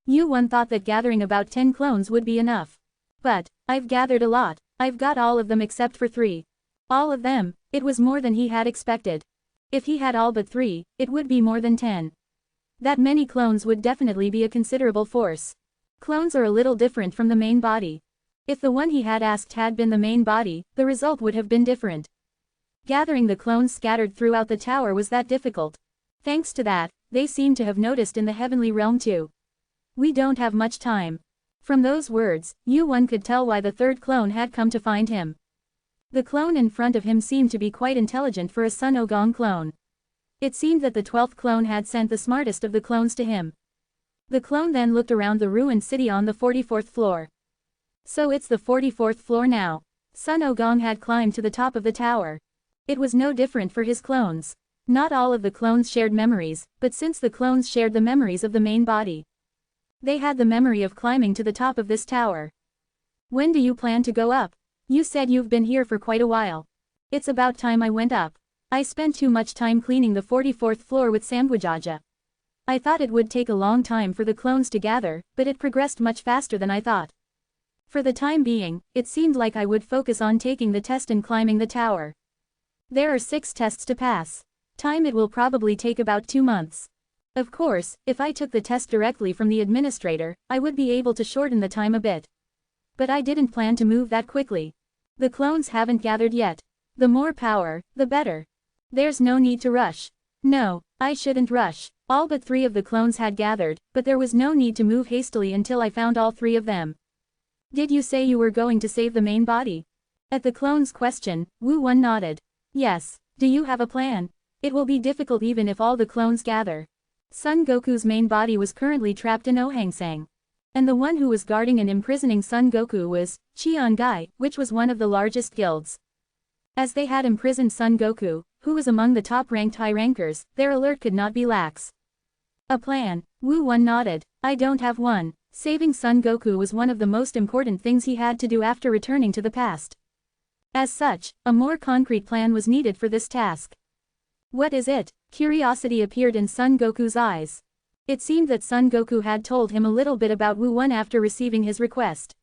Yu-won thought that gathering about 10 clones would be enough. But, I've gathered a lot. I've got all of them except for 3. All of them. It was more than he had expected. If he had all but 3, it would be more than 10. That many clones would definitely be a considerable force. Clones are a little different from the main body. If the one he had asked had been the main body, the result would have been different. Gathering the clones scattered throughout the tower was that difficult. Thanks to that, they seemed to have noticed in the heavenly realm too. We don't have much time. From those words, Yu-won could tell why the 3rd clone had come to find him. The clone in front of him seemed to be quite intelligent for a Sun Ogong clone. It seemed that the 12th clone had sent the smartest of the clones to him. The clone then looked around the ruined city on the 44th floor. So it's the 44th floor now. Sun Ogong had climbed to the top of the tower. It was no different for his clones. Not all of the clones shared memories, but since the clones shared the memories of the main body, they had the memory of climbing to the top of this tower. When do you plan to go up? You said you've been here for quite a while. It's about time I went up. I spent too much time cleaning the 44th floor with Samgwajaja. I thought it would take a long time for the clones to gather, but it progressed much faster than I thought. For the time being, it seemed like I would focus on taking the test and climbing the tower. There are 6 tests to pass. Time it will probably take about 2 months. Of course, if I took the test directly from the administrator, I would be able to shorten the time a bit. But I didn't plan to move that quickly. The clones haven't gathered yet. The more power, the better. There's no need to rush. No, I shouldn't rush. All but 3 of the clones had gathered, but there was no need to move hastily until I found all 3 of them. Did you say you were going to save the main body? At the clone's question, Wu-won nodded. Yes. Do you have a plan? It will be difficult even if all the clones gather. Son Goku's main body was currently trapped in Ohangsang. And the one who was guarding and imprisoning Son Goku was Cheongai, which was one of the largest guilds. As they had imprisoned Son Goku, who was among the top-ranked high-rankers, their alert could not be lax. A plan. Wu-won nodded. I don't have one. Saving Son Goku was one of the most important things he had to do after returning to the past. As such, a more concrete plan was needed for this task. What is it? Curiosity appeared in Son Goku's eyes. It seemed that Son Goku had told him a little bit about Wu-won after receiving his request.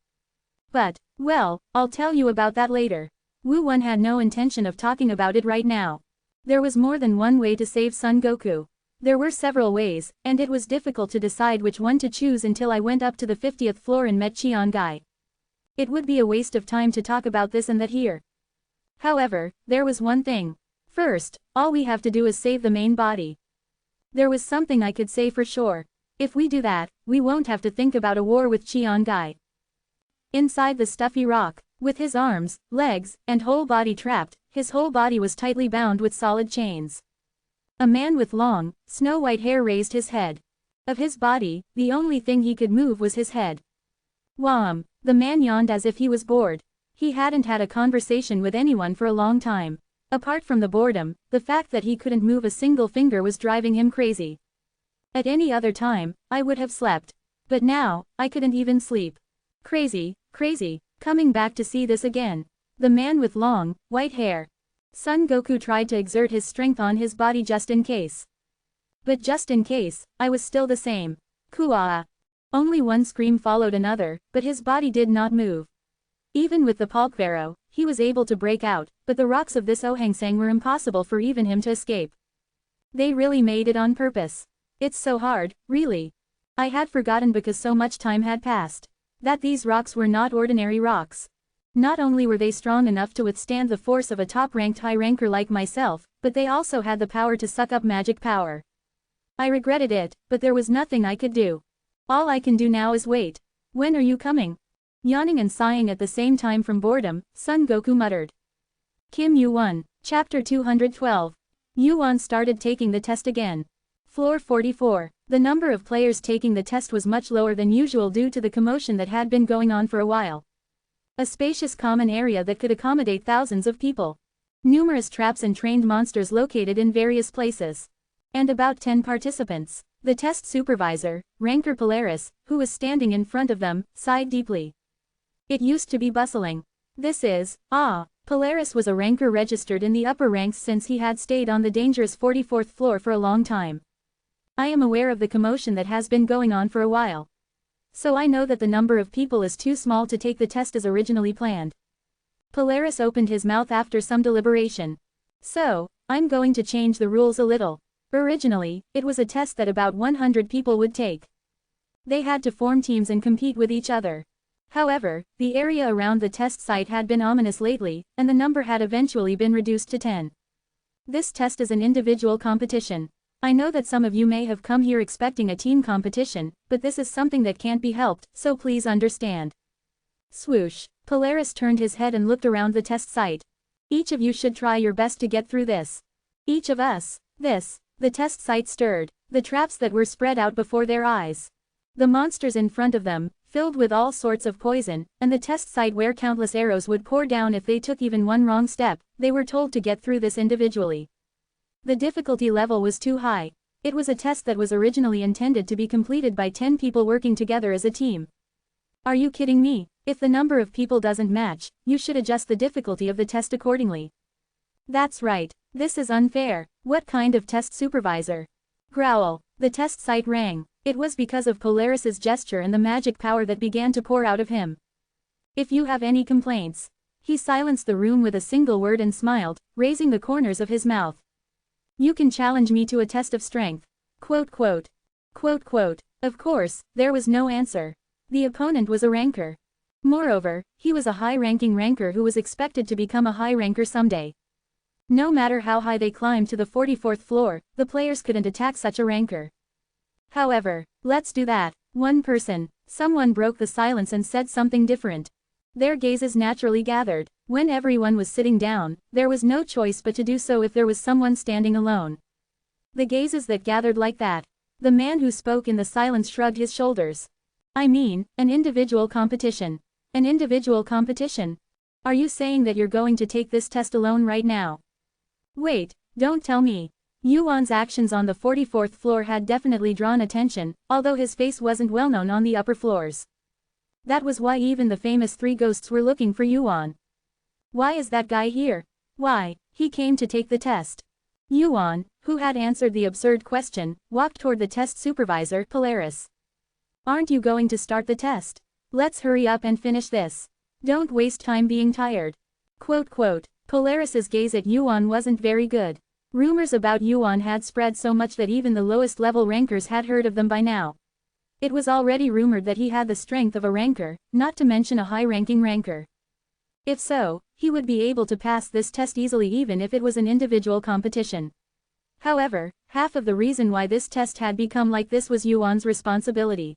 But, well, I'll tell you about that later. Wu-won had no intention of talking about it right now. There was more than one way to save Son Goku. There were several ways, and it was difficult to decide which one to choose until I went up to the 50th floor and met Cheongai. It would be a waste of time to talk about this and that here. However, there was one thing. First, all we have to do is save the main body. There was something I could say for sure. If we do that, we won't have to think about a war with Cheongai. Inside the stuffy rock, with his arms, legs, and whole body trapped, his whole body was tightly bound with solid chains. A man with long, snow-white hair raised his head. Of his body, the only thing he could move was his head. Wham! The man yawned as if he was bored. He hadn't had a conversation with anyone for a long time. Apart from the boredom, the fact that he couldn't move a single finger was driving him crazy. At any other time, I would have slept. But now, I couldn't even sleep. Crazy, crazy, coming back to see this again. The man with long, white hair. Son Goku tried to exert his strength on his body just in case. But just in case, I was still the same. Kuaa. Only one scream followed another, but his body did not move. Even with the Palkvero, he was able to break out, but the rocks of this Ohangsang were impossible for even him to escape. They really made it on purpose. It's so hard, really. I had forgotten because so much time had passed. That these rocks were not ordinary rocks. Not only were they strong enough to withstand the force of a top-ranked high ranker like myself, but they also had the power to suck up magic power. I regretted it, but there was nothing I could do. All I can do now is wait. When are you coming? Yawning and sighing at the same time from boredom, Son Goku muttered. Kim Yu-won, Chapter 212. Yu-won started taking the test again. Floor 44. The number of players taking the test was much lower than usual due to the commotion that had been going on for a while. A spacious common area that could accommodate thousands of people. Numerous traps and trained monsters located in various places. And about 10 participants. The test supervisor, Ranker Polaris, who was standing in front of them, sighed deeply. It used to be bustling. This is, Polaris was a ranker registered in the upper ranks since he had stayed on the dangerous 44th floor for a long time. I am aware of the commotion that has been going on for a while. So I know that the number of people is too small to take the test as originally planned. Polaris opened his mouth after some deliberation. So, I'm going to change the rules a little. Originally, it was a test that about 100 people would take. They had to form teams and compete with each other. However, the area around the test site had been ominous lately, and the number had eventually been reduced to 10. This test is an individual competition. I know that some of you may have come here expecting a team competition, but this is something that can't be helped, so please understand. Swoosh. Polaris turned his head and looked around the test site. Each of you should try your best to get through this. Each of us. This. The test site stirred. The traps that were spread out before their eyes. The monsters in front of them, filled with all sorts of poison, and the test site where countless arrows would pour down if they took even one wrong step, they were told to get through this individually. The difficulty level was too high. It was a test that was originally intended to be completed by 10 people working together as a team. Are you kidding me? If the number of people doesn't match, you should adjust the difficulty of the test accordingly. That's right. This is unfair. What kind of test supervisor? Growl. The test site rang. It was because of Polaris's gesture and the magic power that began to pour out of him. If you have any complaints. He silenced the room with a single word and smiled, raising the corners of his mouth. You can challenge me to a test of strength. Quote quote. Quote quote. Of course, there was no answer. The opponent was a ranker. Moreover, he was a high-ranking ranker who was expected to become a high ranker someday. No matter how high they climbed to the 44th floor, the players couldn't attack such a ranker. However, let's do that. One person. Someone broke the silence and said something different. Their gazes naturally gathered. When everyone was sitting down, there was no choice but to do so if there was someone standing alone. The gazes that gathered like that. The man who spoke in the silence shrugged his shoulders. I mean, an individual competition. An individual competition? Are you saying that you're going to take this test alone right now? Wait, don't tell me. Yuan's actions on the 44th floor had definitely drawn attention, although his face wasn't well known on the upper floors. That was why even the famous three ghosts were looking for Yuan. Why is that guy here? Why, he came to take the test. Yuan, who had answered the absurd question, walked toward the test supervisor, Polaris. Aren't you going to start the test? Let's hurry up and finish this. Don't waste time being tired. Quote quote. Polaris's gaze at Yuan wasn't very good. Rumors about Yuan had spread so much that even the lowest level rankers had heard of them by now. It was already rumored that he had the strength of a ranker, not to mention a high-ranking ranker. If so, he would be able to pass this test easily even if it was an individual competition. However, half of the reason why this test had become like this was Yuan's responsibility.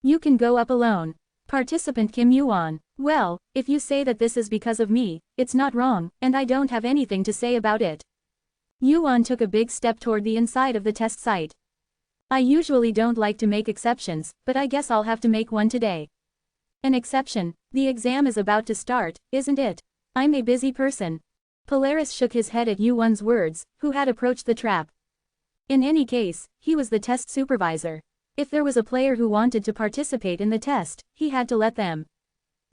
You can go up alone. Participant Kim Yuan. Well, if you say that this is because of me, it's not wrong, and I don't have anything to say about it. Yuan took a big step toward the inside of the test site. I usually don't like to make exceptions, but I guess I'll have to make one today. An exception? The exam is about to start, isn't it? I'm a busy person. Polaris shook his head at Yuan's words, who had approached the trap. In any case, he was the test supervisor. If there was a player who wanted to participate in the test, he had to let them.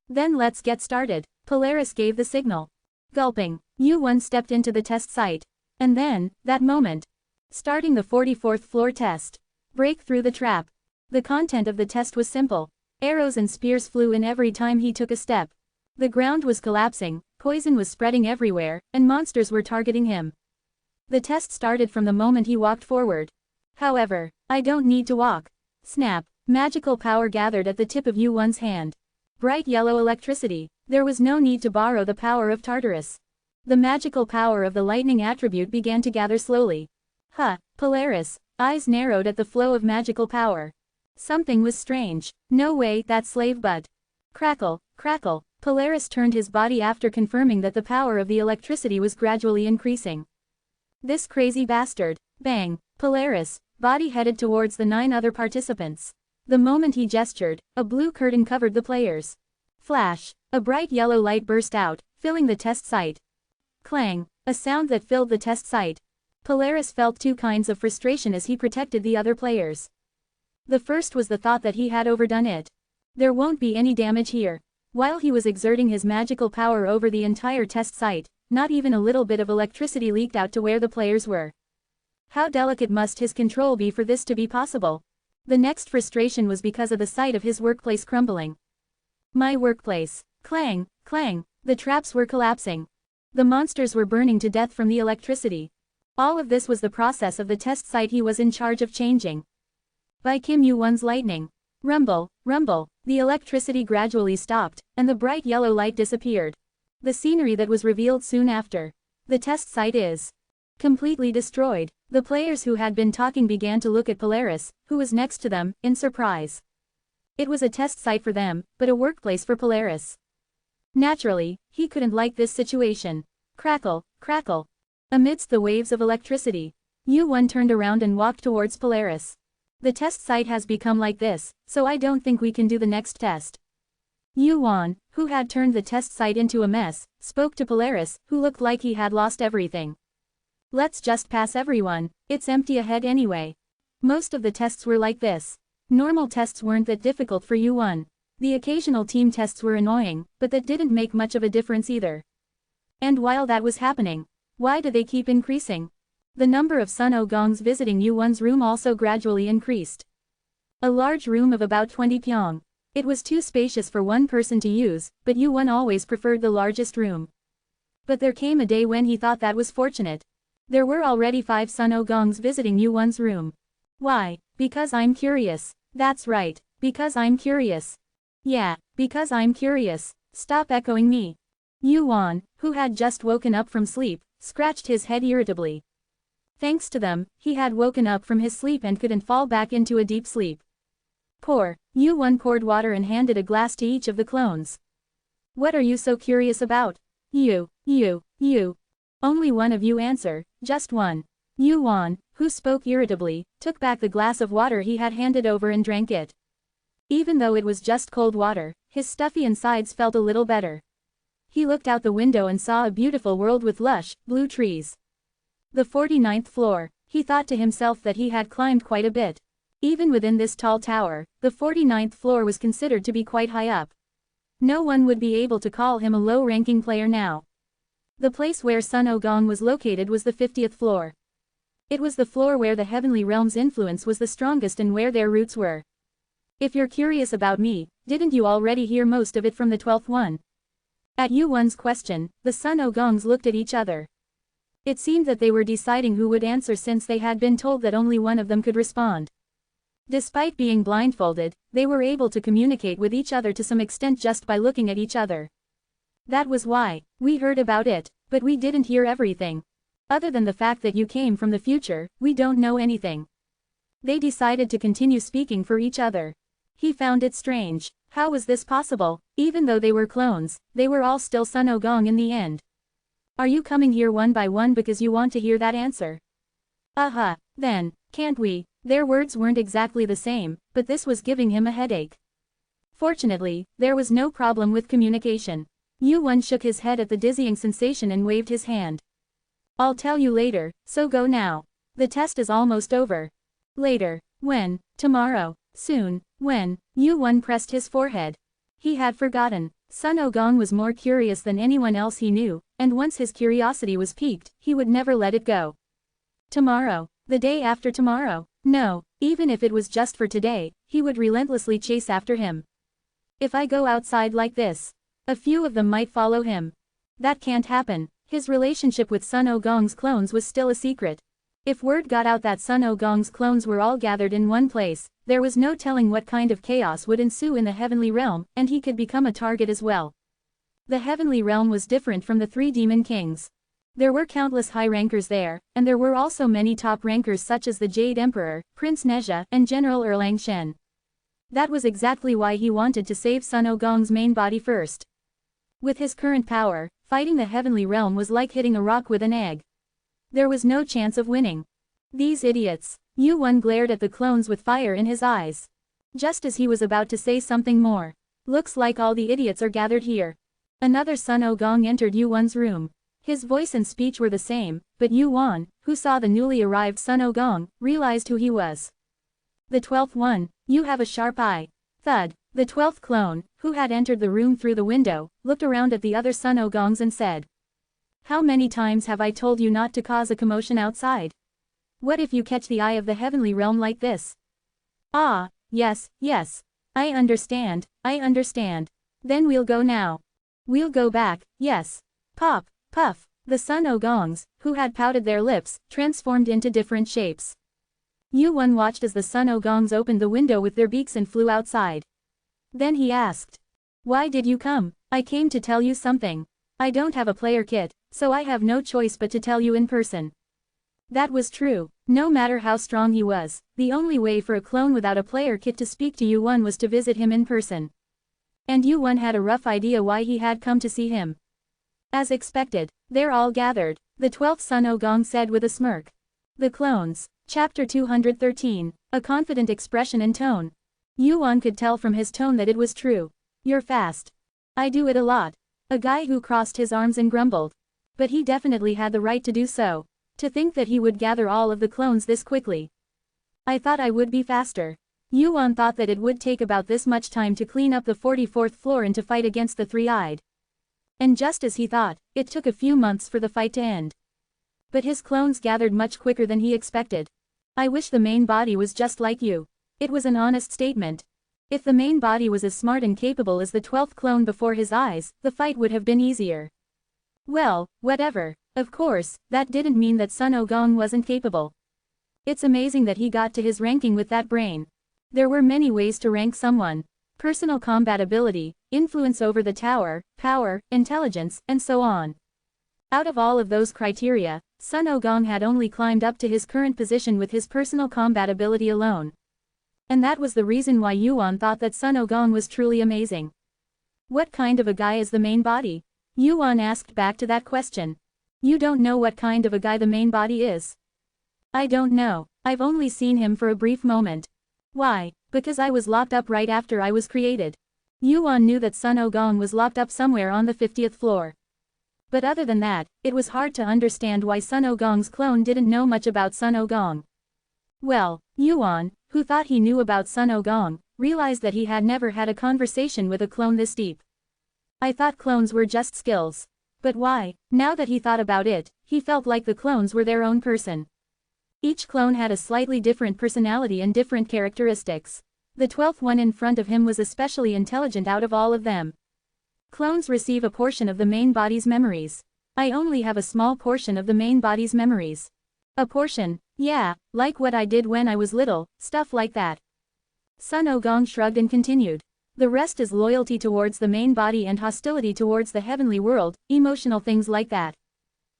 Then let's get started. Polaris gave the signal. Gulping, Yu-won stepped into the test site. And then, that moment. Starting the 44th floor test. Break through the trap. The content of the test was simple. Arrows and spears flew in every time he took a step. The ground was collapsing, poison was spreading everywhere, and monsters were targeting him. The test started from the moment he walked forward. However, I don't need to walk. Snap, magical power gathered at the tip of Yu-won's hand. Bright yellow electricity, there was no need to borrow the power of Tartarus. The magical power of the lightning attribute began to gather slowly. Polaris, eyes narrowed at the flow of magical power. Something was strange. No way, that slave butt. Crackle, crackle, Polaris turned his body after confirming that the power of the electricity was gradually increasing. This crazy bastard. Bang, Polaris, body headed towards the 9 other participants. The moment he gestured, a blue curtain covered the players. Flash, a bright yellow light burst out, filling the test site. Clang, a sound that filled the test site. Polaris felt 2 kinds of frustration as he protected the other players. The first was the thought that he had overdone it. There won't be any damage here. While he was exerting his magical power over the entire test site, not even a little bit of electricity leaked out to where the players were. How delicate must his control be for this to be possible? The next frustration was because of the sight of his workplace crumbling. My workplace. Clang, clang, the traps were collapsing. The monsters were burning to death from the electricity. All of this was the process of the test site he was in charge of changing. By Kim Yu-won's lightning. Rumble, rumble, the electricity gradually stopped, and the bright yellow light disappeared. The scenery that was revealed soon after. The test site is completely destroyed. The players who had been talking began to look at Polaris, who was next to them, in surprise. It was a test site for them, but a workplace for Polaris. Naturally, he couldn't like this situation. Crackle, crackle. Amidst the waves of electricity, Yu-won turned around and walked towards Polaris. The test site has become like this, so I don't think we can do the next test. Yu-won, who had turned the test site into a mess, spoke to Polaris, who looked like he had lost everything. Let's just pass everyone, it's empty ahead anyway. Most of the tests were like this. Normal tests weren't that difficult for Yu-won. The occasional team tests were annoying, but that didn't make much of a difference either. And while that was happening, why do they keep increasing? The number of Sun Ogongs visiting Yu-won's room also gradually increased. A large room of about 20 pyong. It was too spacious for one person to use, but Yu-won always preferred the largest room. But there came a day when he thought that was fortunate. There were already 5 Sun Ogongs visiting Yu-won's room. Why? Because I'm curious. That's right, because I'm curious. Yeah, because I'm curious. Stop echoing me. Yu-won, who had just woken up from sleep, scratched his head irritably. Thanks to them, he had woken up from his sleep and couldn't fall back into a deep sleep. Pour. Yu-won poured water and handed a glass to each of the clones. What are you so curious about? You. Only one of you answer, just one. Yu-won, who spoke irritably, took back the glass of water he had handed over and drank it. Even though it was just cold water, his stuffy insides felt a little better. He looked out the window and saw a beautiful world with lush, blue trees. The 49th floor. He thought to himself that he had climbed quite a bit. Even within this tall tower, the 49th floor was considered to be quite high up. No one would be able to call him a low-ranking player now. The place where Sun Ogong was located was the 50th floor. It was the floor where the heavenly realm's influence was the strongest and where their roots were. If you're curious about me, didn't you already hear most of it from the 12th one? At Yu-won's question, the Sun Ogongs looked at each other. It seemed that they were deciding who would answer since they had been told that only one of them could respond. Despite being blindfolded, they were able to communicate with each other to some extent just by looking at each other. That was why. We heard about it, but we didn't hear everything. Other than the fact that you came from the future, we don't know anything. They decided to continue speaking for each other. He found it strange. How was this possible? Even though they were clones, they were all still Sun Ogong in the end. Are you coming here one by one because you want to hear that answer? Then, can't we? Their words weren't exactly the same, but this was giving him a headache. Fortunately, there was no problem with communication. Yu-won shook his head at the dizzying sensation and waved his hand. I'll tell you later, so go now. The test is almost over. Later. When? Tomorrow. Soon. When? Yu-won pressed his forehead. He had forgotten. Sun Ogong was more curious than anyone else he knew, and once his curiosity was piqued, he would never let it go. Tomorrow. The day after tomorrow. No, even if it was just for today, he would relentlessly chase after him. If I go outside like this, a few of them might follow him. That can't happen. His relationship with Sun Ogong's clones was still a secret. If word got out that Sun Ogong's clones were all gathered in one place, there was no telling what kind of chaos would ensue in the heavenly realm, and he could become a target as well. The heavenly realm was different from the three demon kings. There were countless high rankers there, and there were also many top rankers such as the Jade Emperor, Prince Nezha, and General Erlang Shen. That was exactly why he wanted to save Sun Ogong's main body first. With his current power, fighting the heavenly realm was like hitting a rock with an egg. There was no chance of winning. These idiots. Yu-won glared at the clones with fire in his eyes. Just as he was about to say something more. Looks like all the idiots are gathered here. Another Sun Ogong entered Yu-won's room. His voice and speech were the same, but Yu-won, who saw the newly arrived Sun Ogong, realized who he was. The 12th one, you have a sharp eye. Thud. The 12th clone, who had entered the room through the window, looked around at the other Sun Ogongs and said. How many times have I told you not to cause a commotion outside? What if you catch the eye of the heavenly realm like this? Ah, yes, yes. I understand, I understand. Then we'll go now. We'll go back, yes. Pop, puff. The Sun Ogongs, who had pouted their lips, transformed into different shapes. Yu-won watched as the Sun Ogongs opened the window with their beaks and flew outside. Then he asked. Why did you come? I came to tell you something. I don't have a player kit, so I have no choice but to tell you in person. That was true. No matter how strong he was, the only way for a clone without a player kit to speak to Yu-won was to visit him in person. And Yu-won had a rough idea why he had come to see him. As expected, they're all gathered, the 12th Sun Ogong said with a smirk. The clones. Chapter 213, a confident expression and tone. Yu-won could tell from his tone that it was true. You're fast. I do it a lot. A guy who crossed his arms and grumbled. But he definitely had the right to do so. To think that he would gather all of the clones this quickly. I thought I would be faster. Yu-won thought that it would take about this much time to clean up the 44th floor and to fight against the three-eyed. And just as he thought, it took a few months for the fight to end. But his clones gathered much quicker than he expected. I wish the main body was just like you. It was an honest statement. If the main body was as smart and capable as the 12th clone before his eyes, the fight would have been easier. Well, whatever. Of course, that didn't mean that Sun Ogong wasn't capable. It's amazing that he got to his ranking with that brain. There were many ways to rank someone. Personal combat ability, influence over the tower, power, intelligence, and so on. Out of all of those criteria, Sun Ogong had only climbed up to his current position with his personal combat ability alone. And that was the reason why Yu-won thought that Sun Ogong was truly amazing. What kind of a guy is the main body? Yu-won asked back to that question. You don't know what kind of a guy the main body is? I don't know. I've only seen him for a brief moment. Why? Because I was locked up right after I was created. Yu-won knew that Sun Ogong was locked up somewhere on the 50th floor. But other than that, it was hard to understand why Sun Ogong's clone didn't know much about Sun Ogong. Well, Yu-won, who thought he knew about Sun Ogong, realized that he had never had a conversation with a clone this deep. I thought clones were just skills. But why? Now that he thought about it, he felt like the clones were their own person. Each clone had a slightly different personality and different characteristics. The 12th one in front of him was especially intelligent out of all of them. Clones receive a portion of the main body's memories. I only have a small portion of the main body's memories. A portion? Yeah, like what I did when I was little, stuff like that. Sun Ogong shrugged and continued. The rest is loyalty towards the main body and hostility towards the heavenly world, emotional things like that.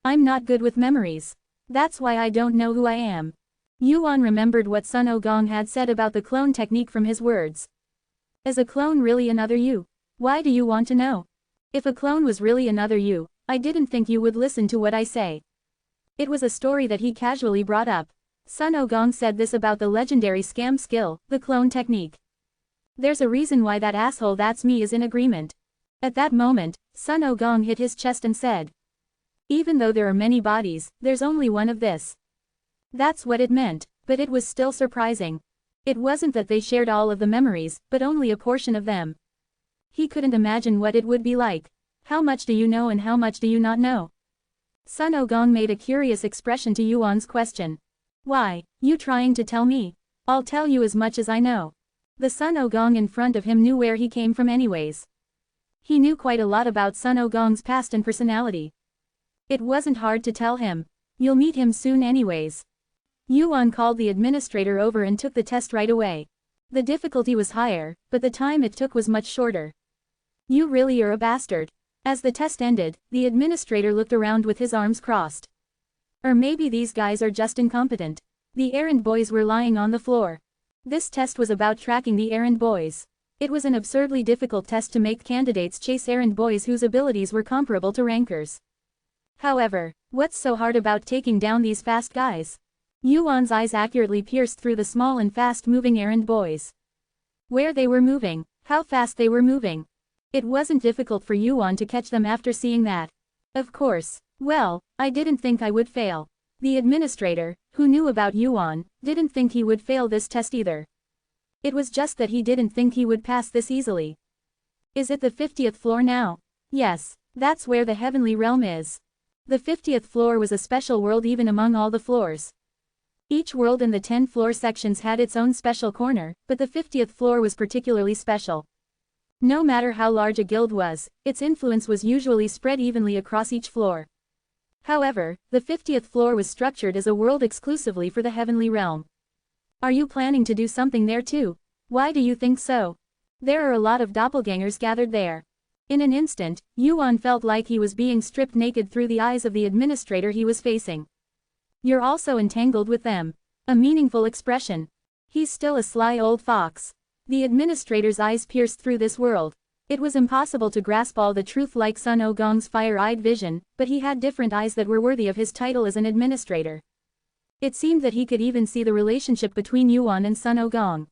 I'm not good with memories. That's why I don't know who I am. Yu-won remembered what Sun Ogong had said about the clone technique from his words. Is a clone really another you? Why do you want to know? If a clone was really another you, I didn't think you would listen to what I say. It was a story that he casually brought up. Sun Ogong said this about the legendary scam skill, the clone technique. There's a reason why that asshole that's me is in agreement. At that moment, Sun Ogong hit his chest and said. Even though there are many bodies, there's only one of this. That's what it meant, but it was still surprising. It wasn't that they shared all of the memories, but only a portion of them. He couldn't imagine what it would be like. How much do you know and how much do you not know? Sun Ogong made a curious expression to Yuan's question. Why, you trying to tell me? I'll tell you as much as I know. The Sun Ogong in front of him knew where he came from anyways. He knew quite a lot about Sun Ogong's past and personality. It wasn't hard to tell him. You'll meet him soon anyways. Yuan called the administrator over and took the test right away. The difficulty was higher, but the time it took was much shorter. You really are a bastard. As the test ended, the administrator looked around with his arms crossed. Or maybe these guys are just incompetent. The errand boys were lying on the floor. This test was about tracking the errand boys. It was an absurdly difficult test to make candidates chase errand boys whose abilities were comparable to rankers. However, what's so hard about taking down these fast guys? Yuan's eyes accurately pierced through the small and fast-moving errand boys. Where they were moving, how fast they were moving. It wasn't difficult for Yuan to catch them after seeing that. Of course. Well, I didn't think I would fail. The administrator, who knew about Yuan, didn't think he would fail this test either. It was just that he didn't think he would pass this easily. Is it the 50th floor now? Yes, that's where the heavenly realm is. The 50th floor was a special world even among all the floors. Each world in the 10 floor sections had its own special corner, but the 50th floor was particularly special. No matter how large a guild was, its influence was usually spread evenly across each floor. However, the 50th floor was structured as a world exclusively for the heavenly realm. Are you planning to do something there too? Why do you think so? There are a lot of doppelgangers gathered there. In an instant, Yuan felt like he was being stripped naked through the eyes of the administrator he was facing. You're also entangled with them. A meaningful expression. He's still a sly old fox. The administrator's eyes pierced through this world. It was impossible to grasp all the truth like Sun Ogong's fire-eyed vision, but he had different eyes that were worthy of his title as an administrator. It seemed that he could even see the relationship between Yuan and Sun Ogong.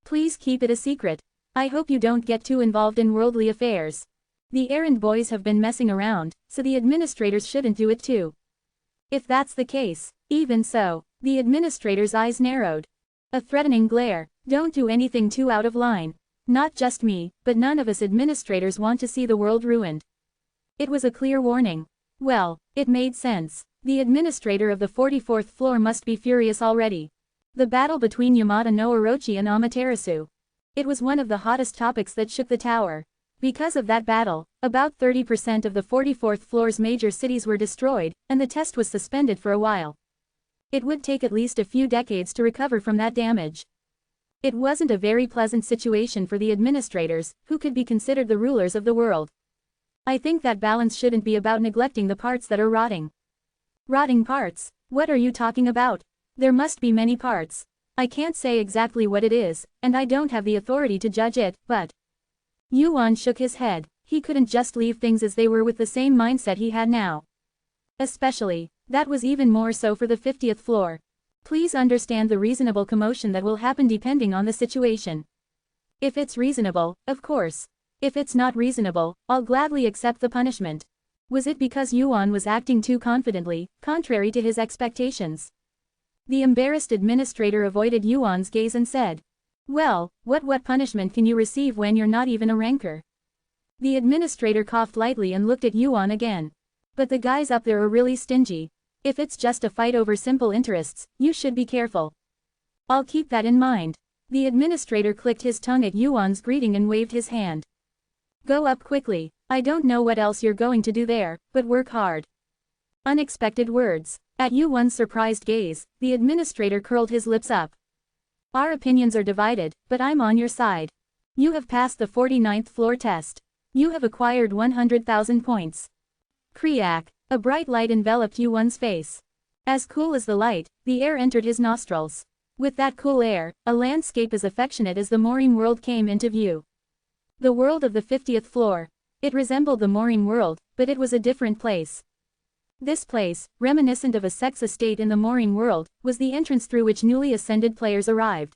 Please keep it a secret. I hope you don't get too involved in worldly affairs. The errand boys have been messing around, so the administrators shouldn't do it too. If that's the case, even so, the administrator's eyes narrowed. A threatening glare. Don't do anything too out of line. Not just me, but none of us administrators want to see the world ruined. It was a clear warning. Well, it made sense. The administrator of the 44th floor must be furious already. The battle between Yamada no Orochi and Amaterasu. It was one of the hottest topics that shook the tower. Because of that battle, about 30% of the 44th floor's major cities were destroyed, and the test was suspended for a while. It would take at least a few decades to recover from that damage. It wasn't a very pleasant situation for the administrators, who could be considered the rulers of the world. I think that balance shouldn't be about neglecting the parts that are rotting. Rotting parts? What are you talking about? There must be many parts. I can't say exactly what it is, and I don't have the authority to judge it, but... Yuan shook his head. He couldn't just leave things as they were with the same mindset he had now. Especially, that was even more so for the 50th floor. Please understand the reasonable commotion that will happen depending on the situation. If it's reasonable, of course. If it's not reasonable, I'll gladly accept the punishment. Was it because Yuan was acting too confidently, contrary to his expectations? The embarrassed administrator avoided Yuan's gaze and said, well, what punishment can you receive when you're not even a ranker? The administrator coughed lightly and looked at Yuan again. But the guys up there are really stingy. If it's just a fight over simple interests, you should be careful. I'll keep that in mind. The administrator clicked his tongue at Yuan's greeting and waved his hand. Go up quickly. I don't know what else you're going to do there, but work hard. Unexpected words. At Yuan's surprised gaze, the administrator curled his lips up. Our opinions are divided, but I'm on your side. You have passed the 49th floor test. You have acquired 100,000 points. Kriak. A bright light enveloped Yuan's face. As cool as the light, the air entered his nostrils. With that cool air, a landscape as affectionate as the Morim world came into view. The world of the 50th floor. It resembled the Morim world, but it was a different place. This place, reminiscent of a sex estate in the Morim world, was the entrance through which newly ascended players arrived.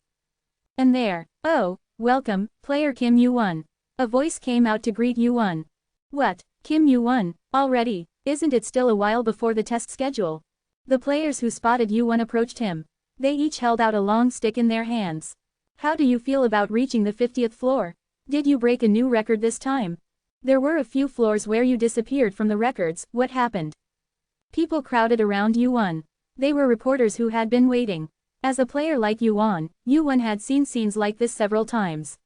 And there, oh, welcome, player Kim Yuan. A voice came out to greet Yuan. What, Kim Yuan, already? Isn't it still a while before the test schedule? The players who spotted Yuan approached him. They each held out a long stick in their hands. How do you feel about reaching the 50th floor? Did you break a new record this time? There were a few floors where you disappeared from the records, what happened? People crowded around Yuan. They were reporters who had been waiting. As a player like Yuan had seen scenes like this several times.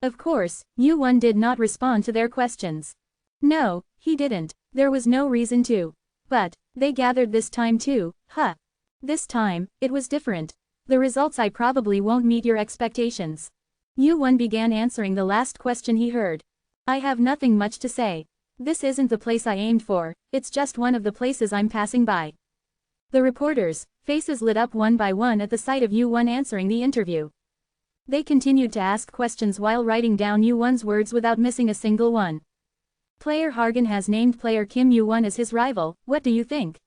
Of course, Yuan did not respond to their questions. No, he didn't. There was no reason to. But they gathered this time too, huh? This time, it was different. The results I probably won't meet your expectations. Yuan began answering the last question he heard. I have nothing much to say. This isn't the place I aimed for, it's just one of the places I'm passing by. The reporters' faces lit up one by one at the sight of Yuan answering the interview. They continued to ask questions while writing down Yuan's words without missing a single one. Player Hargan has named player Kim Yuan as his rival, what do you think?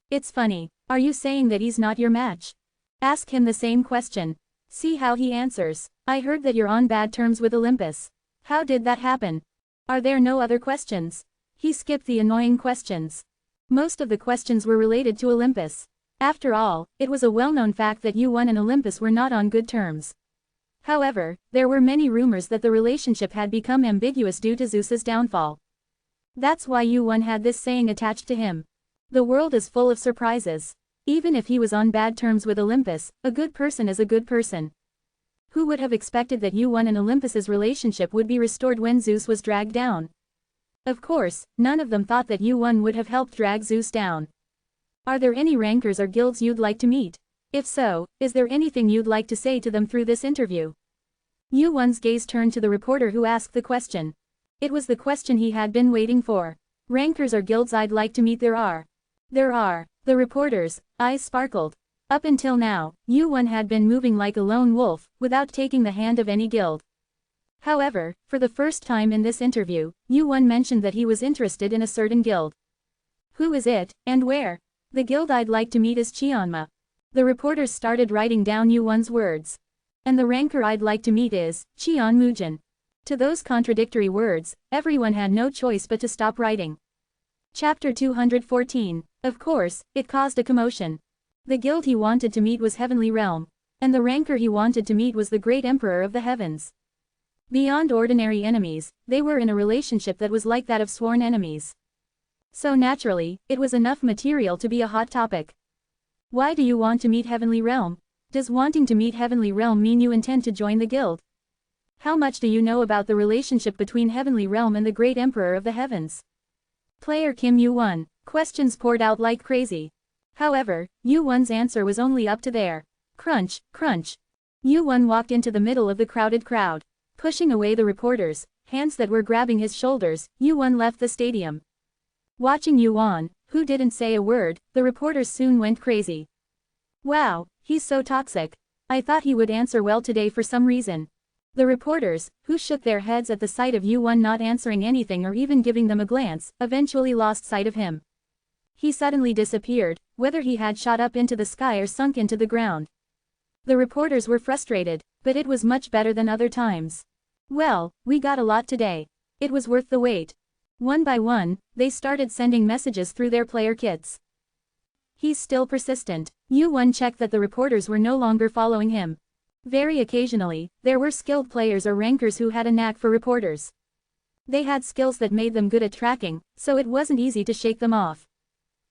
It's funny, are you saying that he's not your match? Ask him the same question. See how he answers. I heard that you're on bad terms with Olympus. How did that happen? Are there no other questions? He skipped the annoying questions. Most of the questions were related to Olympus. After all, it was a well-known fact that Yuan and Olympus were not on good terms. However, there were many rumors that the relationship had become ambiguous due to Zeus's downfall. That's why Yuan had this saying attached to him. The world is full of surprises. Even if he was on bad terms with Olympus, a good person is a good person. Who would have expected that Yuan and Olympus's relationship would be restored when Zeus was dragged down? Of course, none of them thought that Yuan would have helped drag Zeus down. Are there any rankers or guilds you'd like to meet? If so, is there anything you'd like to say to them through this interview? Yuan's gaze turned to the reporter who asked the question. It was the question he had been waiting for. Rankers or guilds I'd like to meet? There are. The reporter's eyes sparkled. Up until now, Yuan had been moving like a lone wolf, without taking the hand of any guild. However, for the first time in this interview, Yuan mentioned that he was interested in a certain guild. Who is it, and where? The guild I'd like to meet is Cheonma. The reporters started writing down Yuan's words. And the ranker I'd like to meet is Cheon Mujin. To those contradictory words, everyone had no choice but to stop writing. Chapter 214. Of course, it caused a commotion. The guild he wanted to meet was Heavenly Realm. And the ranker he wanted to meet was the Great Emperor of the Heavens. Beyond ordinary enemies, they were in a relationship that was like that of sworn enemies. So naturally, it was enough material to be a hot topic. Why do you want to meet Heavenly Realm? Does wanting to meet Heavenly Realm mean you intend to join the guild? How much do you know about the relationship between Heavenly Realm and the Great Emperor of the Heavens? Player Kim Yuan. Questions poured out like crazy. However, Yuan's answer was only up to there. Crunch, crunch. Yuan walked into the middle of the crowded crowd. Pushing away the reporters, hands that were grabbing his shoulders, Yuan left the stadium. Watching Yuan, who didn't say a word, the reporters soon went crazy. Wow, he's so toxic. I thought he would answer well today for some reason. The reporters, who shook their heads at the sight of Yuan not answering anything or even giving them a glance, eventually lost sight of him. He suddenly disappeared, whether he had shot up into the sky or sunk into the ground. The reporters were frustrated, but it was much better than other times. Well, we got a lot today. It was worth the wait. One by one, they started sending messages through their player kits. He's still persistent. Yuan checked that the reporters were no longer following him. Very occasionally, there were skilled players or rankers who had a knack for reporters. They had skills that made them good at tracking, so it wasn't easy to shake them off.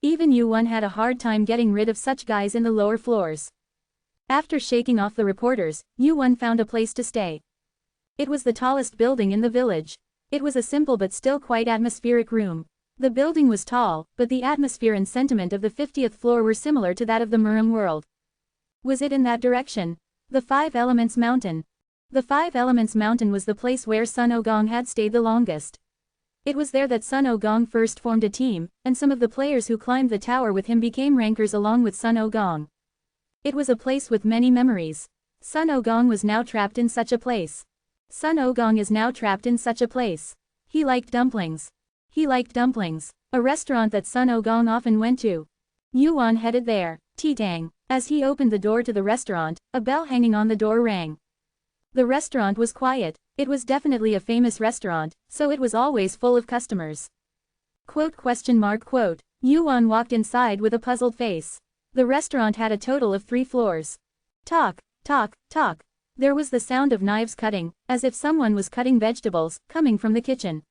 Even Yuan had a hard time getting rid of such guys in the lower floors. After shaking off the reporters, Yuan found a place to stay. It was the tallest building in the village. It was a simple but still quite atmospheric room. The building was tall, but the atmosphere and sentiment of the 50th floor were similar to that of the Murim world. Was it in that direction? The Five Elements Mountain. The Five Elements Mountain was the place where Sun Ogong had stayed the longest. It was there that Sun Ogong first formed a team, and some of the players who climbed the tower with him became rankers along with Sun Ogong. It was a place with many memories. Sun Ogong was now trapped in such a place. Sun Ogong is now trapped in such a place. He liked dumplings. He liked dumplings, a restaurant that Sun Ogong often went to. Yuan headed there. Titang. As he opened the door to the restaurant, a bell hanging on the door rang. The restaurant was quiet. It was definitely a famous restaurant, so it was always full of customers. Quote? Yuan walked inside with a puzzled face. The restaurant had a total of 3 floors. Talk, talk, talk. There was the sound of knives cutting, as if someone was cutting vegetables, coming from the kitchen.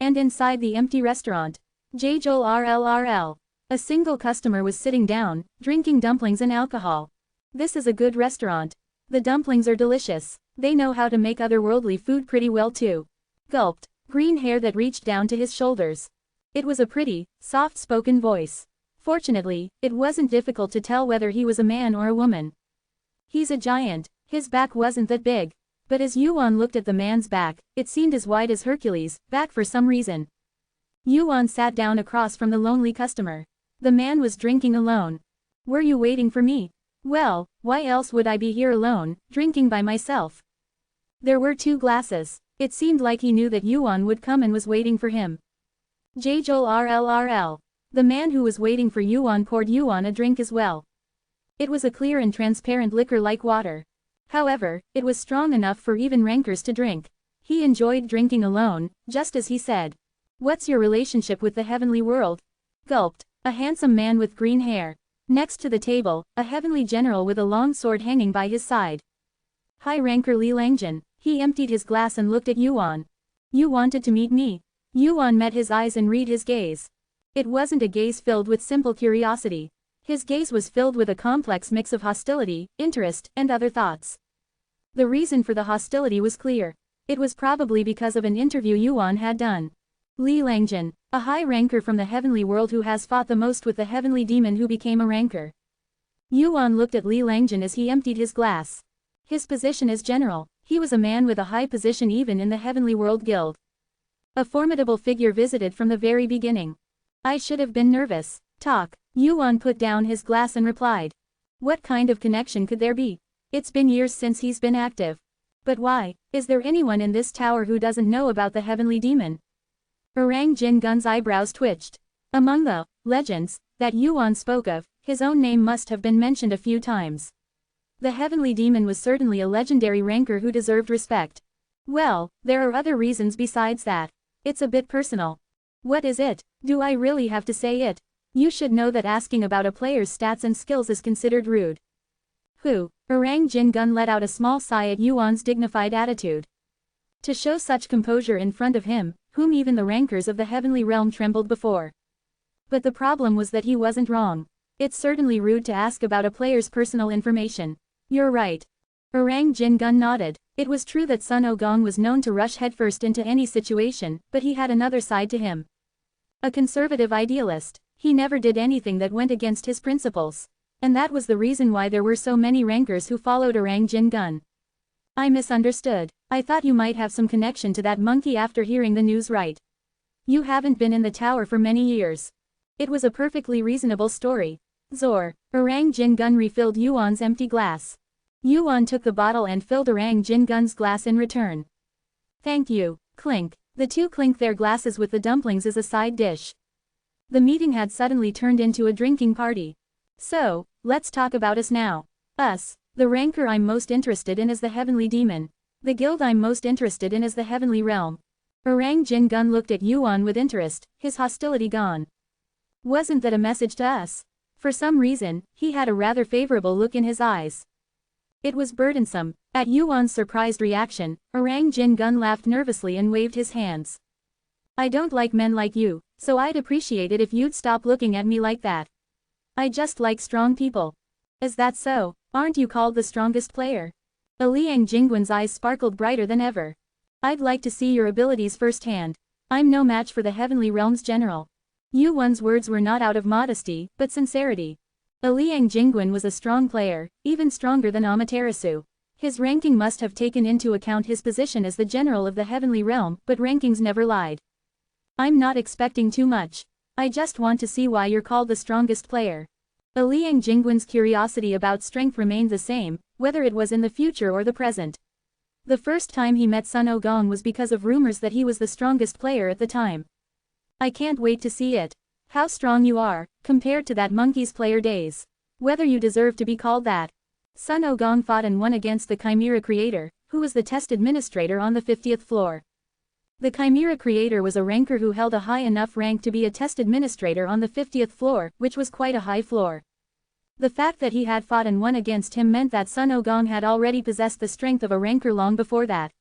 And inside the empty restaurant, JJRLRL. A single customer was sitting down, drinking dumplings and alcohol. This is a good restaurant. The dumplings are delicious. They know how to make otherworldly food pretty well too. Gulped. Green hair that reached down to his shoulders. It was a pretty, soft-spoken voice. Fortunately, it wasn't difficult to tell whether he was a man or a woman. He's a giant. His back wasn't that big. But as Yuan looked at the man's back, it seemed as wide as Hercules' back for some reason. Yuan sat down across from the lonely customer. The man was drinking alone. Were you waiting for me? Well, why else would I be here alone, drinking by myself? There were 2 glasses. It seemed like he knew that Yuan would come and was waiting for him. JJRLRL. The man who was waiting for Yuan poured Yuan a drink as well. It was a clear and transparent liquor like water. However, it was strong enough for even rankers to drink. He enjoyed drinking alone, just as he said. What's your relationship with the heavenly world? Gulped. A handsome man with green hair. Next to the table, a heavenly general with a long sword hanging by his side. High ranker Li Langjin. He emptied his glass and looked at Yuan. You wanted to meet me? Yuan met his eyes and read his gaze. It wasn't a gaze filled with simple curiosity. His gaze was filled with a complex mix of hostility, interest, and other thoughts. The reason for the hostility was clear. It was probably because of an interview Yuan had done. Li Langjin, a high ranker from the heavenly world who has fought the most with the heavenly demon who became a ranker. Yuan looked at Li Langjin as he emptied his glass. His position as general, he was a man with a high position even in the heavenly world guild. A formidable figure visited from the very beginning. I should have been nervous. Talk. Yuan put down his glass and replied. What kind of connection could there be? It's been years since he's been active. But why? Is there anyone in this tower who doesn't know about the heavenly demon? Orang Jin Gun's eyebrows twitched. Among the legends that Yuan spoke of, his own name must have been mentioned a few times. The heavenly demon was certainly a legendary ranker who deserved respect. Well, there are other reasons besides that. It's a bit personal. What is it? Do I really have to say it? You should know that asking about a player's stats and skills is considered rude. Who? Orang Jin Gun let out a small sigh at Yuan's dignified attitude. To show such composure in front of him, whom even the rankers of the heavenly realm trembled before. But the problem was that he wasn't wrong. It's certainly rude to ask about a player's personal information. You're right. Orang Jin Gun nodded. It was true that Sun Ogong was known to rush headfirst into any situation, but he had another side to him. A conservative idealist. He never did anything that went against his principles. And that was the reason why there were so many rankers who followed Orang Jin Gun. I misunderstood. I thought you might have some connection to that monkey after hearing the news, right? You haven't been in the tower for many years. It was a perfectly reasonable story. Zor. Orang Jin Gun refilled Yuan's empty glass. Yuan took the bottle and filled Orang Jin Gun's glass in return. Thank you. Clink. The two clinked their glasses with the dumplings as a side dish. The meeting had suddenly turned into a drinking party. So, let's talk about us now. Us. The ranker I'm most interested in is the heavenly demon. The guild I'm most interested in is the heavenly realm. Orang Jin Gun looked at Yuan with interest, his hostility gone. Wasn't that a message to us? For some reason, he had a rather favorable look in his eyes. It was burdensome. At Yuan's surprised reaction, Orang Jin Gun laughed nervously and waved his hands. I don't like men like you, so I'd appreciate it if you'd stop looking at me like that. I just like strong people. Is that so? Aren't you called the strongest player? Liang Jingguan's eyes sparkled brighter than ever. I'd like to see your abilities firsthand. I'm no match for the heavenly realm's general. Yuan's words were not out of modesty, but sincerity. Liang Jingguan was a strong player, even stronger than Amaterasu. His ranking must have taken into account his position as the general of the heavenly realm, but rankings never lied. I'm not expecting too much. I just want to see why you're called the strongest player. Liang Jingguan's curiosity about strength remained the same, whether it was in the future or the present. The first time he met Sun Ogong was because of rumors that he was the strongest player at the time. I can't wait to see it. How strong you are, compared to that monkey's player days. Whether you deserve to be called that. Sun Ogong fought and won against the Chimera Creator, who was the test administrator on the 50th floor. The Chimera Creator was a ranker who held a high enough rank to be a test administrator on the 50th floor, which was quite a high floor. The fact that he had fought and won against him meant that Sun Ogong had already possessed the strength of a ranker long before that.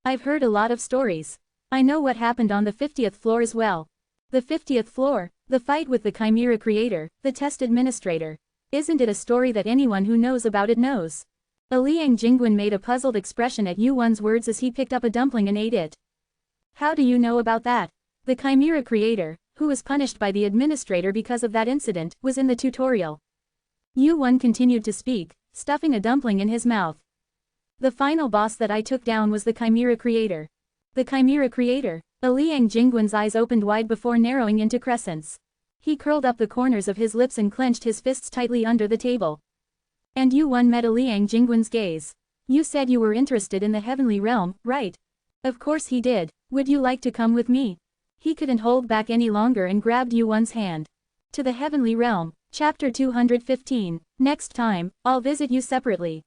I've heard a lot of stories. I know what happened on the 50th floor as well. The 50th floor, the fight with the Chimera creator, the test administrator. Isn't it a story that anyone who knows about it knows? Liang Jingguan made a puzzled expression at Yuan's words as he picked up a dumpling and ate it. How do you know about that? The Chimera creator, who was punished by the administrator because of that incident, was in the tutorial. Yuan continued to speak, stuffing a dumpling in his mouth. The final boss that I took down was the Chimera creator. The Chimera creator? Liang Jingguan's eyes opened wide before narrowing into crescents. He curled up the corners of his lips and clenched his fists tightly under the table. And Yuan met Liang Jingguan's gaze. You said you were interested in the heavenly realm, right? Of course he did. Would you like to come with me? He couldn't hold back any longer and grabbed Yuan's hand. To the heavenly realm. Chapter 215. Next time, I'll visit you separately.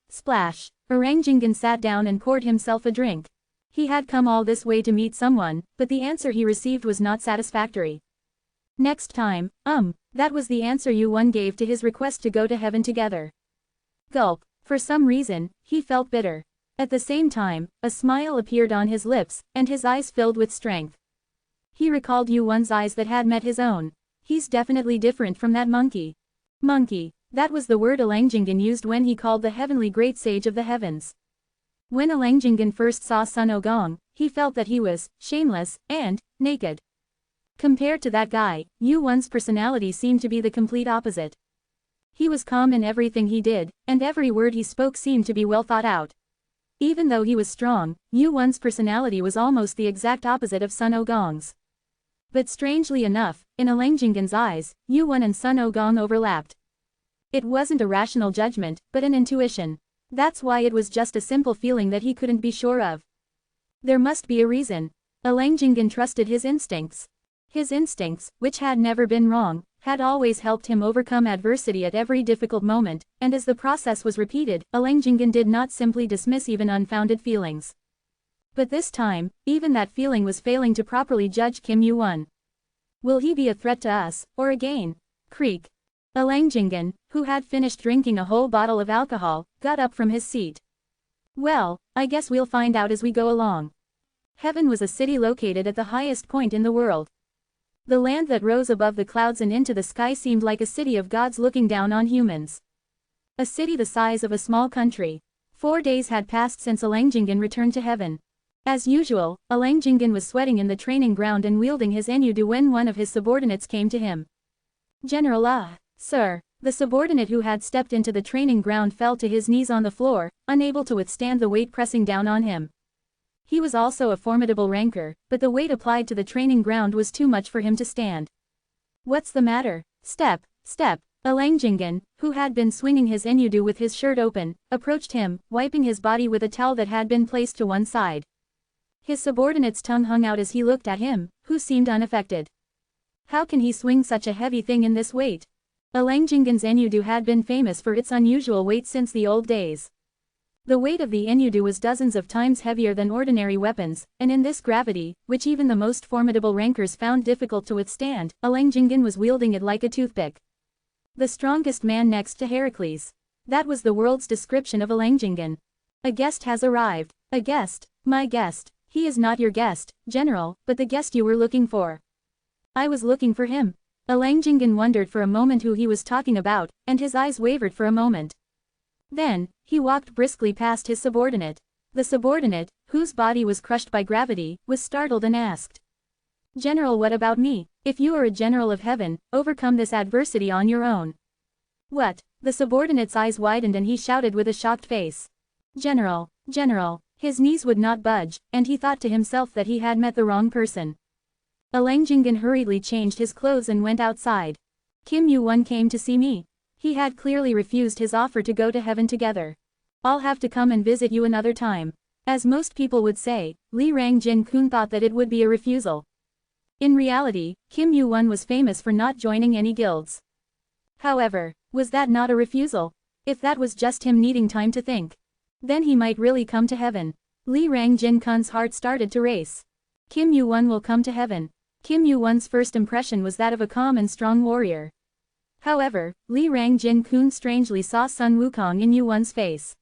Splash. Orang Jingguan sat down and poured himself a drink. He had come all this way to meet someone, but the answer he received was not satisfactory. Next time, that was the answer Yuan gave to his request to go to heaven together. Gulp. For some reason, he felt bitter. At the same time, a smile appeared on his lips, and his eyes filled with strength. He recalled Yuan's eyes that had met his own. He's definitely different from that monkey. Monkey. That was the word Liang Jingguan used when he called the heavenly great sage of the heavens. When Liang Jingguan first saw Sun Ogong, he felt that he was shameless and naked. Compared to that guy, Yuan's personality seemed to be the complete opposite. He was calm in everything he did, and every word he spoke seemed to be well thought out. Even though he was strong, Yuan's personality was almost the exact opposite of Sun Ogong's. But strangely enough, in Liang Jingguan's eyes, Yuan and Sun Ogong overlapped. It wasn't a rational judgment, but an intuition. That's why it was just a simple feeling that he couldn't be sure of. There must be a reason. Liang Jingguan trusted his instincts. His instincts, which had never been wrong, had always helped him overcome adversity at every difficult moment, and as the process was repeated, Liang Jingguan did not simply dismiss even unfounded feelings. But this time, even that feeling was failing to properly judge Kim Yuan. Will he be a threat to us, or a gain? Creak. Liang Jingguan, who had finished drinking a whole bottle of alcohol, got up from his seat. Well, I guess we'll find out as we go along. Heaven was a city located at the highest point in the world. The land that rose above the clouds and into the sky seemed like a city of gods looking down on humans. A city the size of a small country. 4 days had passed since Liang Jingguan returned to heaven. As usual, Liang Jingguan was sweating in the training ground and wielding his enyu when one of his subordinates came to him. General, sir. The subordinate who had stepped into the training ground fell to his knees on the floor, unable to withstand the weight pressing down on him. He was also a formidable ranker, but the weight applied to the training ground was too much for him to stand. What's the matter? Step. Liang Jingguan, who had been swinging his enyu with his shirt open, approached him, wiping his body with a towel that had been placed to one side. His subordinate's tongue hung out as he looked at him, who seemed unaffected. How can he swing such a heavy thing in this weight? Liang Jingguan's enyu had been famous for its unusual weight since the old days. The weight of the enyu was dozens of times heavier than ordinary weapons, and in this gravity, which even the most formidable rankers found difficult to withstand, Liang Jingguan was wielding it like a toothpick. The strongest man next to Heracles. That was the world's description of Liang Jingguan. A guest has arrived. A guest? My guest. He is not your guest, General, but the guest you were looking for. I was looking for him. Liang Jingguan wondered for a moment who he was talking about, and his eyes wavered for a moment. Then, he walked briskly past his subordinate. The subordinate, whose body was crushed by gravity, was startled and asked. General, what about me? If you are a general of heaven, overcome this adversity on your own. What? The subordinate's eyes widened and he shouted with a shocked face. General. His knees would not budge, and he thought to himself that he had met the wrong person. Liang Jingguan hurriedly changed his clothes and went outside. Kim Yuan came to see me. He had clearly refused his offer to go to heaven together. I'll have to come and visit you another time. As most people would say, Li Rangjin-kun thought that it would be a refusal. In reality, Kim Yuan was famous for not joining any guilds. However, was that not a refusal? If that was just him needing time to think, then he might really come to heaven. Li Rangjin-kun's heart started to race. Kim Yuan will come to heaven. Kim Yuan's first impression was that of a calm and strong warrior. However, Li Rangjin-kun strangely saw Sun Wukong in Yuan's face.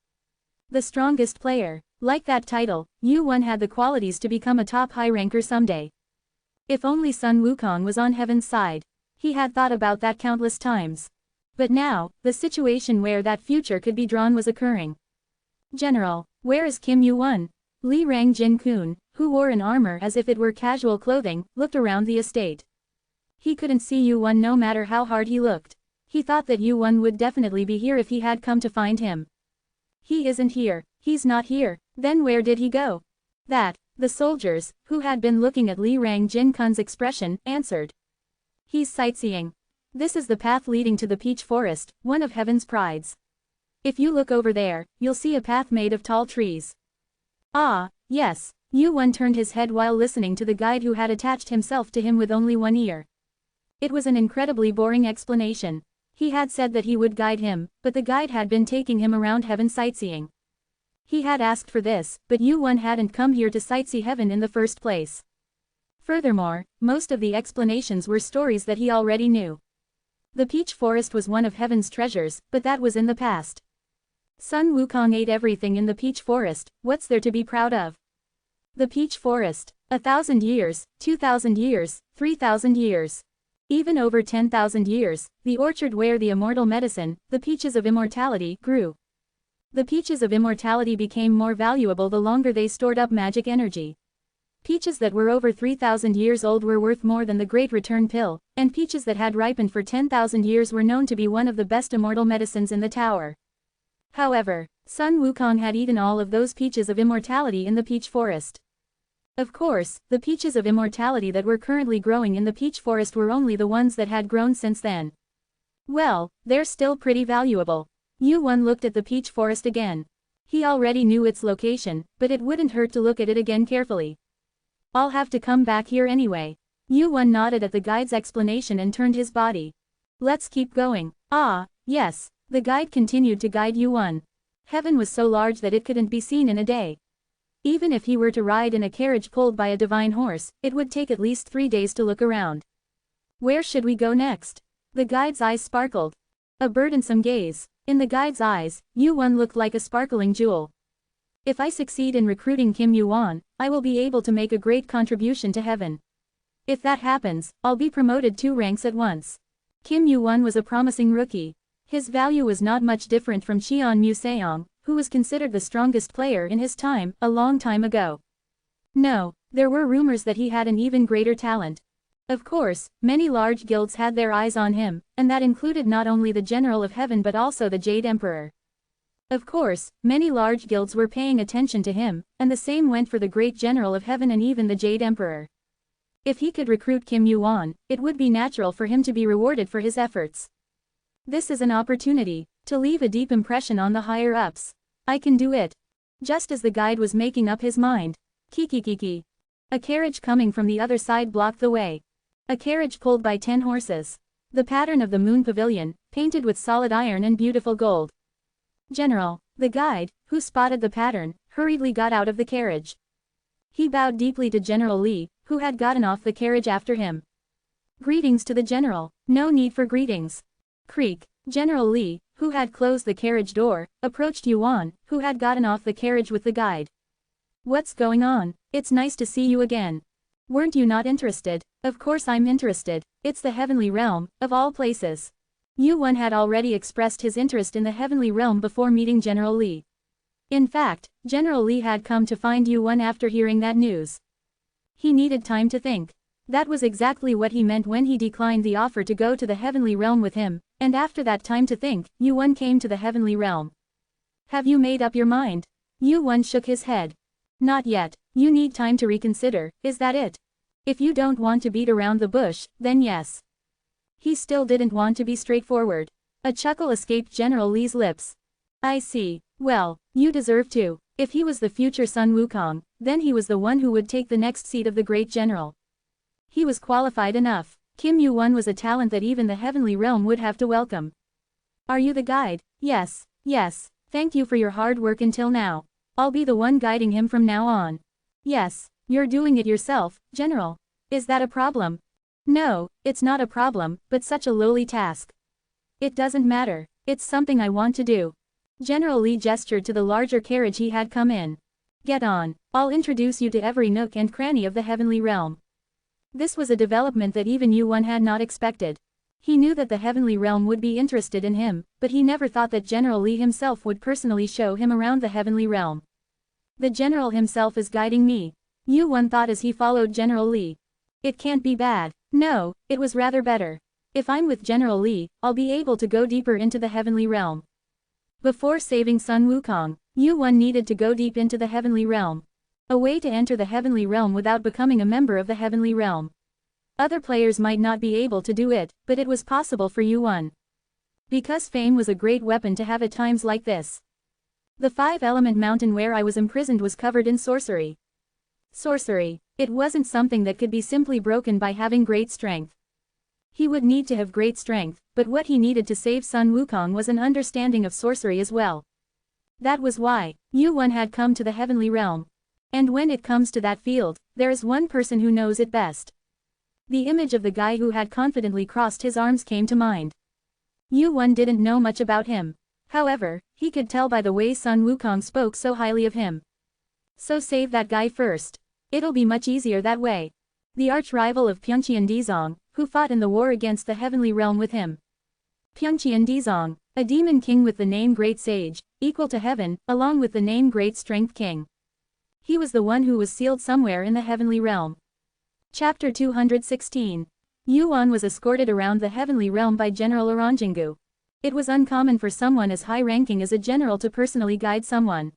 The strongest player. Like that title, Yuan had the qualities to become a top high ranker someday. If only Sun Wukong was on heaven's side. He had thought about that countless times. But now, the situation where that future could be drawn was occurring. General, where is Kim Yuan? Li Rangjin-kun, who wore an armor as if it were casual clothing, looked around the estate. He couldn't see Yuan no matter how hard he looked. He thought that Yuan would definitely be here if he had come to find him. He isn't here. He's not here. Then where did he go? That, the soldiers, who had been looking at Li Rangjin-kun's expression, answered. He's sightseeing. This is the path leading to the peach forest, one of heaven's prides. If you look over there, you'll see a path made of tall trees. Ah, yes. Yuan turned his head while listening to the guide who had attached himself to him with only one ear. It was an incredibly boring explanation. He had said that he would guide him, but the guide had been taking him around heaven sightseeing. He had asked for this, but Yuan hadn't come here to sightsee heaven in the first place. Furthermore, most of the explanations were stories that he already knew. The peach forest was one of heaven's treasures, but that was in the past. Sun Wukong ate everything in the peach forest. What's there to be proud of? The peach forest. 1,000 years, 2,000 years, 3,000 years. Even over 10,000 years, the orchard where the immortal medicine, the peaches of immortality, grew. The peaches of immortality became more valuable the longer they stored up magic energy. Peaches that were over 3,000 years old were worth more than the Great Return Pill, and peaches that had ripened for 10,000 years were known to be one of the best immortal medicines in the tower. However, Sun Wukong had eaten all of those peaches of immortality in the peach forest. Of course, the peaches of immortality that were currently growing in the peach forest were only the ones that had grown since then. Well, they're still pretty valuable. Yuan looked at the peach forest again. He already knew its location, but it wouldn't hurt to look at it again carefully. I'll have to come back here anyway. Yuan nodded at the guide's explanation and turned his body. Let's keep going. Ah, yes. The guide continued to guide Yuan. Heaven was so large that it couldn't be seen in a day. Even if he were to ride in a carriage pulled by a divine horse, it would take at least 3 days to look around. Where should we go next? The guide's eyes sparkled. A burdensome gaze. In the guide's eyes, Yuan looked like a sparkling jewel. If I succeed in recruiting Kim Yuan, I will be able to make a great contribution to heaven. If that happens, I'll be promoted 2 ranks at once. Kim Yuan was a promising rookie. His value was not much different from Qian Museong, who was considered the strongest player in his time, a long time ago. No, there were rumors that he had an even greater talent. Of course, many large guilds had their eyes on him, and that included not only the General of Heaven but also the Jade Emperor. Of course, many large guilds were paying attention to him, and the same went for the Great General of Heaven and even the Jade Emperor. If he could recruit Kim Yuan, it would be natural for him to be rewarded for his efforts. This is an opportunity to leave a deep impression on the higher-ups. I can do it. Just as the guide was making up his mind. Kiki. A carriage coming from the other side blocked the way. A carriage pulled by 10 horses. The pattern of the moon pavilion, painted with solid iron and beautiful gold. General, the guide, who spotted the pattern, hurriedly got out of the carriage. He bowed deeply to General Li, who had gotten off the carriage after him. Greetings to the general. No need for greetings. Creak. General Li, who had closed the carriage door, approached Yuan, who had gotten off the carriage with the guide. What's going on? It's nice to see you again. Weren't you not interested? Of course I'm interested. It's the heavenly realm, of all places. Yuan had already expressed his interest in the heavenly realm before meeting General Li. In fact, General Li had come to find Yuan after hearing that news. He needed time to think. That was exactly what he meant when he declined the offer to go to the heavenly realm with him, and after that time to think, Yuan came to the heavenly realm. Have you made up your mind? Yuan shook his head. Not yet. You need time to reconsider, is that it? If you don't want to beat around the bush, then yes. He still didn't want to be straightforward. A chuckle escaped General Li's lips. I see. Well, you deserve to. If he was the future Sun Wukong, then he was the one who would take the next seat of the great general. He was qualified enough. Kim Yuan was a talent that even the heavenly realm would have to welcome. Are you the guide? Yes. Thank you for your hard work until now. I'll be the one guiding him from now on. Yes, you're doing it yourself, General. Is that a problem? No, it's not a problem, but such a lowly task. It doesn't matter. It's something I want to do. General Li gestured to the larger carriage he had come in. Get on. I'll introduce you to every nook and cranny of the heavenly realm. This was a development that even Yuan had not expected. He knew that the heavenly realm would be interested in him, but he never thought that General Li himself would personally show him around the heavenly realm. The general himself is guiding me. Yuan thought as he followed General Li. It can't be bad. No, it was rather better. If I'm with General Li, I'll be able to go deeper into the heavenly realm. Before saving Sun Wukong, Yuan needed to go deep into the heavenly realm. A way to enter the heavenly realm without becoming a member of the heavenly realm. Other players might not be able to do it, but it was possible for Yuan. Because fame was a great weapon to have at times like this. The 5-element mountain where I was imprisoned was covered in sorcery. Sorcery. It wasn't something that could be simply broken by having great strength. He would need to have great strength, but what he needed to save Sun Wukong was an understanding of sorcery as well. That was why Yuan had come to the heavenly realm. And when it comes to that field, there is one person who knows it best. The image of the guy who had confidently crossed his arms came to mind. Yuan didn't know much about him. However, he could tell by the way Sun Wukong spoke so highly of him. So save that guy first. It'll be much easier that way. The arch-rival of Pyeongchien Dizong, who fought in the war against the heavenly realm with him. Pyeongchien Dizong, a demon king with the name Great Sage, equal to heaven, along with the name Great Strength King. He was the one who was sealed somewhere in the heavenly realm. Chapter 216. Yuan was escorted around the heavenly realm by General Oranjingu. It was uncommon for someone as high-ranking as a general to personally guide someone.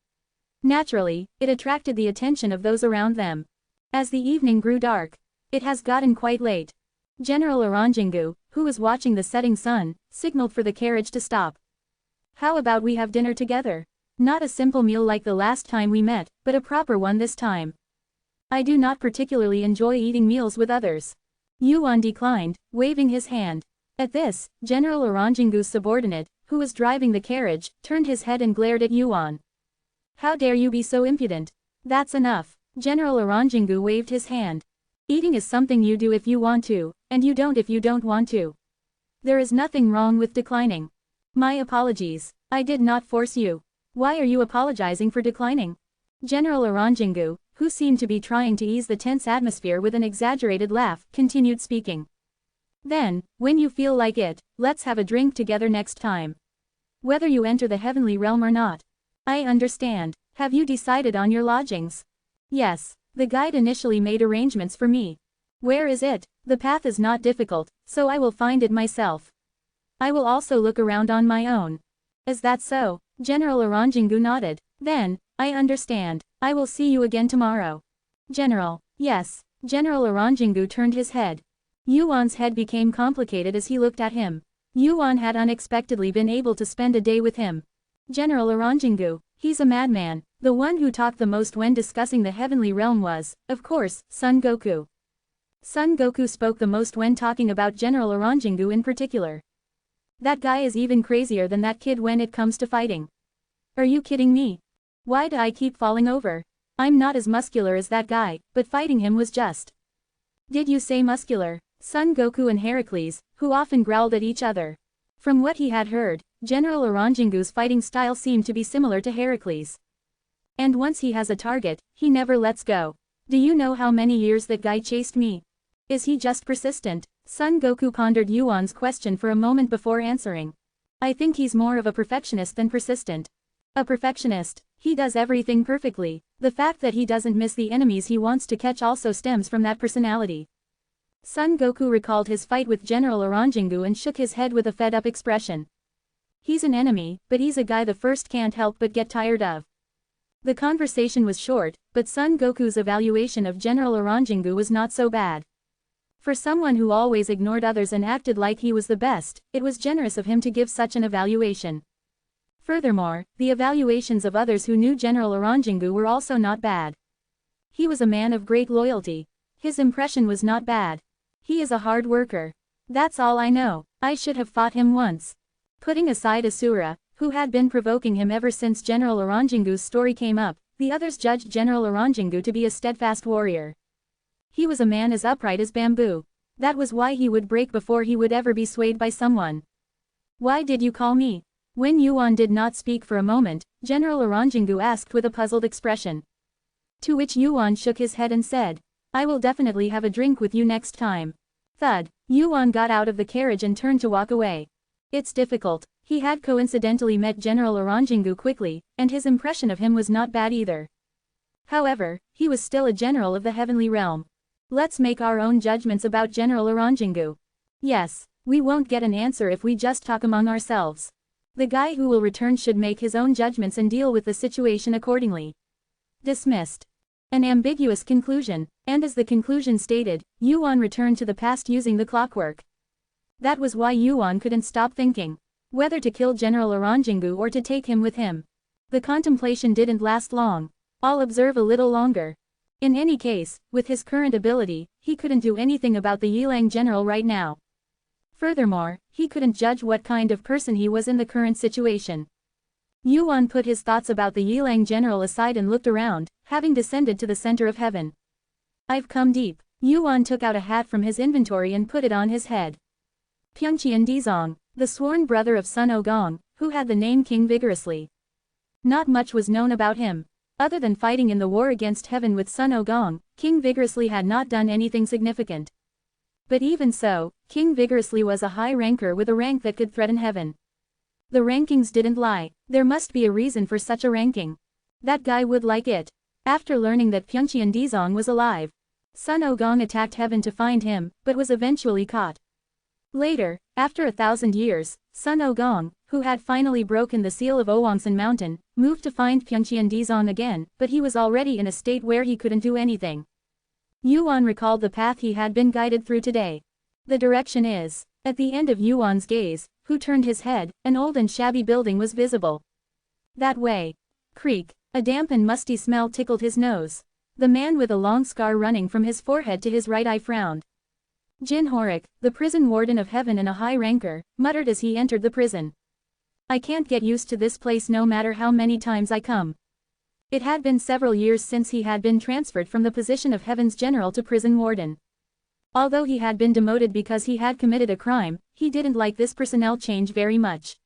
Naturally, it attracted the attention of those around them. As the evening grew dark, it has gotten quite late. General Oranjingu, who was watching the setting sun, signaled for the carriage to stop. How about we have dinner together? Not a simple meal like the last time we met, but a proper one this time. I do not particularly enjoy eating meals with others. Yuan declined, waving his hand. At this, General Oranjingu's subordinate, who was driving the carriage, turned his head and glared at Yuan. How dare you be so impudent? That's enough. General Oranjingu waved his hand. Eating is something you do if you want to, and you don't if you don't want to. There is nothing wrong with declining. My apologies. I did not force you. Why are you apologizing for declining? General Oranjingu, who seemed to be trying to ease the tense atmosphere with an exaggerated laugh, continued speaking. Then, when you feel like it, let's have a drink together next time. Whether you enter the heavenly realm or not. I understand. Have you decided on your lodgings? Yes. The guide initially made arrangements for me. Where is it? The path is not difficult, so I will find it myself. I will also look around on my own. Is that so? General Oranjingu nodded. Then, I understand. I will see you again tomorrow. General. Yes. General Oranjingu turned his head. Yuan's head became complicated as he looked at him. Yuan had unexpectedly been able to spend a day with him. General Oranjingu, he's a madman. The one who talked the most when discussing the heavenly realm was, of course, Son Goku. Son Goku spoke the most when talking about General Oranjingu in particular. That guy is even crazier than that kid when it comes to fighting. Are you kidding me? Why do I keep falling over? I'm not as muscular as that guy, but fighting him was just. Did you say muscular? Son Goku and Heracles, who often growled at each other. From what he had heard, General Oranjingu's fighting style seemed to be similar to Heracles. And once he has a target, he never lets go. Do you know how many years that guy chased me? Is he just persistent? Son Goku pondered Yuan's question for a moment before answering. I think he's more of a perfectionist than persistent. A perfectionist. He does everything perfectly. The fact that he doesn't miss the enemies he wants to catch also stems from that personality. Son Goku recalled his fight with General Oranjingu and shook his head with a fed-up expression. He's an enemy, but he's a guy the first can't help but get tired of. The conversation was short, but Son Goku's evaluation of General Oranjingu was not so bad. For someone who always ignored others and acted like he was the best, it was generous of him to give such an evaluation. Furthermore, the evaluations of others who knew General Oranjingu were also not bad. He was a man of great loyalty. His impression was not bad. He is a hard worker. That's all I know. I should have fought him once. Putting aside Asura, who had been provoking him ever since General Oranjingu's story came up, the others judged General Oranjingu to be a steadfast warrior. He was a man as upright as bamboo. That was why he would break before he would ever be swayed by someone. Why did you call me? When Yuan did not speak for a moment, General Oranjingu asked with a puzzled expression. To which Yuan shook his head and said, I will definitely have a drink with you next time. Thud. Yuan got out of the carriage and turned to walk away. It's difficult. He had coincidentally met General Oranjingu quickly, and his impression of him was not bad either. However, he was still a general of the heavenly realm. Let's make our own judgments about General Oranjingu. Yes, we won't get an answer if we just talk among ourselves. The guy who will return should make his own judgments and deal with the situation accordingly. Dismissed. An ambiguous conclusion, and as the conclusion stated, Yuan returned to the past using the clockwork. That was why Yuan couldn't stop thinking whether to kill General Oranjingu or to take him with him. The contemplation didn't last long. I'll observe a little longer. In any case, with his current ability, he couldn't do anything about the Yilang general right now. Furthermore, he couldn't judge what kind of person he was in the current situation. Yuan put his thoughts about the Yilang general aside and looked around, having descended to the center of heaven. I've come deep. Yuan took out a hat from his inventory and put it on his head. Pyongchian Dizong, the sworn brother of Sun Ogong, who had the name King Vigorously. Not much was known about him. Other than fighting in the war against heaven with Sun Ogong, King Vigorously had not done anything significant. But even so, King Vigorously was a high ranker with a rank that could threaten heaven. The rankings didn't lie. There must be a reason for such a ranking. That guy would like it. After learning that Pyongchian Dizong was alive, Sun Ogong attacked heaven to find him, but was eventually caught. Later, after 1,000 years, Sun Ogong, who had finally broken the seal of Owangsan Mountain, moved to find Pyongchian Dizong again, but he was already in a state where he couldn't do anything. Yuan recalled the path he had been guided through today. The direction is. At the end of Yuan's gaze, who turned his head, an old and shabby building was visible. That way. Creak. A damp and musty smell tickled his nose. The man with a long scar running from his forehead to his right eye frowned. Jin Horik, the prison warden of heaven and a high ranker, muttered as he entered the prison. I can't get used to this place no matter how many times I come. It had been several years since he had been transferred from the position of heaven's general to prison warden. Although he had been demoted because he had committed a crime, he didn't like this personnel change very much.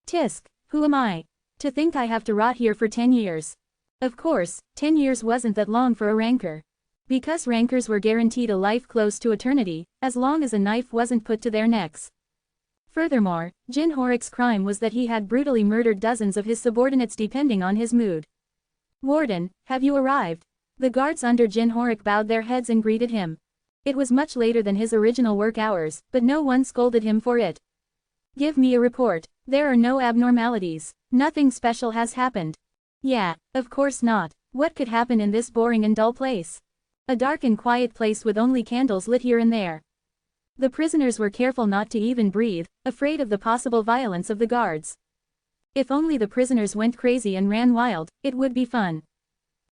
Tisk, who am I? To think I have to rot here for 10 years. Of course, 10 years wasn't that long for a ranker. Because rankers were guaranteed a life close to eternity, as long as a knife wasn't put to their necks. Furthermore, Jin Horik's crime was that he had brutally murdered dozens of his subordinates depending on his mood. Warden, have you arrived? The guards under Jin Horik bowed their heads and greeted him. It was much later than his original work hours, but no one scolded him for it. Give me a report. There are no abnormalities. Nothing special has happened. Yeah, of course not. What could happen in this boring and dull place? A dark and quiet place with only candles lit here and there. The prisoners were careful not to even breathe, afraid of the possible violence of the guards. If only the prisoners went crazy and ran wild, it would be fun.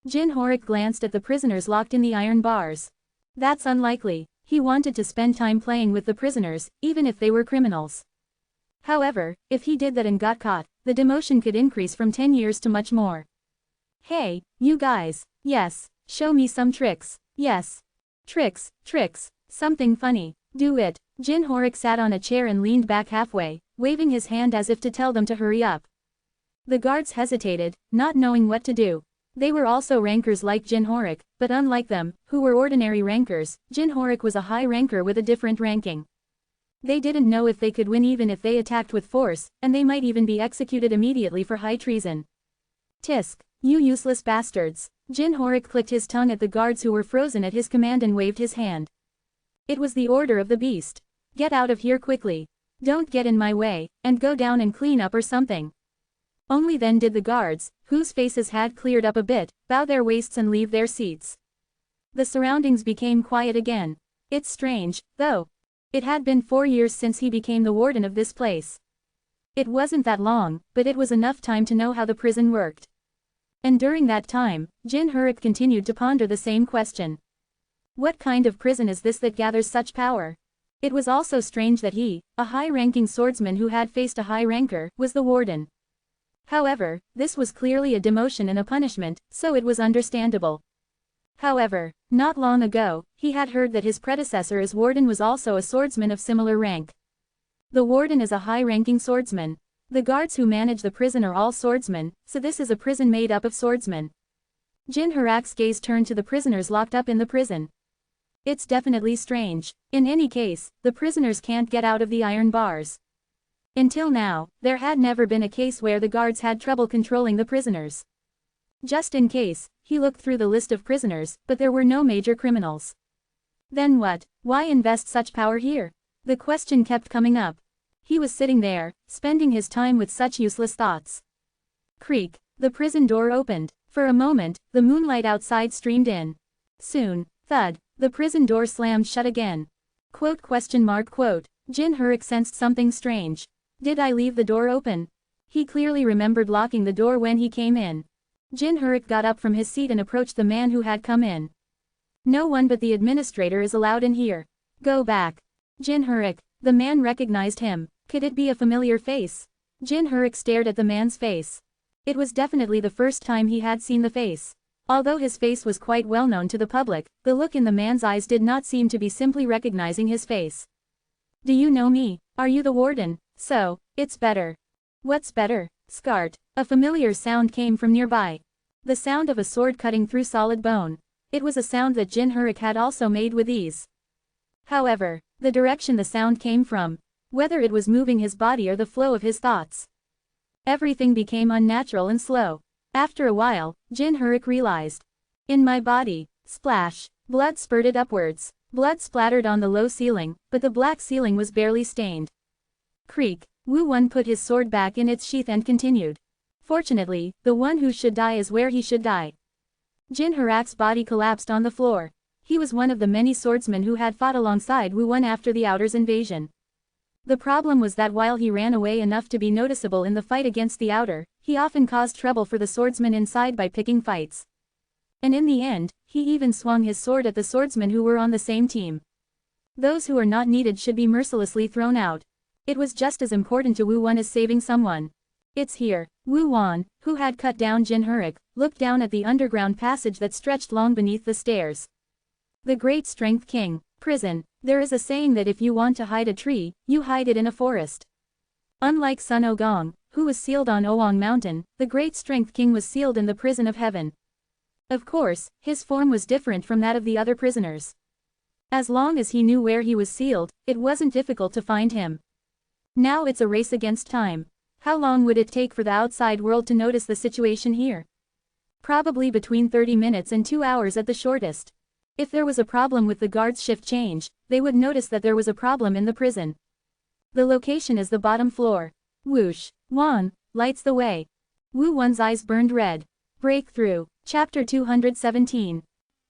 Jin Horik glanced at the prisoners locked in the iron bars. That's unlikely. He wanted to spend time playing with the prisoners, even if they were criminals. However, if he did that and got caught, the demotion could increase from 10 years to much more. Hey, you guys. Yes, show me some tricks. Yes. Tricks, something funny. Do it. Jin Horik sat on a chair and leaned back halfway, waving his hand as if to tell them to hurry up. The guards hesitated, not knowing what to do. They were also rankers like Jin Horik, but unlike them, who were ordinary rankers, Jin Horik was a high ranker with a different ranking. They didn't know if they could win even if they attacked with force, and they might even be executed immediately for high treason. Tisk, you useless bastards. Jin Horik clicked his tongue at the guards who were frozen at his command and waved his hand. It was the order of the beast. Get out of here quickly. Don't get in my way, and go down and clean up or something. Only then did the guards, whose faces had cleared up a bit, bow their waists and leave their seats. The surroundings became quiet again. It's strange, though. It had been 4 years since he became the warden of this place. It wasn't that long, but it was enough time to know how the prison worked. And during that time, Jin Horik continued to ponder the same question. What kind of prison is this that gathers such power? It was also strange that he, a high-ranking swordsman who had faced a high ranker, was the warden. However, this was clearly a demotion and a punishment, so it was understandable. However, not long ago, he had heard that his predecessor as warden was also a swordsman of similar rank. The warden is a high-ranking swordsman. The guards who manage the prison are all swordsmen, so this is a prison made up of swordsmen. Jin Harak's gaze turned to the prisoners locked up in the prison. It's definitely strange. In any case, the prisoners can't get out of the iron bars. Until now, there had never been a case where the guards had trouble controlling the prisoners. Just in case, he looked through the list of prisoners, but there were no major criminals. Then what? Why invest such power here? The question kept coming up. He was sitting there, spending his time with such useless thoughts. Creak. The prison door opened. For a moment, the moonlight outside streamed in. Soon, thud, the prison door slammed shut again. Quote. Jin Harak sensed something strange. Did I leave the door open? He clearly remembered locking the door when he came in. Jin Harak got up from his seat and approached the man who had come in. No one but the administrator is allowed in here. Go back. Jin Harak. The man recognized him. Could it be a familiar face? Jin Harak stared at the man's face. It was definitely the first time he had seen the face. Although his face was quite well known to the public, the look in the man's eyes did not seem to be simply recognizing his face. Do you know me? Are you the warden? So, it's better. What's better? Scart. A familiar sound came from nearby. The sound of a sword cutting through solid bone. It was a sound that Jin Harak had also made with ease. However, the direction the sound came from, whether it was moving his body or the flow of his thoughts, everything became unnatural and slow. After a while, Jin Harak realized. In my body. Splash. Blood spurted upwards. Blood splattered on the low ceiling, but the black ceiling was barely stained. Creak. Wu Won put his sword back in its sheath and continued. Fortunately, the one who should die is where he should die. Jin Harak's body collapsed on the floor. He was one of the many swordsmen who had fought alongside Wu Won after the Outer's invasion. The problem was that while he ran away enough to be noticeable in the fight against the Outer, he often caused trouble for the swordsmen inside by picking fights. And in the end, he even swung his sword at the swordsmen who were on the same team. Those who are not needed should be mercilessly thrown out. It was just as important to Wu Won as saving someone. It's here. Wu Won, who had cut down Jin Harak, looked down at the underground passage that stretched long beneath the stairs. The Great Strength King. Prison. There is a saying that if you want to hide a tree, you hide it in a forest. Unlike Sun Ogong, who was sealed on Oang Mountain, the Great Strength King was sealed in the prison of heaven. Of course, his form was different from that of the other prisoners. As long as he knew where he was sealed, it wasn't difficult to find him. Now it's a race against time. How long would it take for the outside world to notice the situation here? Probably between 30 minutes and 2 hours at the shortest. If there was a problem with the guard's shift change, they would notice that there was a problem in the prison. The location is the bottom floor. Whoosh. Won lights the way. Wu Won's eyes burned red. Breakthrough. Chapter 217.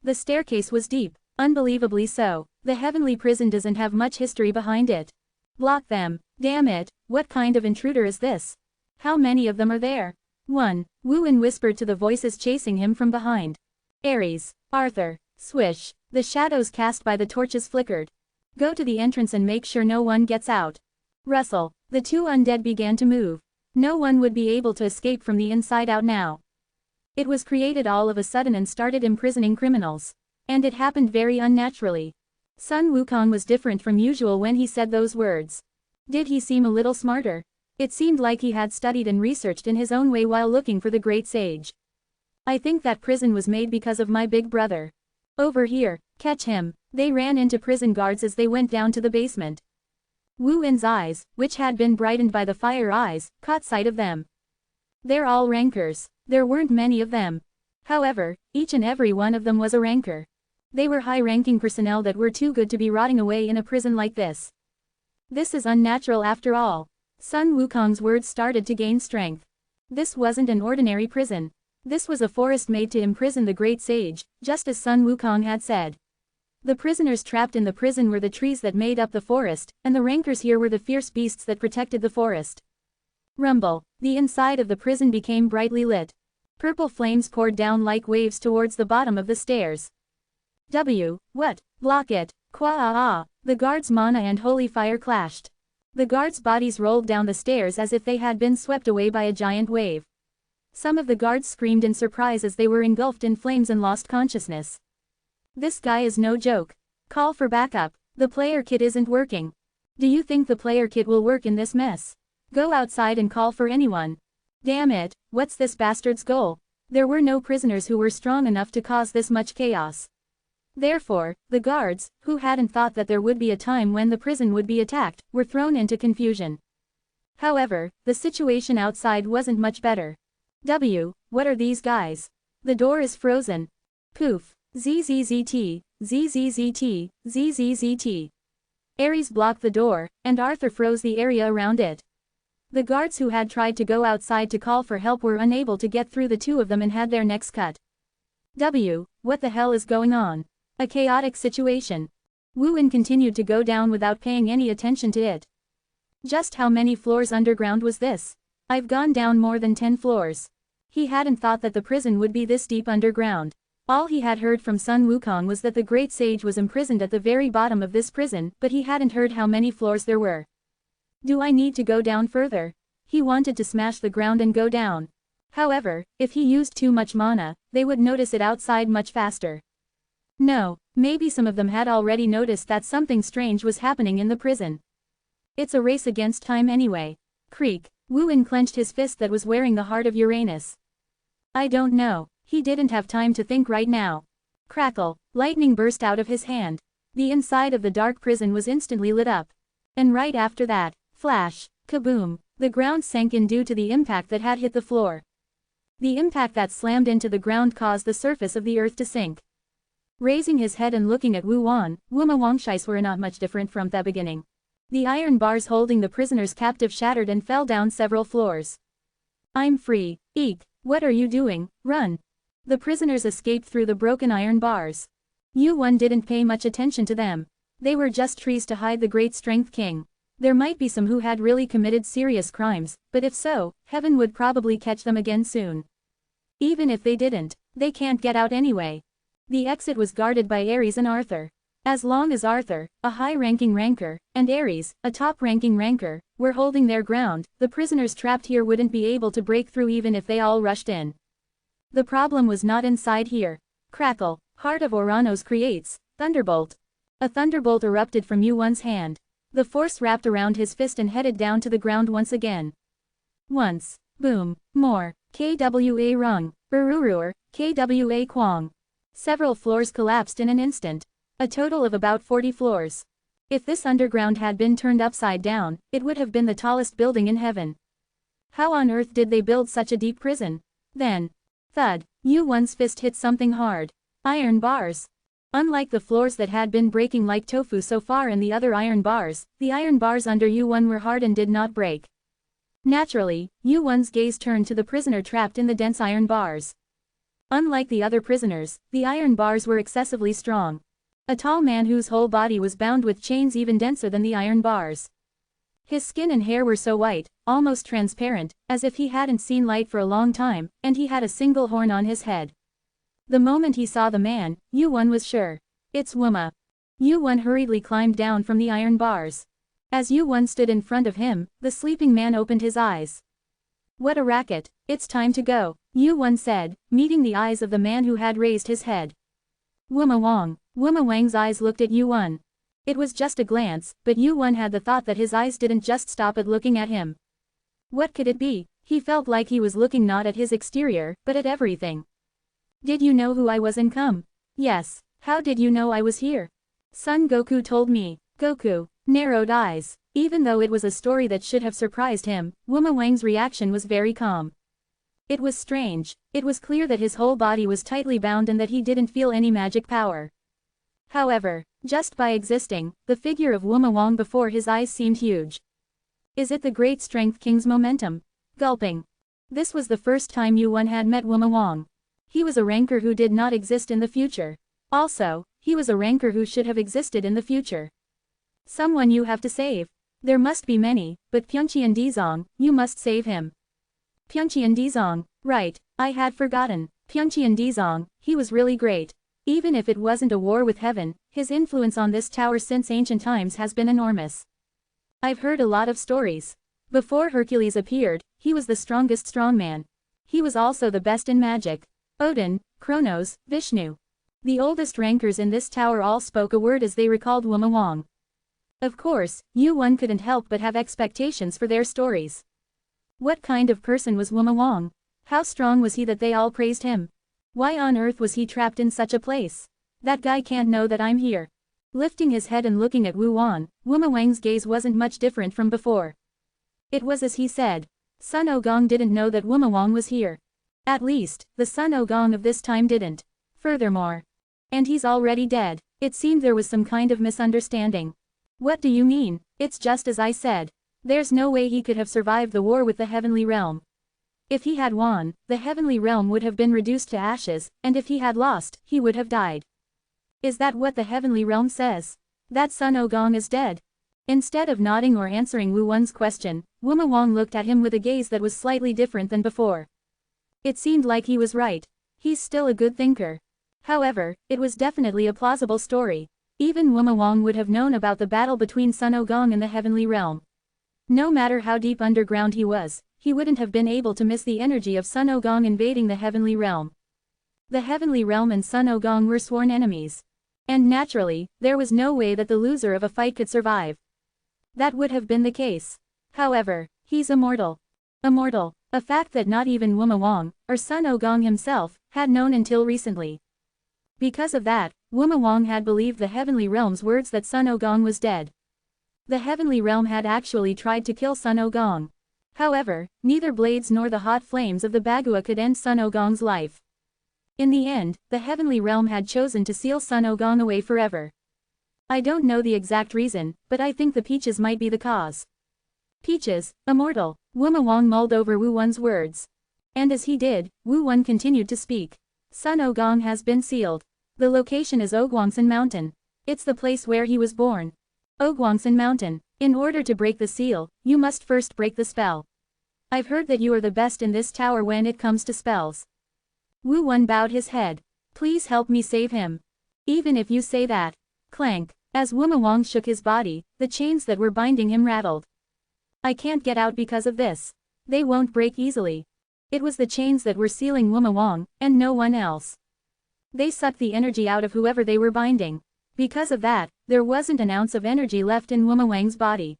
The staircase was deep. Unbelievably so. The heavenly prison doesn't have much history behind it. Block them. Damn it, what kind of intruder is this? How many of them are there? 1. Wu Won whispered to the voices chasing him from behind. Ares. Arthur. Swish. The shadows cast by the torches flickered. Go to the entrance and make sure no one gets out. Rustle. The two undead began to move. No one would be able to escape from the inside out now. It was created all of a sudden and started imprisoning criminals. And it happened very unnaturally. Sun Wukong was different from usual when he said those words. Did he seem a little smarter? It seemed like he had studied and researched in his own way while looking for the great sage. I think that prison was made because of my big brother. Over here, catch him. They ran into prison guards as they went down to the basement. Wu Wen's eyes, which had been brightened by the fire eyes, caught sight of them. They're all rankers. There weren't many of them. However, each and every one of them was a ranker. They were high-ranking personnel that were too good to be rotting away in a prison like this. This is unnatural after all. Sun Wukong's words started to gain strength. This wasn't an ordinary prison. This was a forest made to imprison the great sage, just as Sun Wukong had said. The prisoners trapped in the prison were the trees that made up the forest, and the rankers here were the fierce beasts that protected the forest. Rumble. The inside of the prison became brightly lit. Purple flames poured down like waves towards the bottom of the stairs. What? Block it. Kwa. The guards' mana and holy fire clashed. The guards' bodies rolled down the stairs as if they had been swept away by a giant wave. Some of the guards screamed in surprise as they were engulfed in flames and lost consciousness. This guy is no joke. Call for backup. The player kit isn't working. Do you think the player kit will work in this mess? Go outside and call for anyone. Damn it, what's this bastard's goal? There were no prisoners who were strong enough to cause this much chaos. Therefore, the guards, who hadn't thought that there would be a time when the prison would be attacked, were thrown into confusion. However, the situation outside wasn't much better. What are these guys? The door is frozen. Poof. ZZZT, ZZZT, ZZZT. Ares blocked the door, and Arthur froze the area around it. The guards who had tried to go outside to call for help were unable to get through the two of them and had their necks cut. What the hell is going on? A chaotic situation. Wu-in continued to go down without paying any attention to it. Just how many floors underground was this? I've gone down more than 10 floors. He hadn't thought that the prison would be this deep underground. All he had heard from Sun Wukong was that the great sage was imprisoned at the very bottom of this prison, but he hadn't heard how many floors there were. Do I need to go down further? He wanted to smash the ground and go down. However, if he used too much mana, they would notice it outside much faster. No, maybe some of them had already noticed that something strange was happening in the prison. It's a race against time anyway. Creak. Wu-in clenched his fist that was wearing the heart of Uranus. I don't know. He didn't have time to think right now. Crackle. Lightning burst out of his hand. The inside of the dark prison was instantly lit up. And right after that, flash, kaboom, the ground sank in due to the impact that had hit the floor. The impact that slammed into the ground caused the surface of the earth to sink. Raising his head and looking at Wu Wan, Wuma Wangshis were not much different from the beginning. The iron bars holding the prisoners captive shattered and fell down several floors. I'm free. Eek, what are you doing? Run. The prisoners escaped through the broken iron bars. Yu-Wan didn't pay much attention to them. They were just trees to hide the great strength king. There might be some who had really committed serious crimes, but if so, heaven would probably catch them again soon. Even if they didn't, they can't get out anyway. The exit was guarded by Ares and Arthur. As long as Arthur, a high-ranking ranker, and Ares, a top-ranking ranker, were holding their ground, the prisoners trapped here wouldn't be able to break through even if they all rushed in. The problem was not inside here. Crackle. Heart of Oranos creates. Thunderbolt. A thunderbolt erupted from Yu-Wan's hand. The force wrapped around his fist and headed down to the ground once again. Once. Boom. More. KWA rung. Bururur. KWA kwang. Several floors collapsed in an instant. A total of about 40 floors. If this underground had been turned upside down, it would have been the tallest building in heaven. How on earth did they build such a deep prison? Then. Thud. Yu-Wan's fist hit something hard. Iron bars. Unlike the floors that had been breaking like tofu so far in the other iron bars, the iron bars under Yu-Wan were hard and did not break. Naturally, Yu-Wan's gaze turned to the prisoner trapped in the dense iron bars. Unlike the other prisoners, the iron bars were excessively strong. A tall man whose whole body was bound with chains even denser than the iron bars. His skin and hair were so white, almost transparent, as if he hadn't seen light for a long time, and he had a single horn on his head. The moment he saw the man, Yu-Wan was sure. It's Wuma. Yu-Wan hurriedly climbed down from the iron bars. As Yu-Wan stood in front of him, the sleeping man opened his eyes. What a racket, it's time to go, Yu-Wan said, meeting the eyes of the man who had raised his head. Wuma Wang. Wuma Wang's eyes looked at Yu-Wan. It was just a glance, but Yu-Wan had the thought that his eyes didn't just stop at looking at him. What could it be? He felt like he was looking not at his exterior, but at everything. Did you know who I was and come? Yes. How did you know I was here? Son Goku told me. Goku. Narrowed eyes. Even though it was a story that should have surprised him, Wuma Wang's reaction was very calm. It was strange. It was clear that his whole body was tightly bound and that he didn't feel any magic power. However, just by existing, the figure of Wuma Wang before his eyes seemed huge. Is it the great strength king's momentum? Gulping. This was the first time Yu-Wan had met Wuma Wang. He was a ranker who did not exist in the future. Also, he was a ranker who should have existed in the future. Someone you have to save. There must be many, but Pyeongchien Dizong, you must save him. Pyeongchien Dizong, right, I had forgotten. Pyeongchien Dizong, he was really great. Even if it wasn't a war with heaven, his influence on this tower since ancient times has been enormous. I've heard a lot of stories. Before Hercules appeared, he was the strongest strongman. He was also the best in magic. Odin, Kronos, Vishnu. The oldest rankers in this tower all spoke a word as they recalled Wuma Wang. Of course, Yu-won couldn't help but have expectations for their stories. What kind of person was Wuma Wang? How strong was he that they all praised him? Why on earth was he trapped in such a place? That guy can't know that I'm here. Lifting his head and looking at Wu Wan, Wuma Wang's gaze wasn't much different from before. It was as he said. Sun Ogong didn't know that Wuma Wang was here. At least, the Sun Ogong of this time didn't. Furthermore. And he's already dead. It seemed there was some kind of misunderstanding. What do you mean? It's just as I said. There's no way he could have survived the war with the Heavenly Realm. If he had won, the Heavenly Realm would have been reduced to ashes, and if he had lost, he would have died. Is that what the Heavenly Realm says? That Sun Ogong is dead? Instead of nodding or answering Wu Won's question, Wuma Wang looked at him with a gaze that was slightly different than before. It seemed like he was right. He's still a good thinker. However, it was definitely a plausible story. Even Wuma Wang would have known about the battle between Sun Ogong and the Heavenly Realm. No matter how deep underground he was, he wouldn't have been able to miss the energy of Sun Ogong invading the Heavenly Realm. The Heavenly Realm and Sun Ogong were sworn enemies. And naturally, there was no way that the loser of a fight could survive. That would have been the case. However, he's immortal. Immortal, a fact that not even Wuma Wang, or Sun Ogong himself, had known until recently. Because of that, Wuma Wang had believed the Heavenly Realm's words that Sun Ogong was dead. The Heavenly Realm had actually tried to kill Sun Ogong. However, neither blades nor the hot flames of the Bagua could end Sun Ogong's life. In the end, the Heavenly Realm had chosen to seal Sun Ogong away forever. I don't know the exact reason, but I think the peaches might be the cause. Peaches, immortal, Wuma Wang mulled over Wu Won's words. And as he did, Wu Won continued to speak. Sun Ogong has been sealed. The location is Ogwangsan Mountain. It's the place where he was born. Ogwangsan Mountain. In order to break the seal, you must first break the spell. I've heard that you are the best in this tower when it comes to spells. Wu Won bowed his head. Please help me save him. Even if you say that. Clank. As Wuma Wang shook his body, the chains that were binding him rattled. I can't get out because of this. They won't break easily. It was the chains that were sealing Wuma Wang, and no one else. They sucked the energy out of whoever they were binding. Because of that, there wasn't an ounce of energy left in Wuma Wang's body.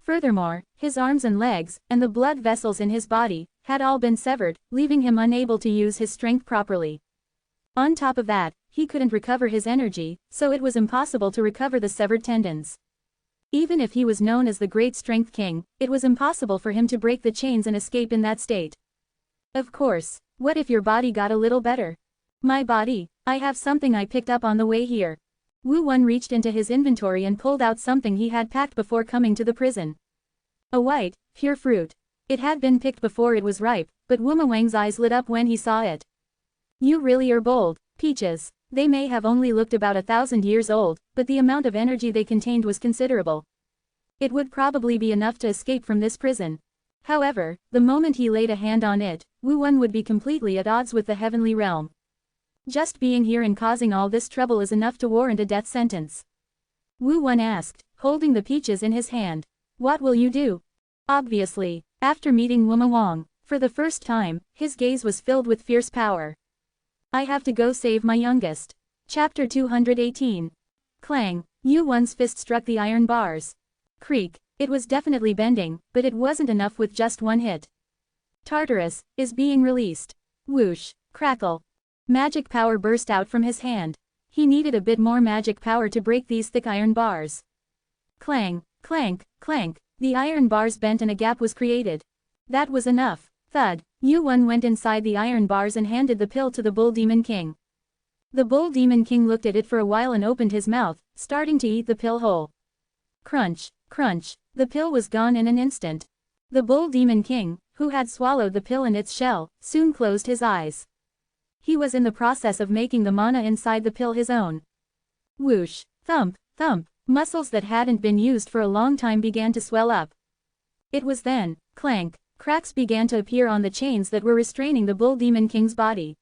Furthermore, his arms and legs, and the blood vessels in his body, had all been severed, leaving him unable to use his strength properly. On top of that, he couldn't recover his energy, so it was impossible to recover the severed tendons. Even if he was known as the Great Strength King, it was impossible for him to break the chains and escape in that state. Of course, what if your body got a little better? My body, I have something I picked up on the way here. Wu Won reached into his inventory and pulled out something he had packed before coming to the prison. A white, pure fruit. It had been picked before it was ripe, but Wuma Wang's eyes lit up when he saw it. You really are bold, peaches. They may have only looked about 1,000 years old, but the amount of energy they contained was considerable. It would probably be enough to escape from this prison. However, the moment he laid a hand on it, Wu Won would be completely at odds with the Heavenly Realm. Just being here and causing all this trouble is enough to warrant a death sentence. Wu Won asked, holding the peaches in his hand. What will you do? Obviously, after meeting Wuma Wang, for the first time, his gaze was filled with fierce power. I have to go save my youngest. Chapter 218. Clang. Yu Won's fist struck the iron bars. Creak. It was definitely bending, but it wasn't enough with just one hit. Tartarus is being released. Whoosh. Crackle. Magic power burst out from his hand. He needed a bit more magic power to break these thick iron bars. Clang, clank, clank. The iron bars bent and a gap was created. That was enough. Thud. Yu Won went inside the iron bars and handed the pill to the Bull Demon King. The Bull Demon King looked at it for a while and opened his mouth, starting to eat the pill whole. Crunch, crunch. The pill was gone in an instant. The Bull Demon King, who had swallowed the pill in its shell, soon closed his eyes. He was in the process of making the mana inside the pill his own. Whoosh, thump, thump. Muscles that hadn't been used for a long time began to swell up. It was then, clank, cracks began to appear on the chains that were restraining the Bull Demon King's body.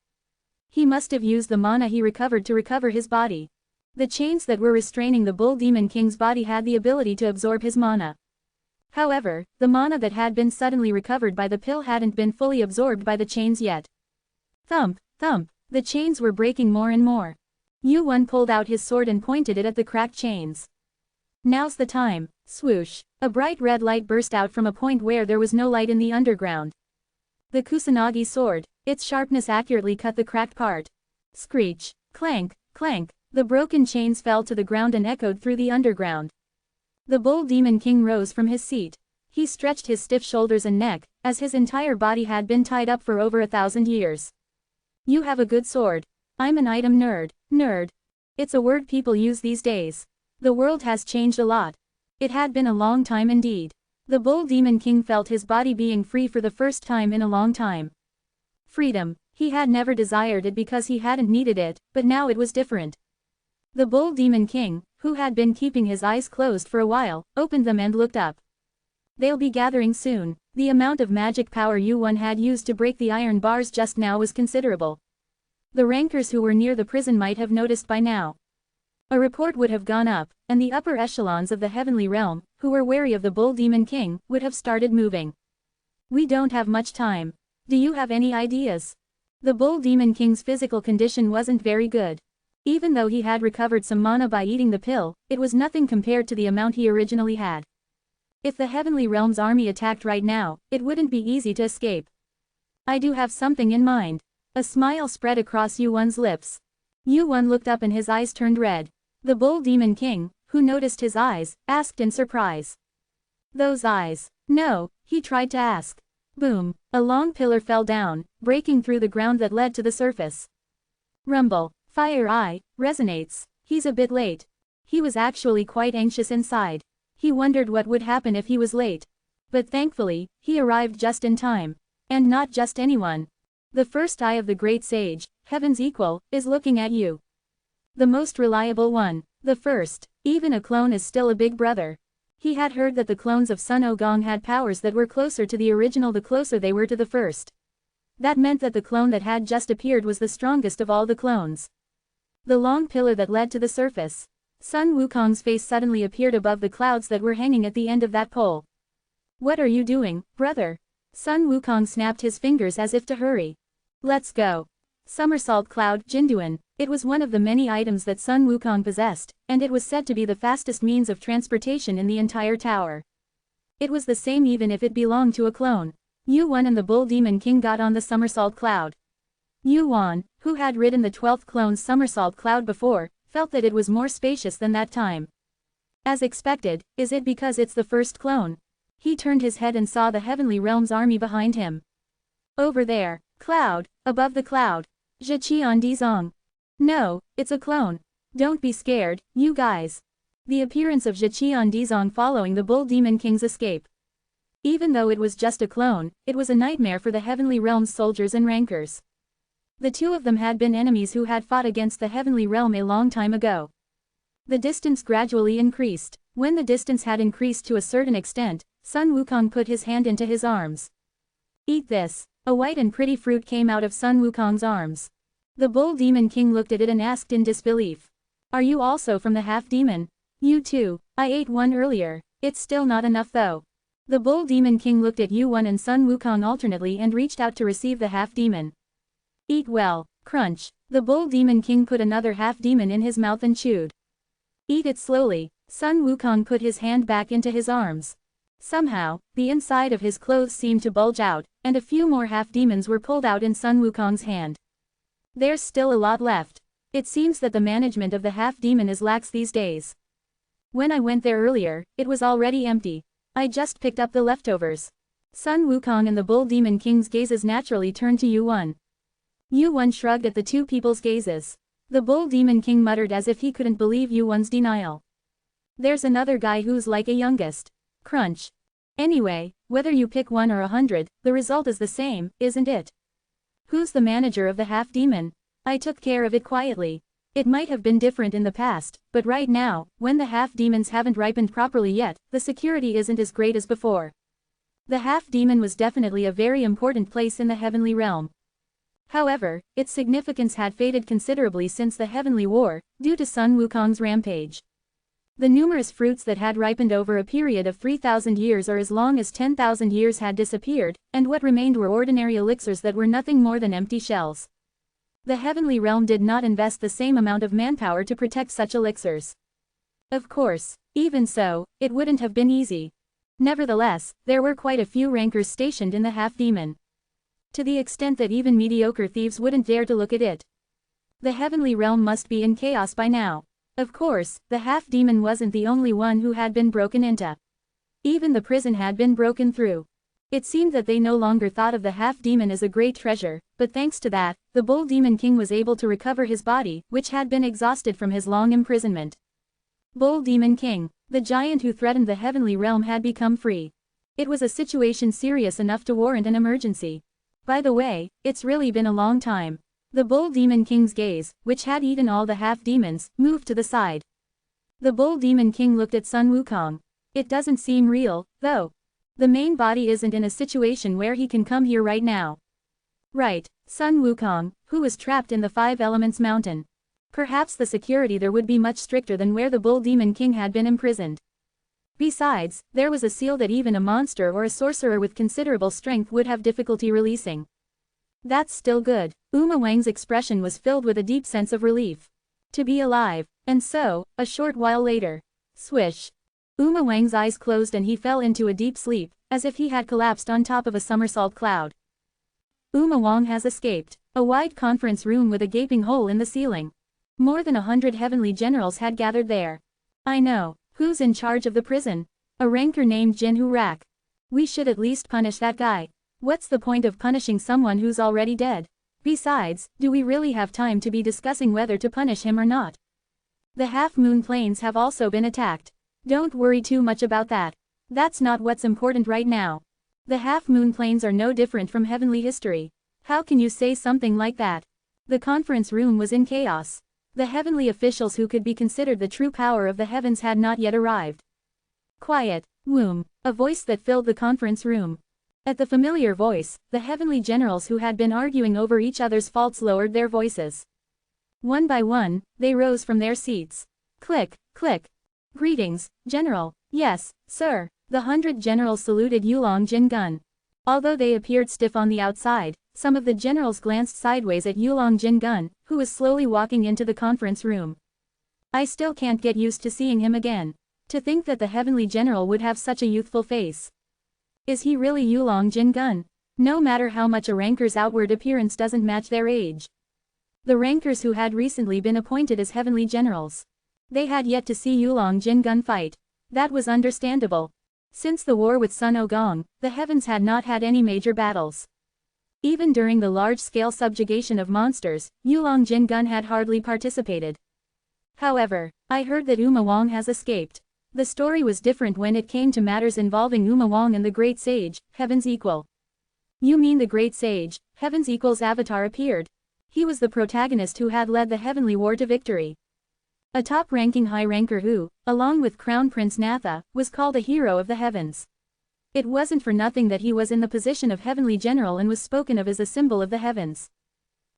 He must have used the mana he recovered to recover his body. The chains that were restraining the Bull Demon King's body had the ability to absorb his mana. However, the mana that had been suddenly recovered by the pill hadn't been fully absorbed by the chains yet. Thump, thump, the chains were breaking more and more. Yu Won pulled out his sword and pointed it at the cracked chains. Now's the time. Swoosh. A bright red light burst out from a point where there was no light in the underground. The Kusanagi sword. Its sharpness accurately cut the cracked part. Screech. Clank, clank. The broken chains fell to the ground and echoed through the underground. The Bull Demon King rose from his seat. He stretched his stiff shoulders and neck, as his entire body had been tied up for over 1,000 years. You have a good sword. I'm an item nerd. Nerd. It's a word people use these days. The world has changed a lot. It had been a long time indeed. The Bull Demon King felt his body being free for the first time in a long time. Freedom. He had never desired it because he hadn't needed it, but now it was different. The Bull Demon King, who had been keeping his eyes closed for a while, opened them and looked up. They'll be gathering soon. The amount of magic power Yu-1 had used to break the iron bars just now was considerable. The rankers who were near the prison might have noticed by now. A report would have gone up, and the upper echelons of the heavenly realm, who were wary of the Bull Demon King, would have started moving. We don't have much time. Do you have any ideas? The Bull Demon King's physical condition wasn't very good. Even though he had recovered some mana by eating the pill, it was nothing compared to the amount he originally had. If the Heavenly Realm's army attacked right now, it wouldn't be easy to escape. I do have something in mind. A smile spread across Yu-1's lips. Yu-1 looked up and his eyes turned red. The Bull Demon King, who noticed his eyes, asked in surprise. Those eyes. No, he tried to ask. Boom. A long pillar fell down, breaking through the ground that led to the surface. Rumble. Fire Eye, resonates. He's a bit late. He was actually quite anxious inside. He wondered what would happen if he was late. But thankfully, he arrived just in time. And not just anyone. The first eye of the great sage, heaven's equal, is looking at you. The most reliable one. The first. Even a clone is still a big brother. He had heard that the clones of Sun Ogong had powers that were closer to the original the closer they were to the first. That meant that the clone that had just appeared was the strongest of all the clones. The long pillar that led to the surface. Sun Wukong's face suddenly appeared above the clouds that were hanging at the end of that pole. What are you doing, brother? Sun Wukong snapped his fingers as if to hurry. Let's go. Somersault Cloud, Jinduan. It was one of the many items that Sun Wukong possessed, and it was said to be the fastest means of transportation in the entire tower. It was the same even if it belonged to a clone. Yu-1 and the Bull Demon King got on the Somersault Cloud. Yu-1, who had ridden the 12th clone's Somersault Cloud before, felt that it was more spacious than that time. As expected, is it because it's the first clone? He turned his head and saw the Heavenly Realm's army behind him. Over there, cloud, above the cloud. Zheqian Dizong. No, it's a clone. Don't be scared, you guys. The appearance of Zheqian Dizong following the Bull Demon King's escape. Even though it was just a clone, it was a nightmare for the Heavenly Realm's soldiers and rankers. The two of them had been enemies who had fought against the Heavenly Realm a long time ago. The distance gradually increased. When the distance had increased to a certain extent, Sun Wukong put his hand into his arms. Eat this. A white and pretty fruit came out of Sun Wukong's arms. The Bull Demon King looked at it and asked in disbelief. Are you also from the half-demon? You too. I ate one earlier. It's still not enough though. The Bull Demon King looked at Yu-1 and Sun Wukong alternately and reached out to receive the half-demon. Eat well. Crunch. The Bull Demon King put another half-demon in his mouth and chewed. Eat it slowly. Sun Wukong put his hand back into his arms. Somehow, the inside of his clothes seemed to bulge out, and a few more half-demons were pulled out in Sun Wukong's hand. There's still a lot left. It seems that the management of the half-demon is lax these days. When I went there earlier, it was already empty. I just picked up the leftovers. Sun Wukong and the Bull Demon King's gazes naturally turned to Yu-1. Yu-1 shrugged at the two people's gazes. The Bull Demon King muttered as if he couldn't believe Yu-1's denial. There's another guy who's like a youngest. Crunch. Anyway, whether you pick 1 or 100, the result is the same, isn't it? Who's the manager of the half-demon? I took care of it quietly. It might have been different in the past, but right now, when the half-demons haven't ripened properly yet, the security isn't as great as before. The half-demon was definitely a very important place in the Heavenly Realm. However, its significance had faded considerably since the Heavenly War, due to Sun Wukong's rampage. The numerous fruits that had ripened over a period of 3,000 years or as long as 10,000 years had disappeared, and what remained were ordinary elixirs that were nothing more than empty shells. The Heavenly Realm did not invest the same amount of manpower to protect such elixirs. Of course, even so, it wouldn't have been easy. Nevertheless, there were quite a few rankers stationed in the half-demon. To the extent that even mediocre thieves wouldn't dare to look at it. The heavenly realm must be in chaos by now. Of course, the half-demon wasn't the only one who had been broken into. Even the prison had been broken through. It seemed that they no longer thought of the half-demon as a great treasure, but thanks to that, the bull demon king was able to recover his body, which had been exhausted from his long imprisonment. Bull demon king, the giant who threatened the heavenly realm, had become free. It was a situation serious enough to warrant an emergency. By the way, it's really been a long time. The bull demon king's gaze, which had eaten all the half-demons, moved to the side. The bull demon king looked at Sun Wukong. It doesn't seem real, though. The main body isn't in a situation where he can come here right now. Right, Sun Wukong, who was trapped in the Five Elements Mountain. Perhaps the security there would be much stricter than where the bull demon king had been imprisoned. Besides, there was a seal that even a monster or a sorcerer with considerable strength would have difficulty releasing. That's still good. Uma Wang's expression was filled with a deep sense of relief. To be alive. And so, a short while later. Swish. Uma Wang's eyes closed and he fell into a deep sleep, as if he had collapsed on top of a somersault cloud. Uma Wang has escaped. A wide conference room with a gaping hole in the ceiling. More than 100 heavenly generals had gathered there. I know. Who's in charge of the prison? A ranker named Jin Hurak. We should at least punish that guy. What's the point of punishing someone who's already dead? Besides, do we really have time to be discussing whether to punish him or not? The half-moon plains have also been attacked. Don't worry too much about that. That's not what's important right now. The half-moon plains are no different from heavenly history. How can you say something like that? The conference room was in chaos. The heavenly officials who could be considered the true power of the heavens had not yet arrived. Quiet, womb, a voice that filled the conference room. At the familiar voice, the heavenly generals who had been arguing over each other's faults lowered their voices. One by one, they rose from their seats. Click, click. Greetings, General. Yes, sir. The 100 generals saluted Yulong Jingun. Although they appeared stiff on the outside, some of the generals glanced sideways at Yulong Jingun, who was slowly walking into the conference room. I still can't get used to seeing him again. To think that the heavenly general would have such a youthful face. Is he really Yulong Jingun? No matter how much a ranker's outward appearance doesn't match their age. The rankers who had recently been appointed as heavenly generals. They had yet to see Yulong Jingun fight. That was understandable. Since the war with Sun Ogong, the heavens had not had any major battles. Even during the large-scale subjugation of monsters, Yulong Jingun had hardly participated. However, I heard that Uma Wang has escaped. The story was different when it came to matters involving Uma Wang and the Great Sage, Heaven's Equal. You mean the Great Sage, Heaven's Equal's avatar appeared? He was the protagonist who had led the heavenly war to victory. A top-ranking high ranker who, along with Crown Prince Natha, was called a hero of the heavens. It wasn't for nothing that he was in the position of heavenly general and was spoken of as a symbol of the heavens.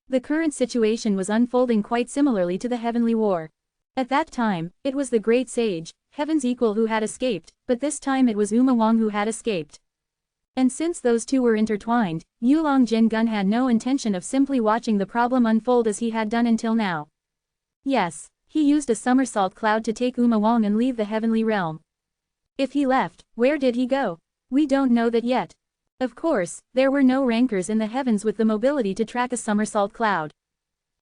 The current situation was unfolding quite similarly to the heavenly war. At that time, it was the Great Sage, Heaven's Equal who had escaped, but this time it was Uma Wang who had escaped. And since those two were intertwined, Yulong Jingun had no intention of simply watching the problem unfold as he had done until now. Yes, he used a somersault cloud to take Uma Wang and leave the heavenly realm. If he left, where did he go? We don't know that yet. Of course, there were no rankers in the heavens with the mobility to track a somersault cloud.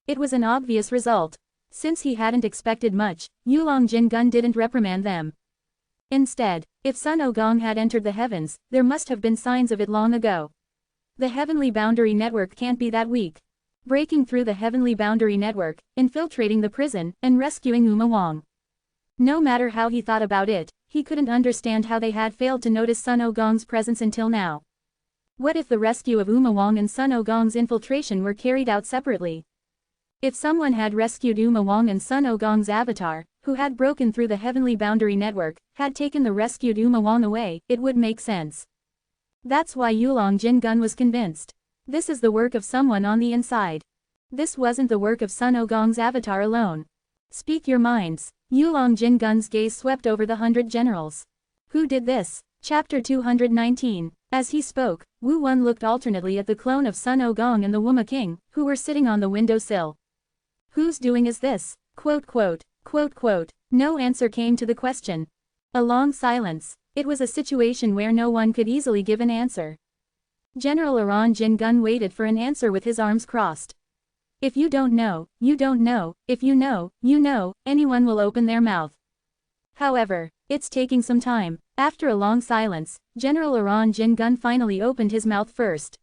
It was an obvious result. Since he hadn't expected much, Yulong Jingun didn't reprimand them. Instead, if Sun Ogong had entered the heavens, there must have been signs of it long ago. The heavenly boundary network can't be that weak. Breaking through the heavenly boundary network, infiltrating the prison, and rescuing Uma Wang. No matter how he thought about it, he couldn't understand how they had failed to notice Sun Ogong's presence until now. What if the rescue of Uma Wang and Sun Ogong's infiltration were carried out separately? If someone had rescued Uma Wang and Sun Ogong's avatar, who had broken through the heavenly boundary network, had taken the rescued Uma Wang away, it would make sense. That's why Yulong Jingun was convinced. This is the work of someone on the inside. This wasn't the work of Sun Ogong's avatar alone. Speak your minds. Yulong Jingun's gaze swept over the 100 generals. Who did this? Chapter 219. As he spoke, Wu Wen looked alternately at the clone of Sun Ogong and the Wuma King, who were sitting on the windowsill. Whose doing is this? Quote quote, quote quote. No answer came to the question. A long silence. It was a situation where no one could easily give an answer. General Iran Jin Gun waited for an answer with his arms crossed. If you don't know, you don't know, if you know, anyone will open their mouth. However, it's taking some time. After a long silence, General Iran Jin Gun finally opened his mouth first.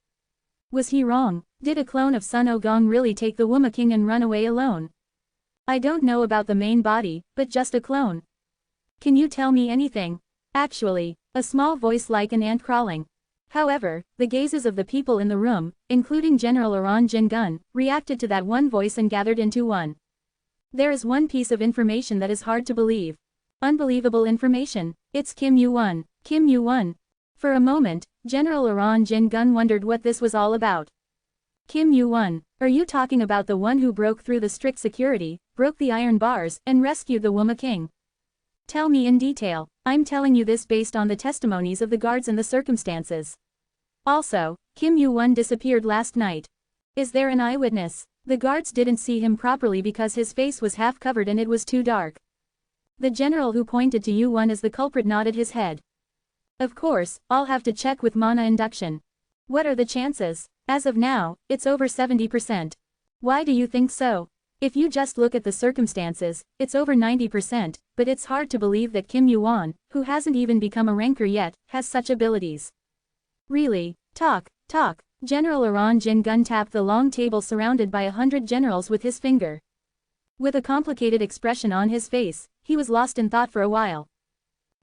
Was he wrong? Did a clone of Sun Ogong really take the Wuma King and run away alone? I don't know about the main body, but just a clone. Can you tell me anything? Actually, a small voice like an ant crawling. However, the gazes of the people in the room, including General Iran Jin Gun, reacted to that one voice and gathered into one. There is one piece of information that is hard to believe. Unbelievable information. It's Kim Yu-won. Kim Yu-won. For a moment, General Iran Jin Gun wondered what this was all about. Kim Yu-won, are you talking about the one who broke through the strict security, broke the iron bars, and rescued the Wuma King? Tell me in detail. I'm telling you this based on the testimonies of the guards and the circumstances. Also, Kim Yu-won disappeared last night. Is there an eyewitness? The guards didn't see him properly because his face was half covered and it was too dark. The general who pointed to Yu-won as the culprit nodded his head. Of course, I'll have to check with mana induction. What are the chances? As of now, it's over 70%. Why do you think so? If you just look at the circumstances, it's over 90%, but it's hard to believe that Kim Yu-won, who hasn't even become a ranker yet, has such abilities. Really? Talk. General Iran Jin Gun tapped the long table surrounded by 100 generals with his finger. With a complicated expression on his face, he was lost in thought for a while.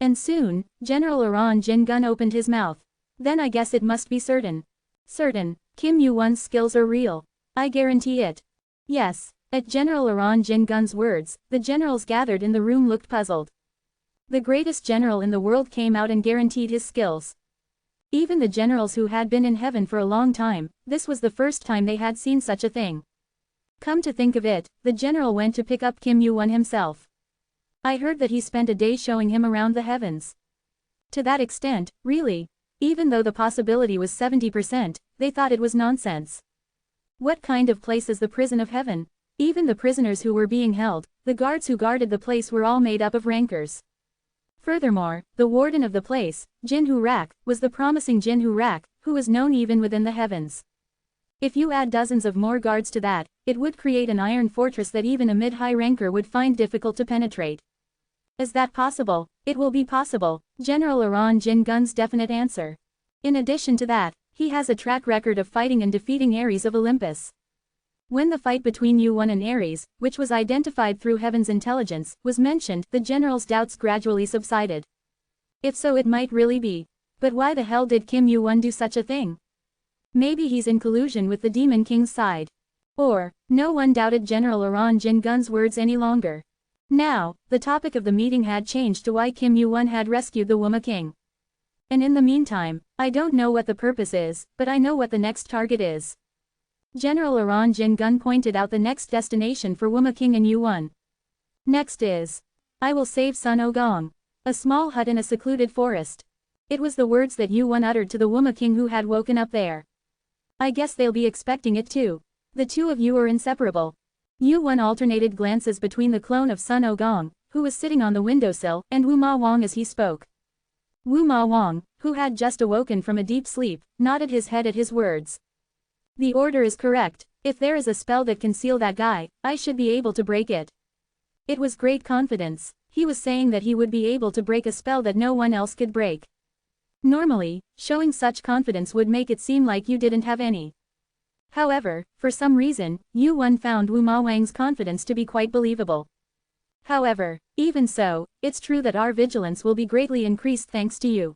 And soon, General Iran Jin Gun opened his mouth. Then I guess it must be certain. Certain. Kim Yu-won's skills are real. I guarantee it. Yes. At General Iran Jin Gun's words, the generals gathered in the room looked puzzled. The greatest general in the world came out and guaranteed his skills. Even the generals who had been in heaven for a long time, this was the first time they had seen such a thing. Come to think of it, the general went to pick up Kim Yu-won himself. I heard that he spent a day showing him around the heavens. To that extent, really. Even though the possibility was 70%, they thought it was nonsense. What kind of place is the prison of heaven? Even the prisoners who were being held, the guards who guarded the place were all made up of rankers. Furthermore, the warden of the place, Jin Hu-rak, was the promising Jin Hu-rak, who was known even within the heavens. If you add dozens of more guards to that, it would create an iron fortress that even a mid-high ranker would find difficult to penetrate. Is that possible? It will be possible, General Iran Jin Gun's definite answer. In addition to that, he has a track record of fighting and defeating Ares of Olympus. When the fight between Yu-won and Ares, which was identified through Heaven's intelligence, was mentioned, the general's doubts gradually subsided. If so, it might really be. But why the hell did Kim Yu-won do such a thing? Maybe he's in collusion with the Demon King's side. Or, no one doubted General Iran Jin Gun's words any longer. Now, the topic of the meeting had changed to why Kim Yu-won had rescued the Wuma King. And in the meantime, I don't know what the purpose is, but I know what the next target is. General Iran Jin Gun pointed out the next destination for Wuma King and Yu-won. Next is, I will save Sun Ogong. A small hut in a secluded forest. It was the words that Yu-won uttered to the Wuma King who had woken up there. I guess they'll be expecting it too. The two of you are inseparable. Yu-won alternated glances between the clone of Sun Ogong, who was sitting on the windowsill, and Wu Ma-wong as he spoke. Wu Ma-wong, who had just awoken from a deep sleep, nodded his head at his words. The order is correct. If there is a spell that can seal that guy, I should be able to break it. It was great confidence. He was saying that he would be able to break a spell that no one else could break. Normally, showing such confidence would make it seem like you didn't have any. However, for some reason, Yu-won found Wu Ma-wang's confidence to be quite believable. However, even so, it's true that our vigilance will be greatly increased thanks to you.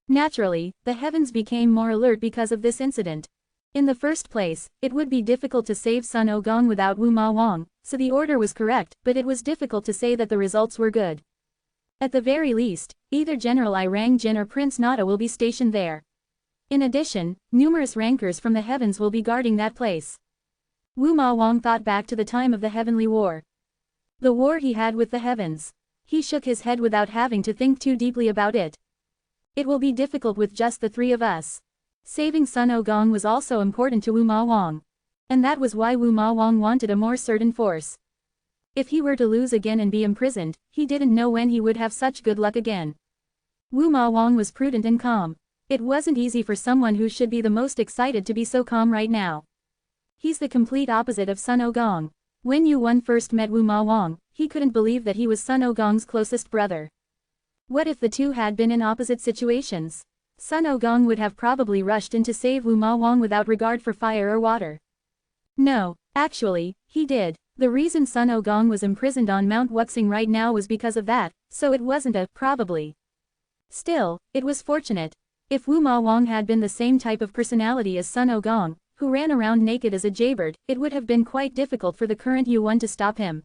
Naturally, the heavens became more alert because of this incident. In the first place, it would be difficult to save Sun Ogong without Wu Ma-wang, so the order was correct, but it was difficult to say that the results were good. At the very least, either General Irang Jin or Prince Nada will be stationed there. In addition, numerous rankers from the heavens will be guarding that place. Wu Ma-wang thought back to the time of the Heavenly War. The war he had with the heavens. He shook his head without having to think too deeply about it. It will be difficult with just the three of us. Saving Sun Ogong was also important to Wu Ma-wang. And that was why Wu Ma-wang wanted a more certain force. If he were to lose again and be imprisoned, he didn't know when he would have such good luck again. Wu Ma Wang was prudent and calm. It wasn't easy for someone who should be the most excited to be so calm right now. He's the complete opposite of Sun Ogong. When Yu Wen first met Wu Ma Wang, he couldn't believe that he was Sun Ogong's closest brother. What if the two had been in opposite situations? Sun Ogong would have probably rushed in to save Wu Ma Wang without regard for fire or water. No, actually, he did. The reason Sun Ogong was imprisoned on Mount Wuxing right now was because of that, so it wasn't a probably. Still, it was fortunate. If Wu Ma Wang had been the same type of personality as Sun Ogong, who ran around naked as a jaybird, it would have been quite difficult for the current Yu Wen to stop him.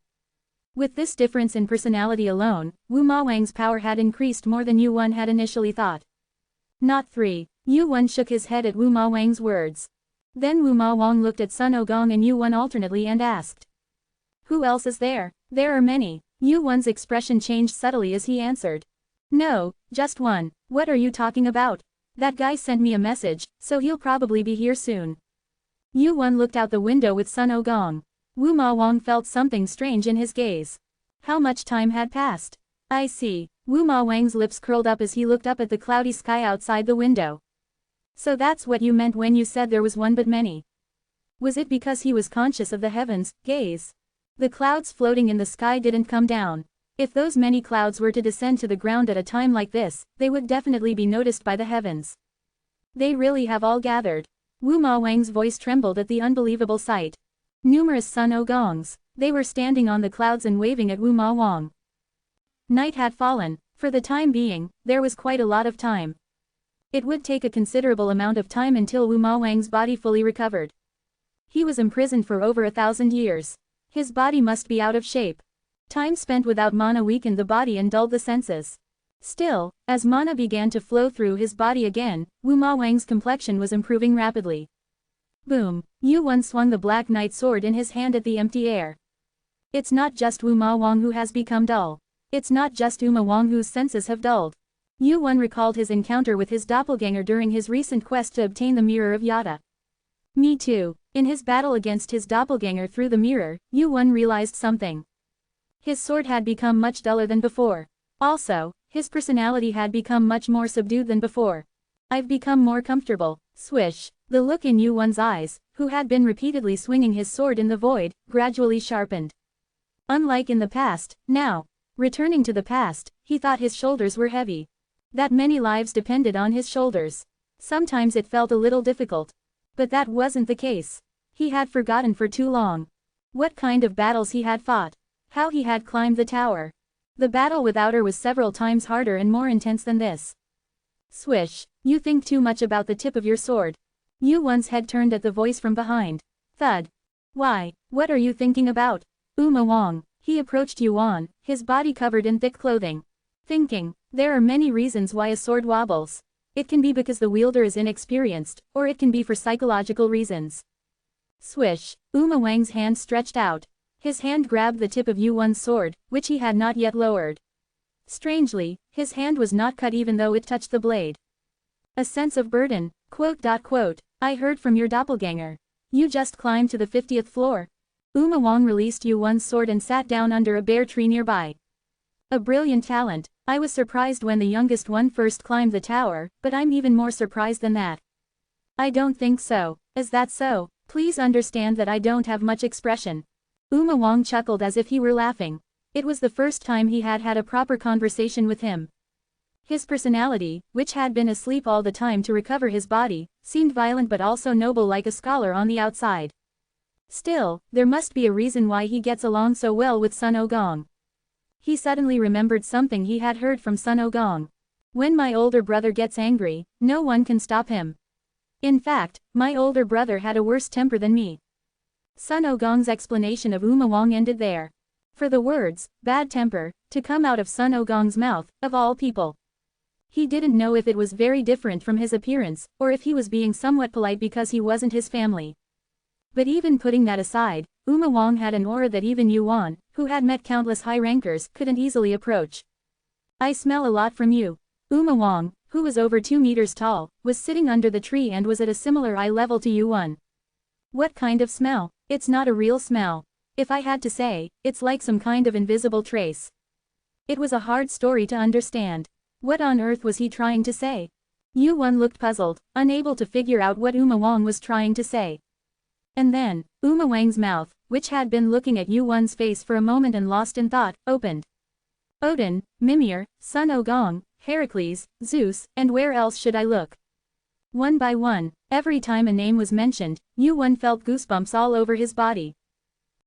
With this difference in personality alone, Wu Ma Wang's power had increased more than Yu Wen had initially thought. Not 3. Yu Wen shook his head at Wu Ma Wang's words. Then Wu Ma Wang looked at Sun Ogong and Yu Wen alternately and asked. Who else is there? There are many. Yu Wen's expression changed subtly as he answered. No, just one. What are you talking about? That guy sent me a message, so he'll probably be here soon. Yu Wen looked out the window with Sun Ogong. Wu Ma Wang felt something strange in his gaze. How much time had passed? I see. Wu Ma Wang's lips curled up as he looked up at the cloudy sky outside the window. So that's what you meant when you said there was one but many. Was it because he was conscious of the heavens' gaze? The clouds floating in the sky didn't come down. If those many clouds were to descend to the ground at a time like this, they would definitely be noticed by the heavens. They really have all gathered. Wu Ma Wang's voice trembled at the unbelievable sight. Numerous Sun Ogongs. They were standing on the clouds and waving at Wu Ma Wang. Night had fallen. For the time being, there was quite a lot of time. It would take a considerable amount of time until Wu Ma Wang's body fully recovered. He was imprisoned for over 1,000 years. His body must be out of shape. Time spent without mana weakened the body and dulled the senses. Still, as mana began to flow through his body again, Wu Ma Wang's complexion was improving rapidly. Boom! Yu Wen swung the Black Knight sword in his hand at the empty air. It's not just Wu Ma Wang who has become dull. It's not just Wu Ma Wang whose senses have dulled. Yu Wen recalled his encounter with his doppelganger during his recent quest to obtain the Mirror of Yada. Me too. In his battle against his doppelganger through the mirror, Yu Wen realized something. His sword had become much duller than before. Also, his personality had become much more subdued than before. I've become more comfortable. Swish. The look in Yu Wen's eyes, who had been repeatedly swinging his sword in the void, gradually sharpened. Unlike in the past, now. Returning to the past, he thought his shoulders were heavy. That many lives depended on his shoulders. Sometimes it felt a little difficult. But that wasn't the case. He had forgotten for too long. What kind of battles he had fought. How he had climbed the tower. The battle with Outer was several times harder and more intense than this. Swish. You think too much about the tip of your sword. Yu Wen's head turned at the voice from behind. Thud. Why, what are you thinking about? Wu Ma Wang. He approached Yu Wen, his body covered in thick clothing. Thinking. There are many reasons why a sword wobbles. It can be because the wielder is inexperienced, or it can be for psychological reasons. Swish. Wu Ma Wang's hand stretched out. His hand grabbed the tip of Yu Wen's sword, which he had not yet lowered. Strangely, his hand was not cut even though it touched the blade. A sense of burden. I heard from your doppelganger. You just climbed to the 50th floor. Wu Ma Wang released Yu Wen's sword and sat down under a bare tree nearby. A brilliant talent. I was surprised when the youngest one first climbed the tower, but I'm even more surprised than that. I don't think so. Is that so? Please understand that I don't have much expression. Wu Ma Wang chuckled as if he were laughing. It was the first time he had had a proper conversation with him. His personality, which had been asleep all the time to recover his body, seemed violent but also noble like a scholar on the outside. Still, there must be a reason why he gets along so well with Sun Ogong. He suddenly remembered something he had heard from Sun Ogong. When my older brother gets angry, no one can stop him. In fact, my older brother had a worse temper than me. Sun Ogong's explanation of Wu Ma Wang ended there. For the words, bad temper, to come out of Sun Ogong's mouth, of all people. He didn't know if it was very different from his appearance, or if he was being somewhat polite because he wasn't his family. But even putting that aside, Wu Ma Wang had an aura that even Yu Wen, who had met countless high-rankers, couldn't easily approach. I smell a lot from you. Wu Ma Wang, who was over 2 meters tall, was sitting under the tree and was at a similar eye level to Yu Wen. What kind of smell? It's not a real smell. If I had to say, it's like some kind of invisible trace. It was a hard story to understand. What on earth was he trying to say? Yu-won looked puzzled, unable to figure out what Uma Wang was trying to say. And then, Uma Wang's mouth, which had been looking at Yu-won's face for a moment and lost in thought, opened. Odin, Mimir, Sun Ogong, Heracles, Zeus, and where else should I look? One by one, every time a name was mentioned, Yu-won felt goosebumps all over his body.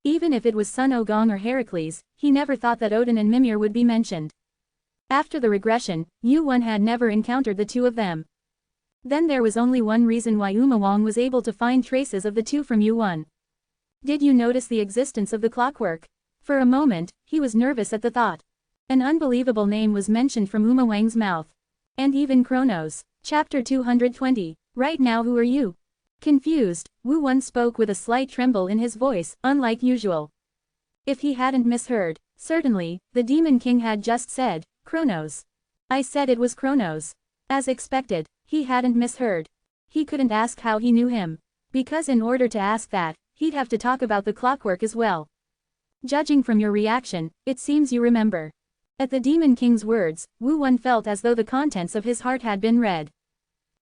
Even if it was Sun Ogong or Heracles, he never thought that Odin and Mimir would be mentioned. After the regression, Yu-won had never encountered the two of them. Then there was only one reason why Uma Wang was able to find traces of the two from Yu-won. Did you notice the existence of the clockwork? For a moment, he was nervous at the thought. An unbelievable name was mentioned from Uma Wang's mouth. And even Chronos. Chapter 220. Right now who are you? Confused, Wu-won spoke with a slight tremble in his voice, unlike usual. If he hadn't misheard, certainly, the Demon King had just said, Chronos. I said it was Chronos. As expected, he hadn't misheard. He couldn't ask how he knew him. Because in order to ask that, he'd have to talk about the clockwork as well. Judging from your reaction, it seems you remember. At the Demon King's words, Wu-won felt as though the contents of his heart had been read.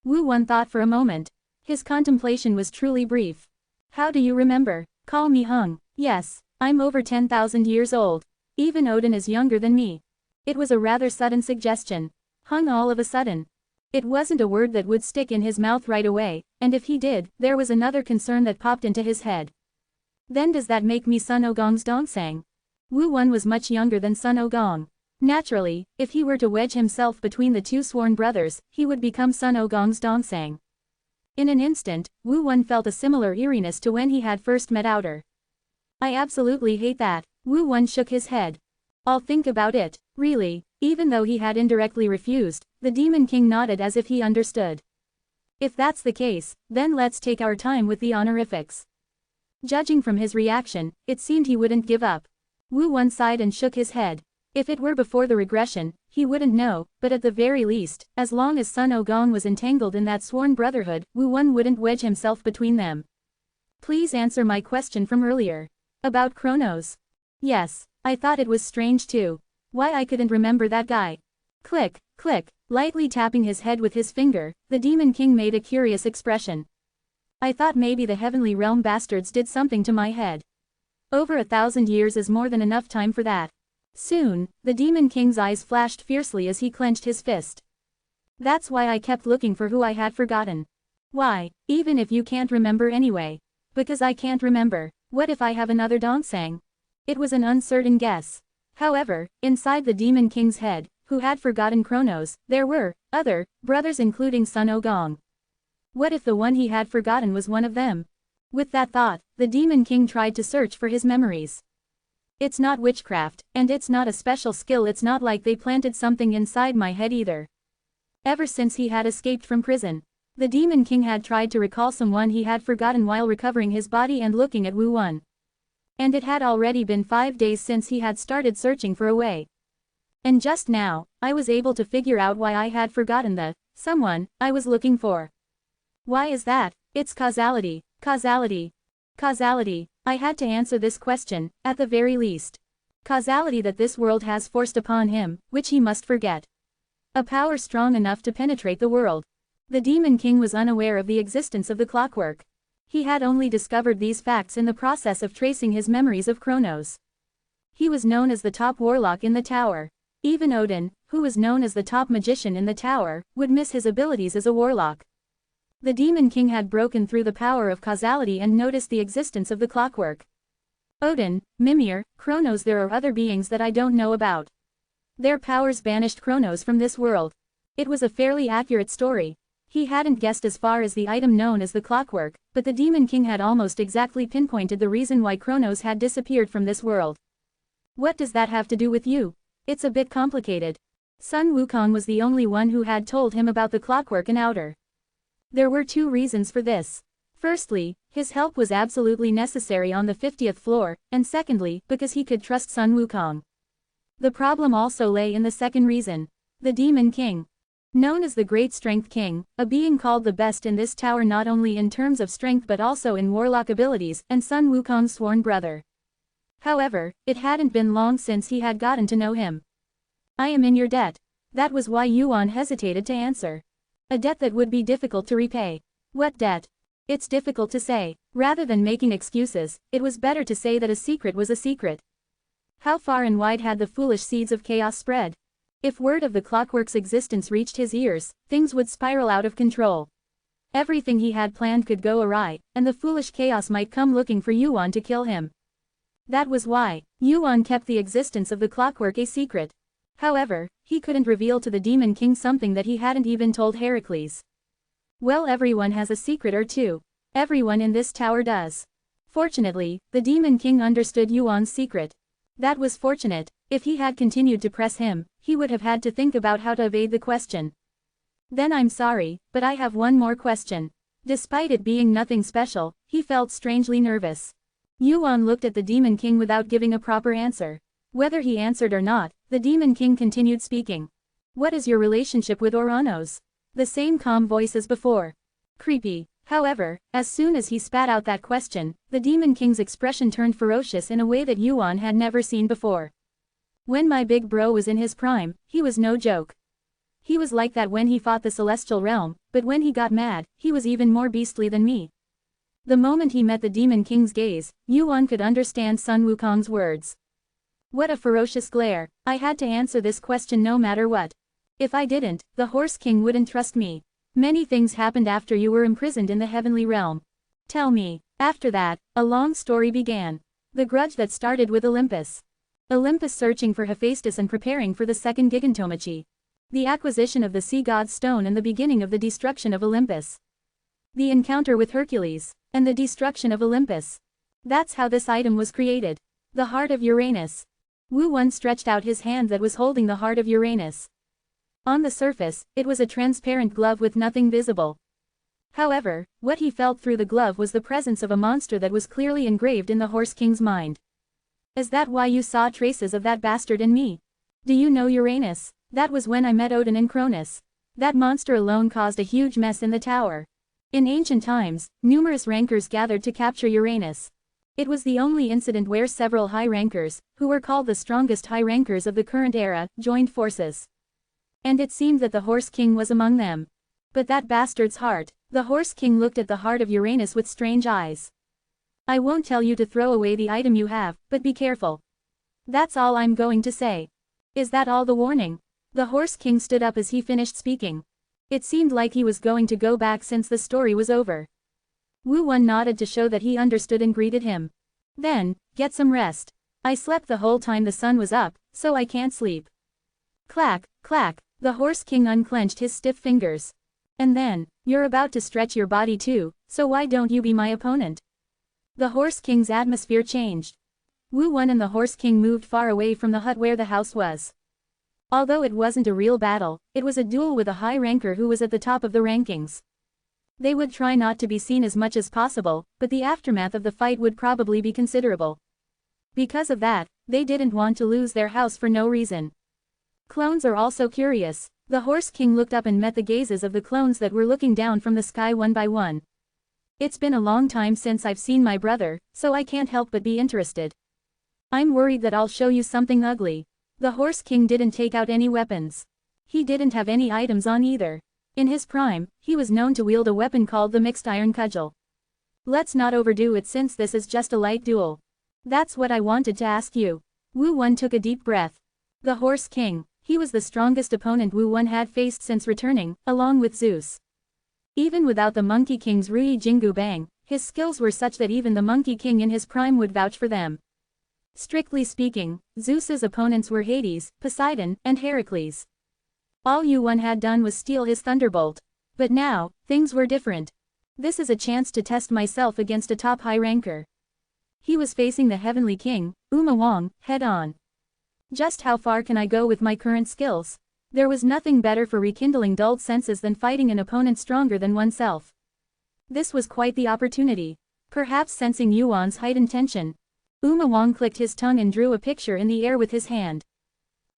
Wu-won thought for a moment. His contemplation was truly brief. How do you remember? Call me Hung. Yes, I'm over 10,000 years old. Even Odin is younger than me. It was a rather sudden suggestion. Hung all of a sudden. It wasn't a word that would stick in his mouth right away, and if he did, there was another concern that popped into his head. Then does that make me Sun Ogong's Dongsang? Wu-won was much younger than Sun Ogong. Naturally, if he were to wedge himself between the two sworn brothers, he would become Sun Ogong's Dongsang. In an instant, Wu-won felt a similar eeriness to when he had first met Outer. I absolutely hate that. Wu-won shook his head. I'll think about it. Really, even though he had indirectly refused, the Demon King nodded as if he understood. If that's the case, then let's take our time with the honorifics. Judging from his reaction, it seemed he wouldn't give up. Wu-won sighed and shook his head. If it were before the regression, he wouldn't know, but at the very least, as long as Sun Ogong was entangled in that sworn brotherhood, Wu-won wouldn't wedge himself between them. Please answer my question from earlier. About Chronos. Yes, I thought it was strange too. Why I couldn't remember that guy. Click, click, lightly tapping his head with his finger, the Demon King made a curious expression. I thought maybe the Heavenly Realm bastards did something to my head. Over 1,000 years is more than enough time for that. Soon, the Demon King's eyes flashed fiercely as he clenched his fist. That's why I kept looking for who I had forgotten. Why, even if you can't remember anyway. Because I can't remember. What if I have another Dongsang? It was an uncertain guess. However, inside the Demon King's head, who had forgotten Chronos, there were other brothers including Sun Ogong. What if the one he had forgotten was one of them? With that thought, the Demon King tried to search for his memories. It's not witchcraft, and it's not a special skill. It's not like they planted something inside my head either. Ever since he had escaped from prison, the Demon King had tried to recall someone he had forgotten while recovering his body and looking at Wu-won. And it had already been 5 days since he had started searching for a way. And just now, I was able to figure out why I had forgotten the someone I was looking for. Why is that? It's causality, causality, causality. I had to answer this question, at the very least. Causality that this world has forced upon him, which he must forget. A power strong enough to penetrate the world. The Demon King was unaware of the existence of the clockwork. He had only discovered these facts in the process of tracing his memories of Chronos. He was known as the top warlock in the tower. Even Odin, who was known as the top magician in the tower, would miss his abilities as a warlock. The Demon King had broken through the power of causality and noticed the existence of the clockwork. Odin, Mimir, Chronos. There are other beings that I don't know about. Their powers banished Chronos from this world. It was a fairly accurate story. He hadn't guessed as far as the item known as the clockwork, but the Demon King had almost exactly pinpointed the reason why Chronos had disappeared from this world. What does that have to do with you? It's a bit complicated. Sun Wukong was the only one who had told him about the clockwork and Outer. There were 2 reasons for this. Firstly, his help was absolutely necessary on the 50th floor, and secondly, because he could trust Sun Wukong. The problem also lay in the second reason. The Demon King. Known as the Great Strength King, a being called the best in this tower not only in terms of strength but also in warlock abilities, and Sun Wukong's sworn brother. However, it hadn't been long since he had gotten to know him. I am in your debt. That was why Yuan hesitated to answer. A debt that would be difficult to repay. What debt? It's difficult to say. Rather than making excuses, it was better to say that a secret was a secret. How far and wide had the foolish seeds of chaos spread? If word of the clockwork's existence reached his ears, things would spiral out of control. Everything he had planned could go awry, and the foolish chaos might come looking for Yuan to kill him. That was why Yuan kept the existence of the clockwork a secret. However, he couldn't reveal to the Demon King something that he hadn't even told Heracles. Well, everyone has a secret or two. Everyone in this tower does. Fortunately, the Demon King understood Yuan's secret. That was fortunate. If he had continued to press him, he would have had to think about how to evade the question. Then I'm sorry, but I have one more question. Despite it being nothing special, he felt strangely nervous. Yuan looked at the Demon King without giving a proper answer. Whether he answered or not, the Demon King continued speaking. What is your relationship with Oranos? The same calm voice as before. Creepy. However, as soon as he spat out that question, the Demon King's expression turned ferocious in a way that Yuan had never seen before. When my big bro was in his prime, he was no joke. He was like that when he fought the Celestial Realm, but when he got mad, he was even more beastly than me. The moment he met the Demon King's gaze, Yuan could understand Sun Wukong's words. What a ferocious glare. I had to answer this question no matter what. If I didn't, the Horse King wouldn't trust me. Many things happened after you were imprisoned in the heavenly realm. Tell me. After that, a long story began. The grudge that started with Olympus. Olympus searching for Hephaestus and preparing for the second Gigantomachy. The acquisition of the sea god's stone and the beginning of the destruction of Olympus. The encounter with Hercules, and the destruction of Olympus. That's how this item was created. The heart of Uranus. Wu Wen stretched out his hand that was holding the heart of Uranus. On the surface, it was a transparent glove with nothing visible. However, what he felt through the glove was the presence of a monster that was clearly engraved in the Horse King's mind. Is that why you saw traces of that bastard in me? Do you know Uranus? That was when I met Odin and Cronus. That monster alone caused a huge mess in the tower. In ancient times, numerous rankers gathered to capture Uranus. It was the only incident where several high rankers, who were called the strongest high rankers of the current era, joined forces. And it seemed that the Horse King was among them. But that bastard's heart. The Horse King looked at the heart of Uranus with strange eyes. I won't tell you to throw away the item you have, but be careful. That's all I'm going to say. Is that all the warning? The Horse King stood up as he finished speaking. It seemed like he was going to go back since the story was over. Wu Wen nodded to show that he understood and greeted him. Then, get some rest. I slept the whole time the sun was up, so I can't sleep. Clack, clack, the Horse King unclenched his stiff fingers. And then, you're about to stretch your body too, so why don't you be my opponent? The Horse King's atmosphere changed. Wu Wen and the Horse King moved far away from the hut where the house was. Although it wasn't a real battle, it was a duel with a high ranker who was at the top of the rankings. They would try not to be seen as much as possible, but the aftermath of the fight would probably be considerable. Because of that, they didn't want to lose their house for no reason. Clones are also curious. The Horse King looked up and met the gazes of the clones that were looking down from the sky one by one. It's been a long time since I've seen my brother, so I can't help but be interested. I'm worried that I'll show you something ugly. The Horse King didn't take out any weapons. He didn't have any items on either. In his prime, he was known to wield a weapon called the mixed iron cudgel. Let's not overdo it since this is just a light duel. That's what I wanted to ask you. Wu Wen took a deep breath. The Horse King, he was the strongest opponent Wu Wen had faced since returning, along with Zeus. Even without the Monkey King's Rui Jingu Bang, his skills were such that even the Monkey King in his prime would vouch for them. Strictly speaking, Zeus's opponents were Hades, Poseidon, and Heracles. All Wu Wen had done was steal his thunderbolt. But now, things were different. This is a chance to test myself against a top high ranker. He was facing the Heavenly King, Uma Wang, head on. Just how far can I go with my current skills? There was nothing better for rekindling dulled senses than fighting an opponent stronger than oneself. This was quite the opportunity. Perhaps sensing Yuan's heightened tension, Uma Wang clicked his tongue and drew a picture in the air with his hand.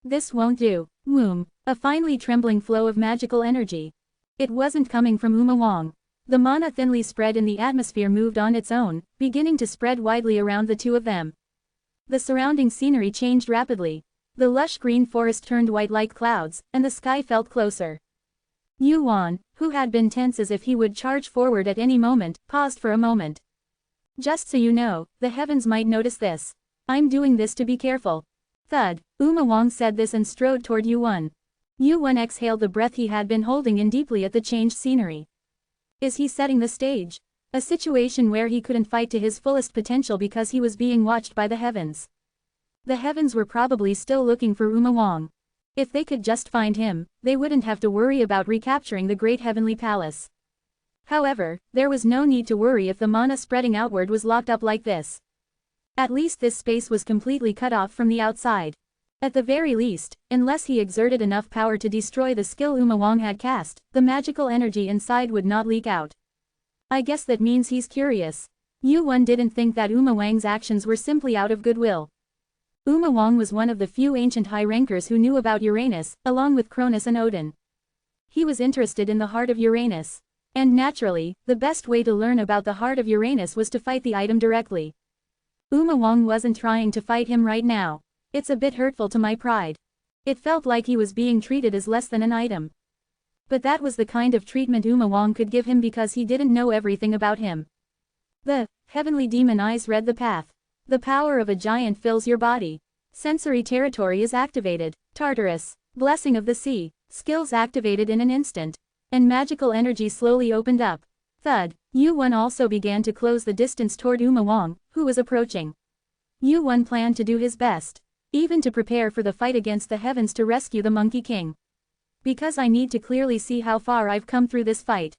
This won't do. Whoom. A finely trembling flow of magical energy. It wasn't coming from Uma Wang. The mana thinly spread in the atmosphere moved on its own, beginning to spread widely around the two of them. The surrounding scenery changed rapidly. The lush green forest turned white like clouds, and the sky felt closer. Yuan, who had been tense as if he would charge forward at any moment, paused for a moment. Just so you know, the heavens might notice this. I'm doing this to be careful. Thud, Wang said this and strode toward Yuan. Yuan exhaled the breath he had been holding in deeply at the changed scenery. Is he setting the stage? A situation where he couldn't fight to his fullest potential because he was being watched by the heavens. The heavens were probably still looking for Wang. If they could just find him, they wouldn't have to worry about recapturing the great heavenly palace. However, there was no need to worry if the mana spreading outward was locked up like this. At least this space was completely cut off from the outside. At the very least, unless he exerted enough power to destroy the skill Wang had cast, the magical energy inside would not leak out. I guess that means he's curious. Yuan didn't think that Wang's actions were simply out of goodwill. Wang was one of the few ancient high-rankers who knew about Uranus, along with Cronus and Odin. He was interested in the heart of Uranus. And naturally, the best way to learn about the heart of Uranus was to fight the item directly. Wang wasn't trying to fight him right now. It's a bit hurtful to my pride. It felt like he was being treated as less than an item. But that was the kind of treatment Wang could give him because he didn't know everything about him. The heavenly demon eyes read the path. The power of a giant fills your body. Sensory territory is activated. Tartarus, blessing of the sea, skills activated in an instant. And magical energy slowly opened up. Thud, Yuan also began to close the distance toward Wang, who was approaching. Yuan planned to do his best. Even to prepare for the fight against the heavens to rescue the Monkey King. Because I need to clearly see how far I've come through this fight.